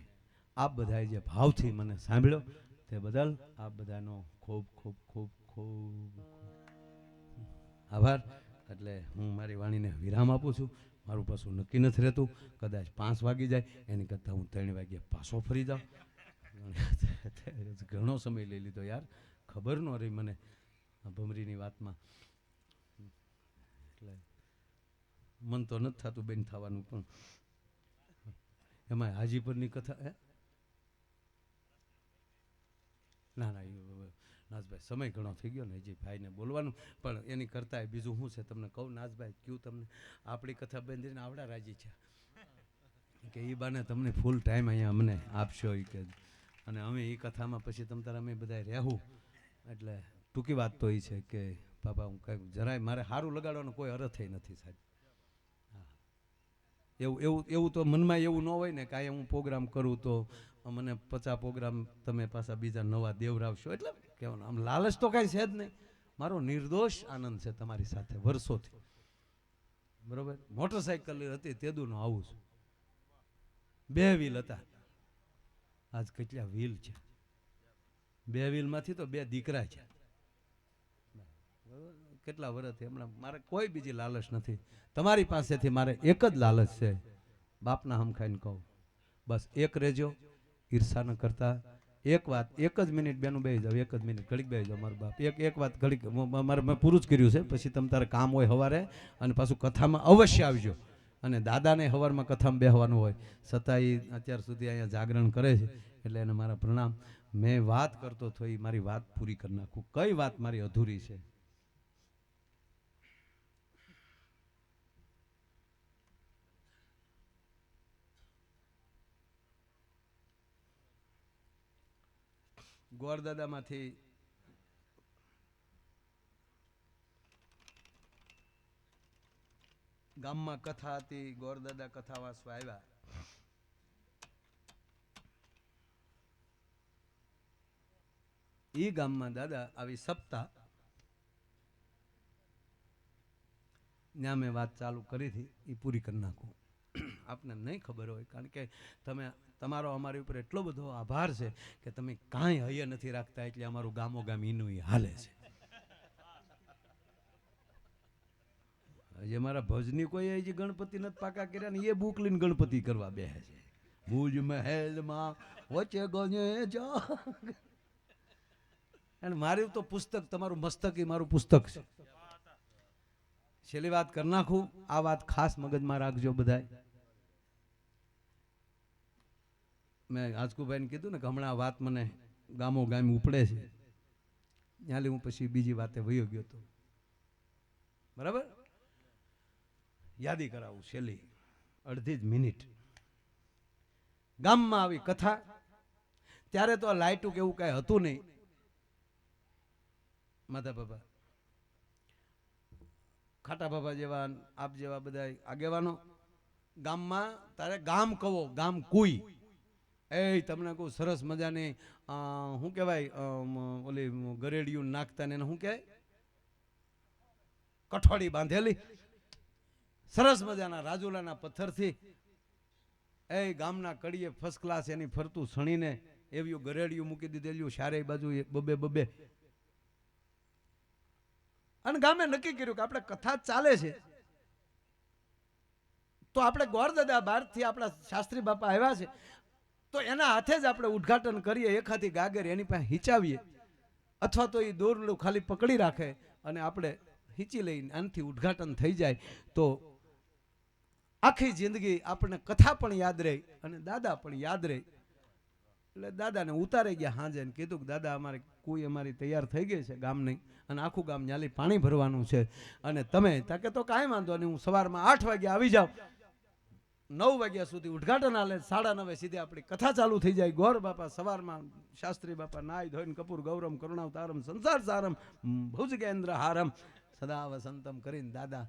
S1: આપ બધાએ જે ભાવથી મને સાંભળ્યો તે બદલ આપ બધાનો ખૂબ ખૂબ ખૂબ ખૂબ આભાર. એટલે હું મારી વાણીને વિરામ આપું છું. મારું પાછું નક્કી નથી રહેતું, કદાચ 5 વાગી જાય એની કરતાં હું 3 વાગ્યે પાછો ફરી જાઉં. ઘણો સમય લઈ લીધો યાર, ખબર ન રહી મને ભમરીની વાતમાં, એટલે મન તો નથી થતું બેન થવાનું, પણ એમાં હાજીપુરની કથા ના ના નાથભાઈ સમય ઘણો થઈ ગયો ને હજી ભાઈને બોલવાનું, પણ એની કરતાં બીજું શું છે તમને કહું નાથભાઈ, ક્યું તમને આપણી કથા બંધીને આવડા રાજી છે કે એ બાને તમને ફૂલ ટાઈમ અહીંયા અમને આપશો, એ કે, અને અમે એ કથામાં પછી તમ તારે અમે બધા રહેવું. એટલે ટૂંકી વાત તો એ છે કે બાપા હું કંઈ જરાય મારે સારું લગાડવાનો કોઈ અર્થ નથી સાહેબ. હા, એવું તો મનમાં એવું ન હોય ને કાંઈ હું પ્રોગ્રામ કરું તો મને 50 પ્રોગ્રામ તમે પાછા બીજા નવા દેવરાવશો, એટલે કહેવાનું આમ લાલચ તો કાંઈ છે જ નહીં. મારો નિર્દોષ આનંદ છે તમારી સાથે વર્ષોથી, બરોબર. મોટરસાઇકલ હતી તેદુનો આવું છું, 2 વ્હીલ હતા, આજ કેટલા વ્હીલ છે, 2 વ્હીલમાંથી તો 2 દીકરા છે. કેટલા વર્ષથી હમણાં મારે કોઈ બીજી લાલચ નથી, તમારી પાસેથી મારે એક જ લાલચ છે, બાપના હમખાઈને કહું બસ એક રહેજો, ઈર્ષા ન કરતા. એક વાત, 1 જ મિનિટ બેનું બેસી જાવ, 1 જ મિનિટ ઘડીક બેસી જાવ મારો બાપ, એક વાત ઘડીક મારે મેં પૂરું જ કર્યું છે, પછી તમે તારે કામ હોય સવારે, અને પાછું કથામાં અવશ્ય આવજો, અને દાદાને સવારમાં કથામાં બેસવાનું હોય, છતાંય અત્યાર સુધી અહીંયા જાગરણ કરે છે, એટલે એને મારા પ્રણામ. મેં વાત કરતો તો એ મારી વાત પૂરી કરી નાખું. કઈ વાત મારી અધૂરી છે? ગોરદાદામાંથી ગામમાં કથા હતી, ગોરદાદા કથા વાંચવા આવ્યા. એ ગામમાં દાદા આવી સપ્તાહ, ત્યાં મેં વાત ચાલુ કરી હતી, એ પૂરી કરી નાખું. આપને નહીં ખબર હોય, કારણ કે તમે તમારો અમારી ઉપર એટલો બધો આભાર છે કે તમે કાંઈ હૈયે નથી રાખતા, એટલે અમારું ગામો ગામ એનું હાલે છે. જે મારા ભજની કોઈ હજી ગણપતિ નથી પાકા કર્યા ને એ બુક લઈને ગણપતિ કરવા બેસે છે. ભુજ મહેલમાં વચ્ચે ગણે જા, અને મારું તો પુસ્તક, તમારું મસ્તક એ મારું પુસ્તક છે. છેલ્લી વાત કરી નાખું, આ વાત ખાસ મગજમાં રાખજો બધાય. મેં આજકુભાઈને કીધું ને કે હમણાં વાત મને ગામો ગામ ઉપડે છે, ત્યાં હું પછી બીજી વાતે વયો ગયો હતો, બરાબર. યાદી કરાવું છેલ્લી અડધી જ મિનિટ. ગામમાં આવી કથા, ત્યારે તો આ લાઇટું કે એવું કાંઈ હતું નહીં. માતા બાબા, ખાટા બાબા જેવા, આપ જેવા બધા આગેવાનો ગામમાં, તારે ગામ કહો, ગામ કુઈ, એ તમને કહું સરસ મજાની શું કહેવાય, ઓલી ગરેડિયું નાખતા ને શું કહેવાય, કઠોળી બાંધેલી સરસ મજાના રાજુલાના પથ્થરથી, એ ગામના કડીએ ફર્સ્ટ ક્લાસ એની ફરતું સણીને એવી ગરેડિયું મૂકી દીધેલું, ચારેય બાજુ બબે બબે. અને ગામે નક્કી કર્યું કે આપણે કથા ચાલે છે તો આપણે ગોરદાદા બહારથી આપણા શાસ્ત્રી બાપા આવ્યા છે તો એના હાથે જ આપણે ઉદ્ઘાટન કરીએ, એકાથી ગાગર એની પાસે હિંચાવીએ, અથવા તો એ દોરલું ખાલી પકડી રાખે અને આપણે હિંચી લઈને આનથી ઉદ્ઘાટન થઈ જાય તો આખી જિંદગી આપણને કથા પણ યાદ રહે અને દાદા પણ યાદ રહે. એટલે દાદાને ઉતારી ગયા હાંજે ને કીધું કે દાદા અમારે કોઈ અમારી તૈયાર થઈ ગઈ છે ગામની અને આખું ગામ ન્યાલી પાણી ભરવાનું છે અને તમે તાકે તો કાંઈ વાંધો નહીં, હું સવારમાં 8 વાગે આવી જાઉં, 9 વાગ્યા સુધી ઉદ્ઘાટન હાલે, 9:30 સીધે આપણી કથા ચાલુ થઈ જાય. ગોર બાપા સવારમાં શાસ્ત્રી બાપા નાય ધોઈને કપૂર ગૌરમ કરુણાવતારમ સંસાર સારમ ભુજગેન્દ્ર હારમ સદા વસંતમ કરીને દાદા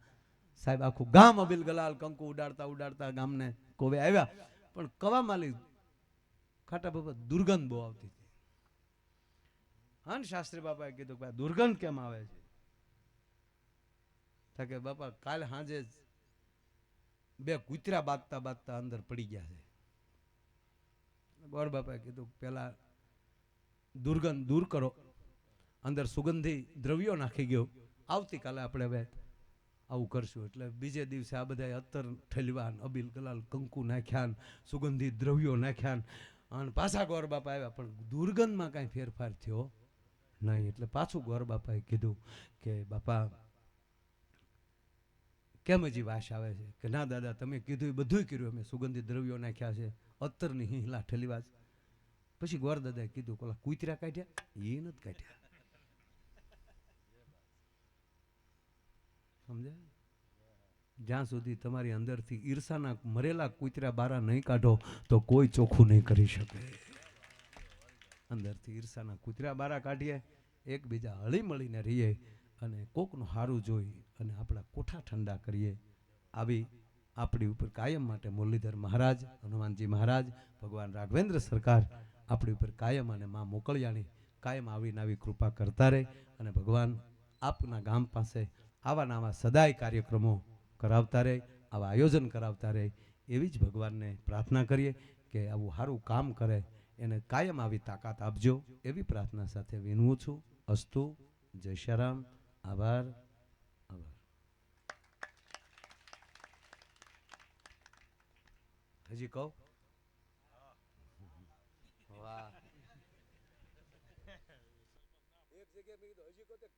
S1: સાહેબ આખું ગામ અબિલ ગલાલ કંકુ ઉડાડતા ઉડાડતા ગામને કોવે આવ્યા. પણ કવામાં ખાટા બાપા દુર્ગંધ બહુ આવતી હતી. હા ને શાસ્ત્રી બાપાએ કીધું કે દુર્ગંધ કેમ આવે છે? કે બાપા કાલ સાંજે જ 2 કૂતરા બાગતા બાગતા અંદર પડી ગયા છે. ગોર બાપાએ કીધું પેલા દુર્ગંધ દૂર કરો, અંદર સુગંધી દ્રવ્યો નાખી ગયો, આવતીકાલે આપણે હવે આવું કરશું. એટલે બીજે દિવસે આ બધા અત્તર ઠલવાન અબિલ ગલાલ કંકુ નાખ્યા, સુગંધી દ્રવ્યો નાખ્યા અને પાછા ગોર બાપા આવ્યા. પણ દુર્ગંધમાં કાંઈ ફેરફાર થયો નહીં. એટલે પાછું ગોર બાપાએ કીધું કે બાપા કેમ હજી વાસ આવે છે? કે ના દાદા તમે કીધું એ બધું કર્યું, અમે સુગંધી દ્રવ્યો નાખ્યા છે, અત્તરની હિંહલા ઠલીવા છે. પછી ગોર દાદાએ કીધું કોલા કૂતરા કાઢ્યા? એ નથી કાઢ્યા. સમજાય? જ્યાં સુધી તમારી અંદરથી ઈર્ષાના મરેલા કૂતરા બારા નહીં કાઢો તો કોઈ ચોખ્ખું નહીં કરી શકે. અંદરથી ઈર્ષાના કૂતરા બારા કાઢીએ, એકબીજા હળી મળીને રહીએ અને કોકનું હારું જોઈ અને આપણા કોઠા ઠંડા કરીએ. આવી આપણી ઉપર કાયમ માટે મુરલીધર મહારાજ, હનુમાનજી મહારાજ, ભગવાન રાઘવેન્દ્ર સરકાર આપણી ઉપર કાયમ અને માં મોકળિયાણી કાયમ આવીને આવી કૃપા કરતા રહે અને ભગવાન આપના ગામ પાસે આવા નાવા સદાય કાર્યક્રમો કરાવતા રહે, આવા આયોજન કરાવતા રહે, એવી જ ભગવાનને પ્રાર્થના કરીએ કે આવું સારું કામ કરે એને કાયમ આવી તાકાત આપજો, એવી પ્રાર્થના સાથે વિનવું છું. અસ્તુ. જય શ્રી રામ. આભાર. આભાર. હજી કહો? વાહ. એક જગ્યાએ મેં કીધું હજી કહો.